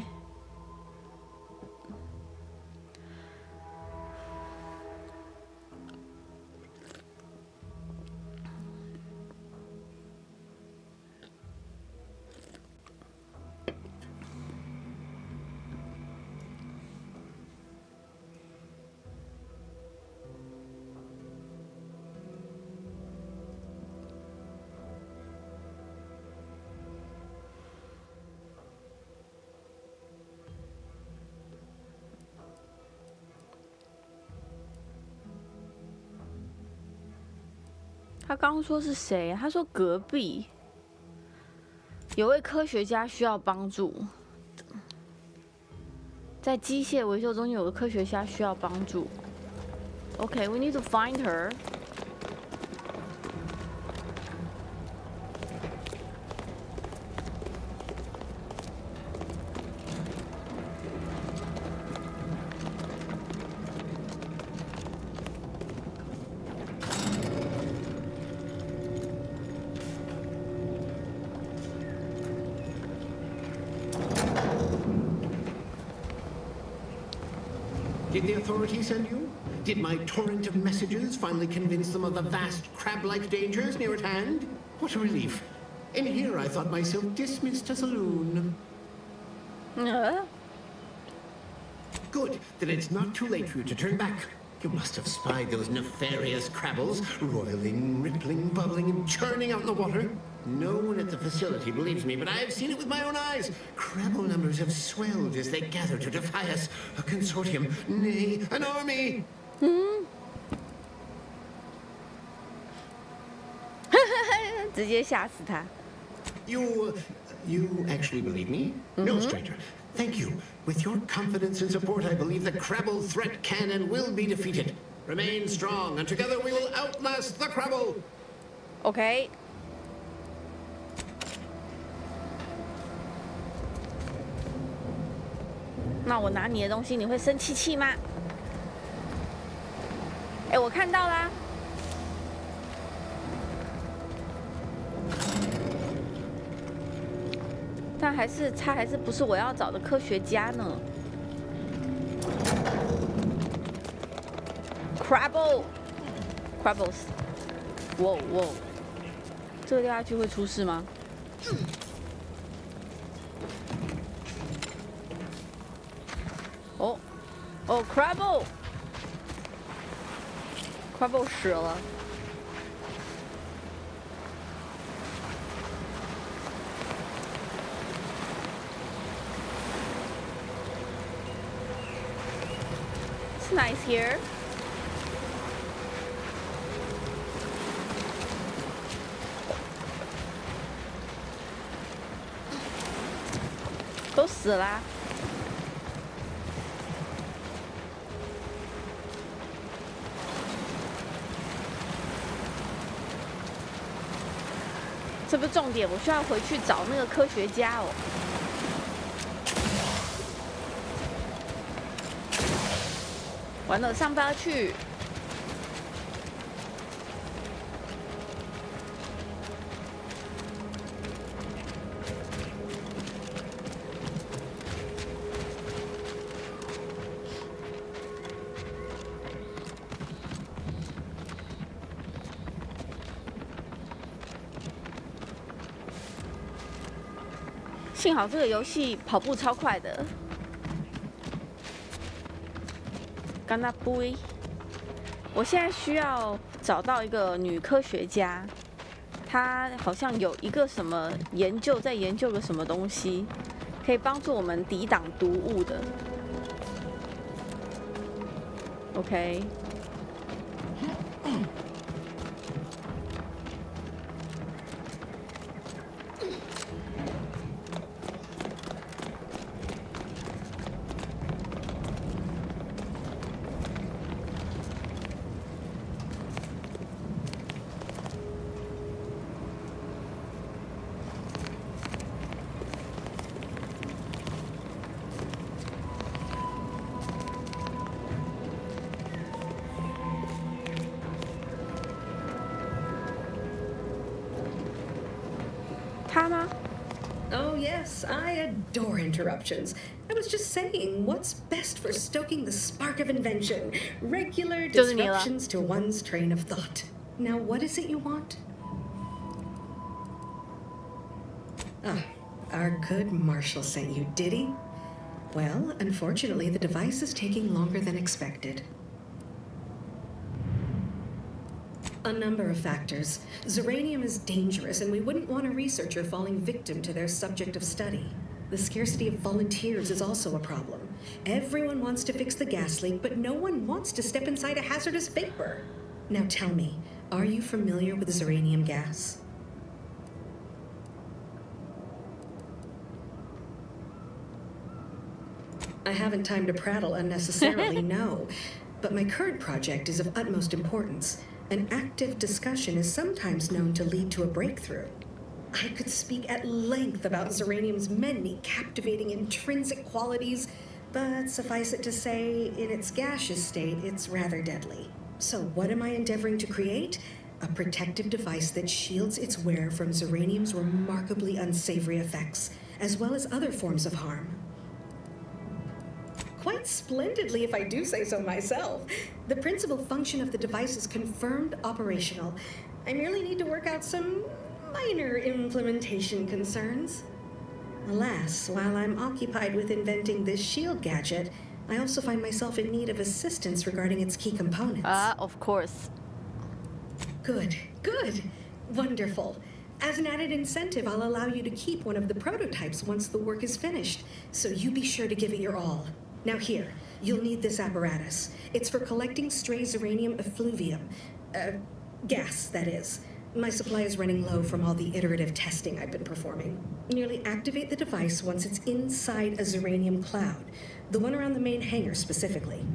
他刚刚说是谁？他说隔壁有位科学家需要帮助，在机械维修中心有个科学家需要帮助。Okay, we need to find her. Did the authorities send you? Did my torrent of messages finally convince them of the vast crab-like dangers near at hand? What a relief. In here I thought myself dismissed as a loon. Good, then it's not too late for you to turn back. You must have spied those nefarious crabbles, roiling, rippling, bubbling, and churning out in the water. No one at the facility believes me, but I have seen it with my own eyes. Crabble numbers have swelled as they gather to defy us. A consortium, nay, an army. 直接吓死他。You actually believe me? No, stranger. Thank you. With your confidence and support, I believe the Crabble threat can and will be defeated. Remain strong, and together we will outlast the Crabble. OK。那我拿你的东西，你会生气吗？哎，我看到啦。但他还是不是我要找的科学家呢 ？Crabbles，哇，这个掉下去会出事吗？哦，Crabble 死了。It's nice here. Go 死啦！这不是重点，我需要回去找那个科学家哦。完了，上不去。幸好这个游戏跑步超快的。干那不威，我现在需要找到一个女科学家，她好像有一个什么研究，在研究个什么东西，可以帮助我们抵挡毒物的。OK。Oh, yes, I adore interruptions. I was just saying, what's best for stoking the spark of invention? Regular disruptions to one's train of thought. Now, what is it you want? Ah, our good Marshal sent you, did he? Well, unfortunately, the device is taking longer than expected. A number of factors. Zeranium is dangerous, and we wouldn't want a researcher falling victim to their subject of study. The scarcity of volunteers is also a problem. Everyone wants to fix the gas leak, but no one wants to step inside a hazardous vapor. Now tell me, Are you familiar with Zeranium gas? I haven't time to prattle unnecessarily, no. But my current project is of utmost importance. An active discussion is sometimes known to lead to a breakthrough. I could speak at length about Zeranium's many captivating intrinsic qualities, but suffice it to say, in its gaseous state, it's rather deadly. So what am I endeavoring to create? A protective device that shields its wearer from Zeranium's remarkably unsavory effects, as well as other forms of harm. Quite splendidly, if I do say so myself. The principal function of the device is confirmed operational. I merely need to work out some minor implementation concerns. Alas, while I'm occupied with inventing this shield gadget, I also find myself in need of assistance regarding its key components. Of course. Good, good. Wonderful. As an added incentive, I'll allow you to keep one of the prototypes once the work is finished, so you be sure to give it your all. Now here, you'll need this apparatus. It's for collecting stray Zeranium effluvium. Gas, that is. My supply is running low from all the iterative testing I've been performing. Merely activate the device once it's inside a Zeranium cloud, the one around the main hangar specifically.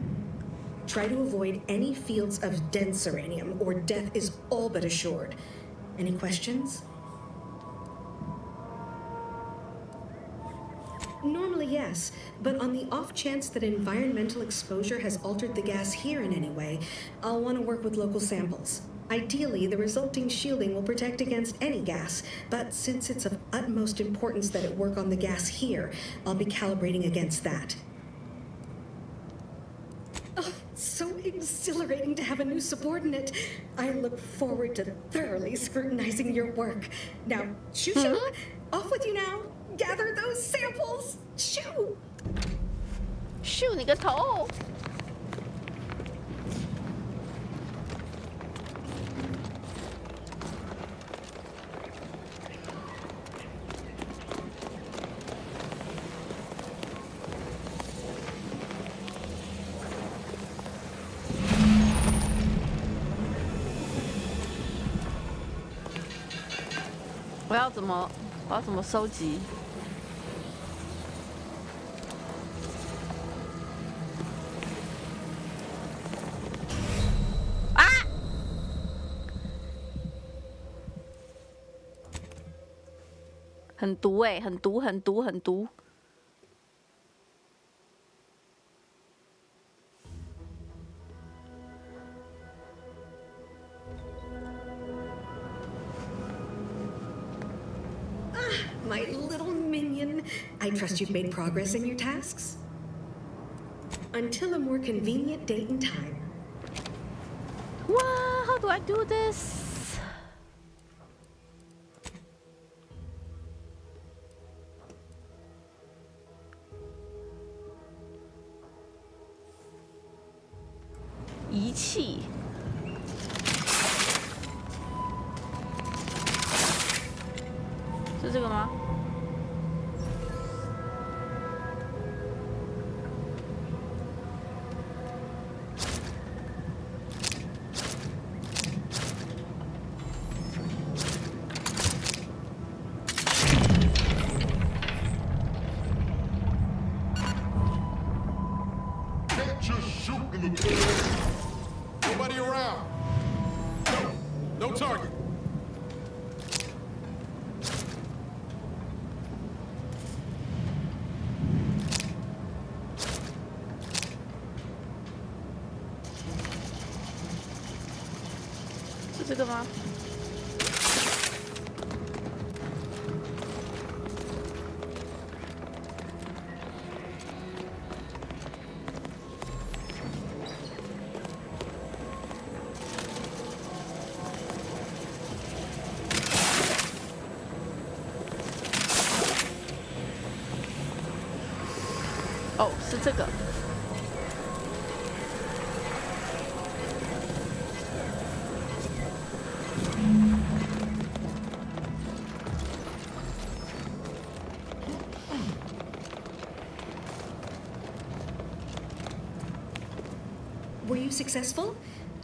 Try to avoid any fields of dense Zeranium, or death is all but assured. Any questions? Normally, yes, but on the off chance that environmental exposure has altered the gas here in any way, I'll want to work with local samples. Ideally, the resulting shielding will protect against any gas, but since it's of utmost importance that it work on the gas here, I'll be calibrating against that. Oh, so exhilarating to have a new subordinate. I look forward to thoroughly scrutinizing your work. Now, shoo-shoo, off with you now. Gather those samples. Shoo! 咻你个头！我要怎么收集？啊！很毒哎，很毒，很毒，很毒。My little minion. I trust you've made progress in your tasks? Until a more convenient date and time. What? How do I do this?仪器。是这个吗？Nobody around. No target.是这个吗？哦，是这个。Were you successful?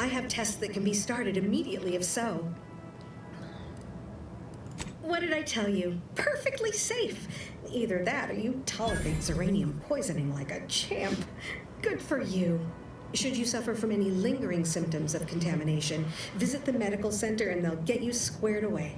I have tests that can be started immediately if so. What did I tell you? Perfectly safe. Either that or you tolerate Zeranium poisoning like a champ. Good for you. Should you suffer from any lingering symptoms of contamination, visit the medical center and they'll get you squared away.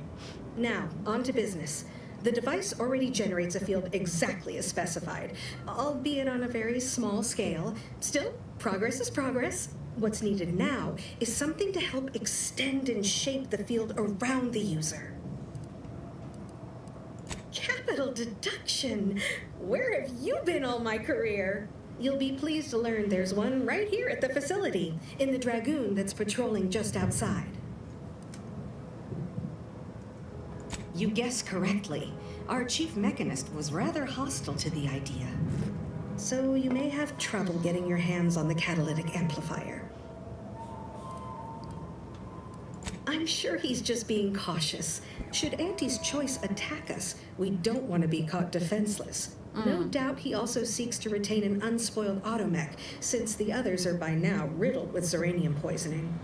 Now, on to business. The device already generates a field exactly as specified, albeit on a very small scale. Still, progress is progress. What's needed now is something to help extend and shape the field around the user. Capital deduction! Where have you been all my career? You'll be pleased to learn there's one right here at the facility, in the Dragoon that's patrolling just outside. You guessed correctly. Our chief mechanist was rather hostile to the idea. So you may have trouble getting your hands on the catalytic amplifier. I'm sure he's just being cautious. Should Auntie's choice attack us, we don't want to be caught defenseless. No doubt he also seeks to retain an unspoiled automech, since the others are by now riddled with Zeranium poisoning.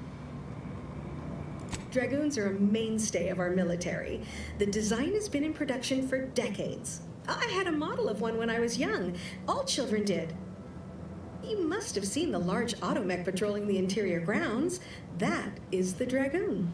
Dragoons are a mainstay of our military. The design has been in production for decades. I had a model of one when I was young. All children did. You must have seen the large automech patrolling the interior grounds. That is the Dragoon.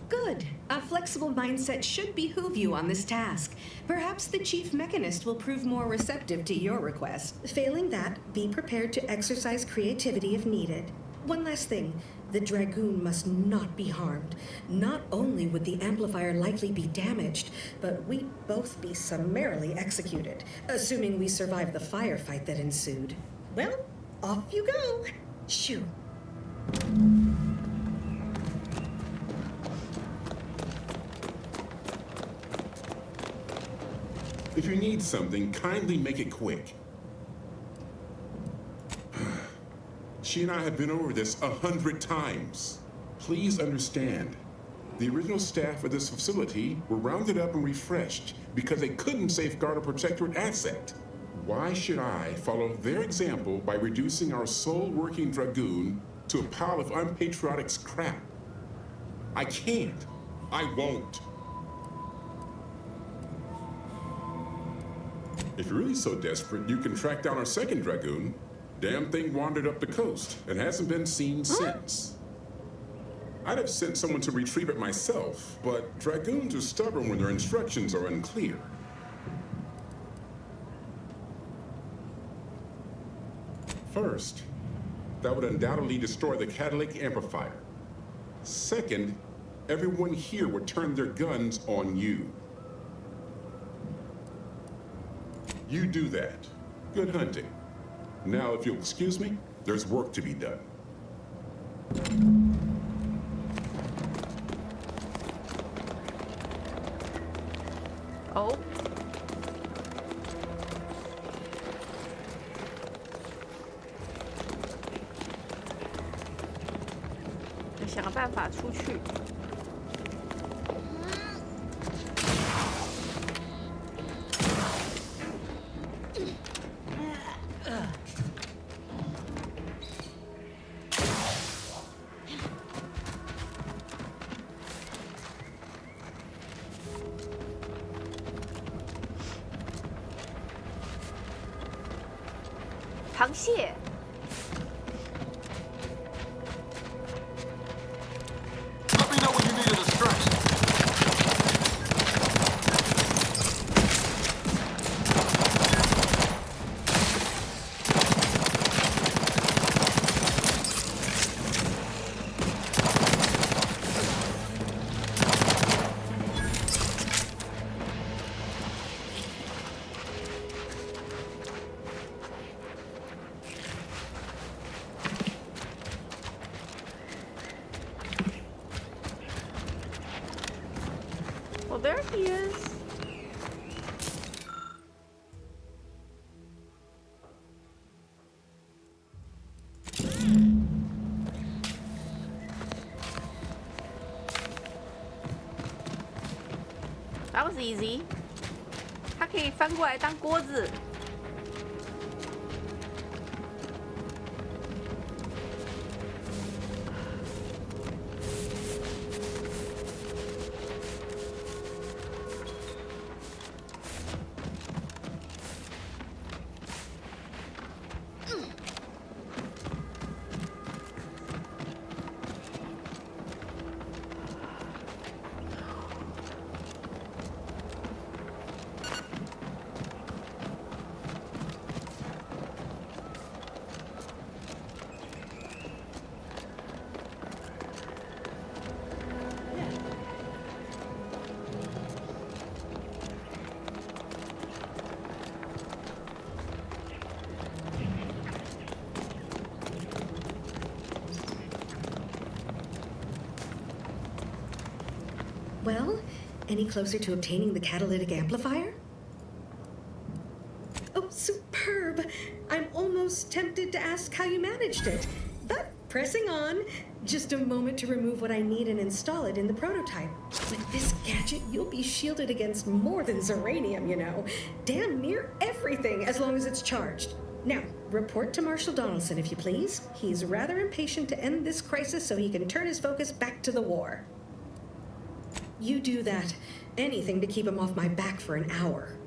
Good. A flexible mindset should behoove you on this task. Perhaps the chief mechanist will prove more receptive to your request. Failing that, be prepared to exercise creativity if needed. One last thing. The Dragoon must not be harmed. Not only would the amplifier likely be damaged, but we'd both be summarily executed, assuming we survive the firefight that ensued. Well, off you go. Shoo. If you need something, kindly make it quick. She and I have been over this 100 times. Please understand, the original staff of this facility were rounded up and refreshed because they couldn't safeguard a protectorate asset. Why should I follow their example by reducing our sole working Dragoon to a pile of unpatriotic scrap? I can't. I won't. If you're really so desperate, you can track down our second Dragoon. Damn thing wandered up the coast and hasn't been seen since. I'd have sent someone to retrieve it myself, but Dragoons are stubborn when their instructions are unclear. First, that would undoubtedly destroy the catalytic amplifier. Second, everyone here would turn their guns on you. You do that. Good hunting. Now, if you'll excuse me, there's work to be done. Oh.想办法出去。螃蟹。Let me know when you need a distraction. Well, there he is. That was easy. 它可以翻过来当锅子。Well, any closer to obtaining the catalytic amplifier? Oh, superb! I'm almost tempted to ask how you managed it. But pressing on, just a moment to remove what I need and install it in the prototype. With this gadget, you'll be shielded against more than Zeranium, you know. Damn near everything, as long as it's charged. Now, report to Marshal Donaldson, if you please. He's rather impatient to end this crisis so he can turn his focus back to the war. You do that. Anything to keep him off my back for an hour.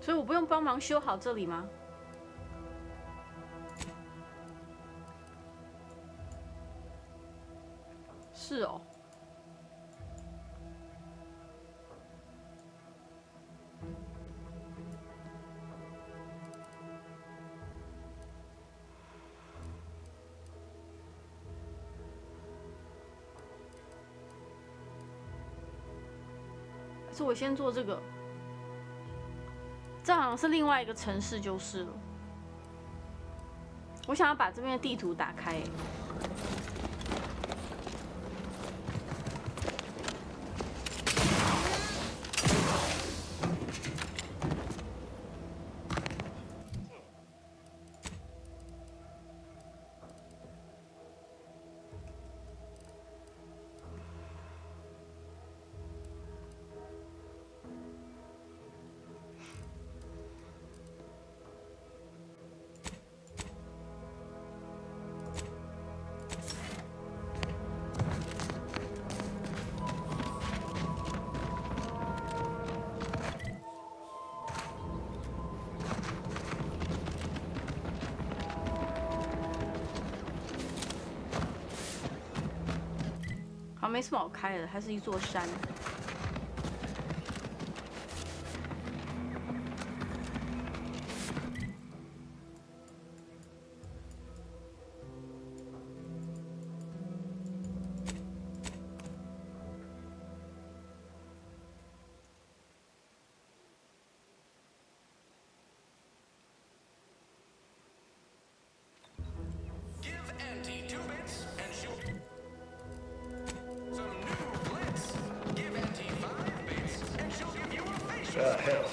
所以我不用帮忙修好这里吗？是哦。还是我先做这个。这好像是另外一个城市就是了。我想要把这边的地图打开。好，没什么好开的，还是一座山。Hell,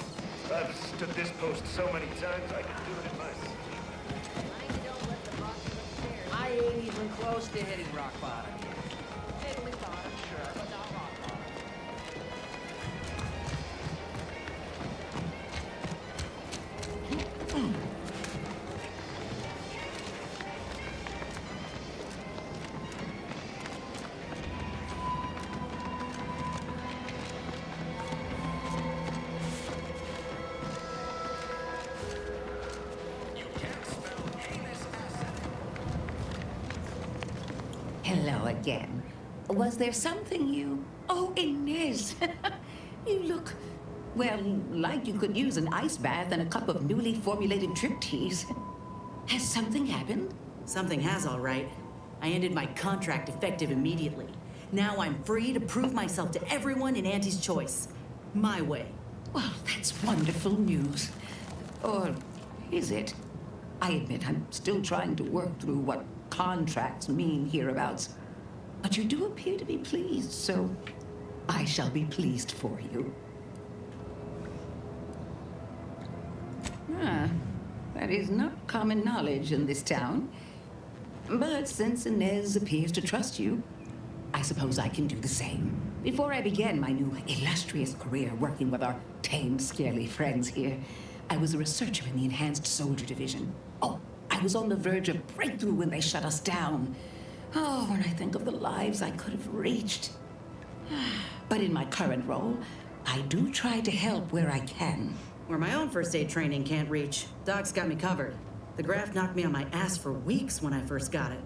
I've stood this post so many times I could do it in my sleep. I ain't even close to hitting rock bottom yet. Fiddly bottom, sure, but not rock bottom. Hello again. Was there something you... Oh, Inez! You look, well, like you could use an ice bath and a cup of newly formulated drip teas. Has something happened? Something has, all right. I ended my contract effective immediately. Now I'm free to prove myself to everyone in Auntie's choice. My way. Well, that's wonderful news. Or is it? I admit I'm still trying to work through what contracts mean hereabouts. But you do appear to be pleased, so I shall be pleased for you. Ah, that is not common knowledge in this town. But since Inez appears to trust you, I suppose I can do the same. Before I began my new illustrious career working with our tame, scarily friends here, I was a researcher in the Enhanced Soldier Division. Oh, I was on the verge of breakthrough when they shut us down. Oh, when I think of the lives I could have reached. But in my current role, I do try to help where I can. Where my own first aid training can't reach, Doc's got me covered. The graft knocked me on my ass for weeks when I first got it.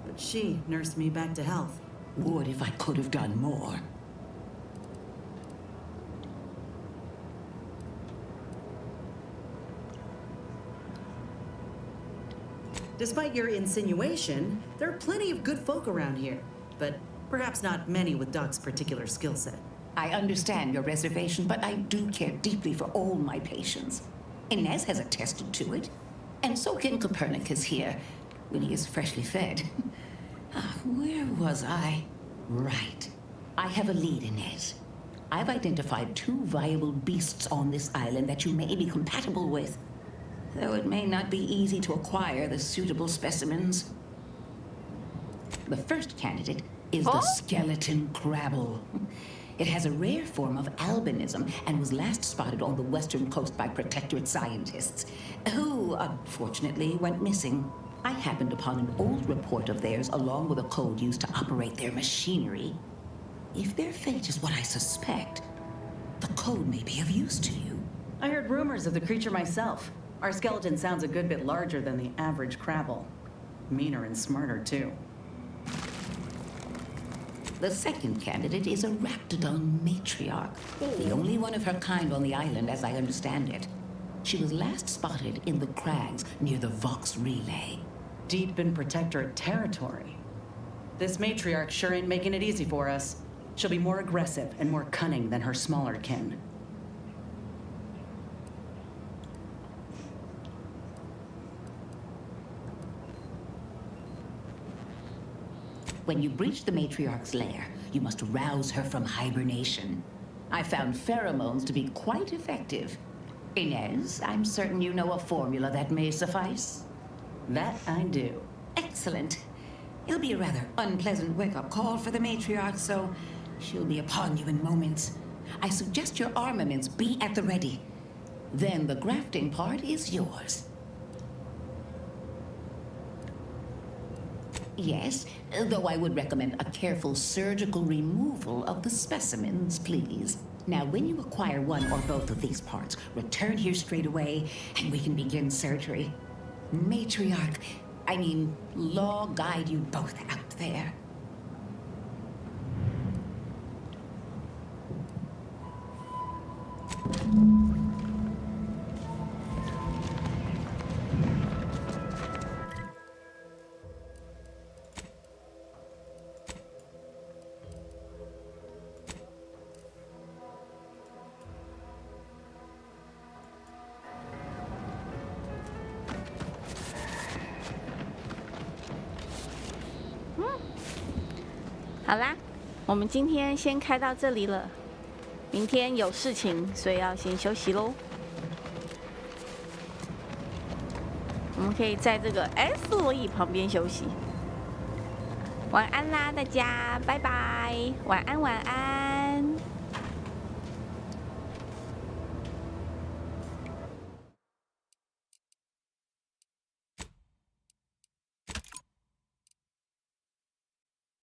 But she nursed me back to health. Would if I could have done more. Despite your insinuation, there are plenty of good folk around here. But perhaps not many with Doc's particular skill set. I understand your reservation, but I do care deeply for all my patients. Inez has attested to it. And so can Copernicus here, when he is freshly fed. Where was I? Right. I have a lead, Inez. I've identified 2 viable beasts on this island that you may be compatible with. Though it may not be easy to acquire the suitable specimens. The first candidate is the skeleton crabble. It has a rare form of albinism and was last spotted on the western coast by Protectorate scientists, who unfortunately went missing. I happened upon an old report of theirs along with a code used to operate their machinery. If their fate is what I suspect, the code may be of use to you. I heard rumors of the creature myself. Our skeleton sounds a good bit larger than the average crabble. Meaner and smarter, too. The second candidate is a Raptidon matriarch, the only one of her kind on the island as I understand it. She was last spotted in the crags near the Vox Relay. Deep in Protectorate territory. This matriarch sure ain't making it easy for us. She'll be more aggressive and more cunning than her smaller kin. When you breach the matriarch's lair, you must rouse her from hibernation. I found pheromones to be quite effective. Inez, I'm certain you know a formula that may suffice. That I do. Excellent. It'll be a rather unpleasant wake-up call for the matriarch, so she'll be upon you in moments. I suggest your armaments be at the ready. Then the grafting part is yours. Yes, though I would recommend a careful surgical removal of the specimens, please. Now, when you acquire one or both of these parts, return here straight away, and we can begin surgery. Matriarch, Law guide you both out there.好啦，我们今天先开到这里了。明天有事情，所以要先休息咯。我们可以在这个 S 罗伊旁边休息。晚安啦，大家，拜拜，晚安，晚安。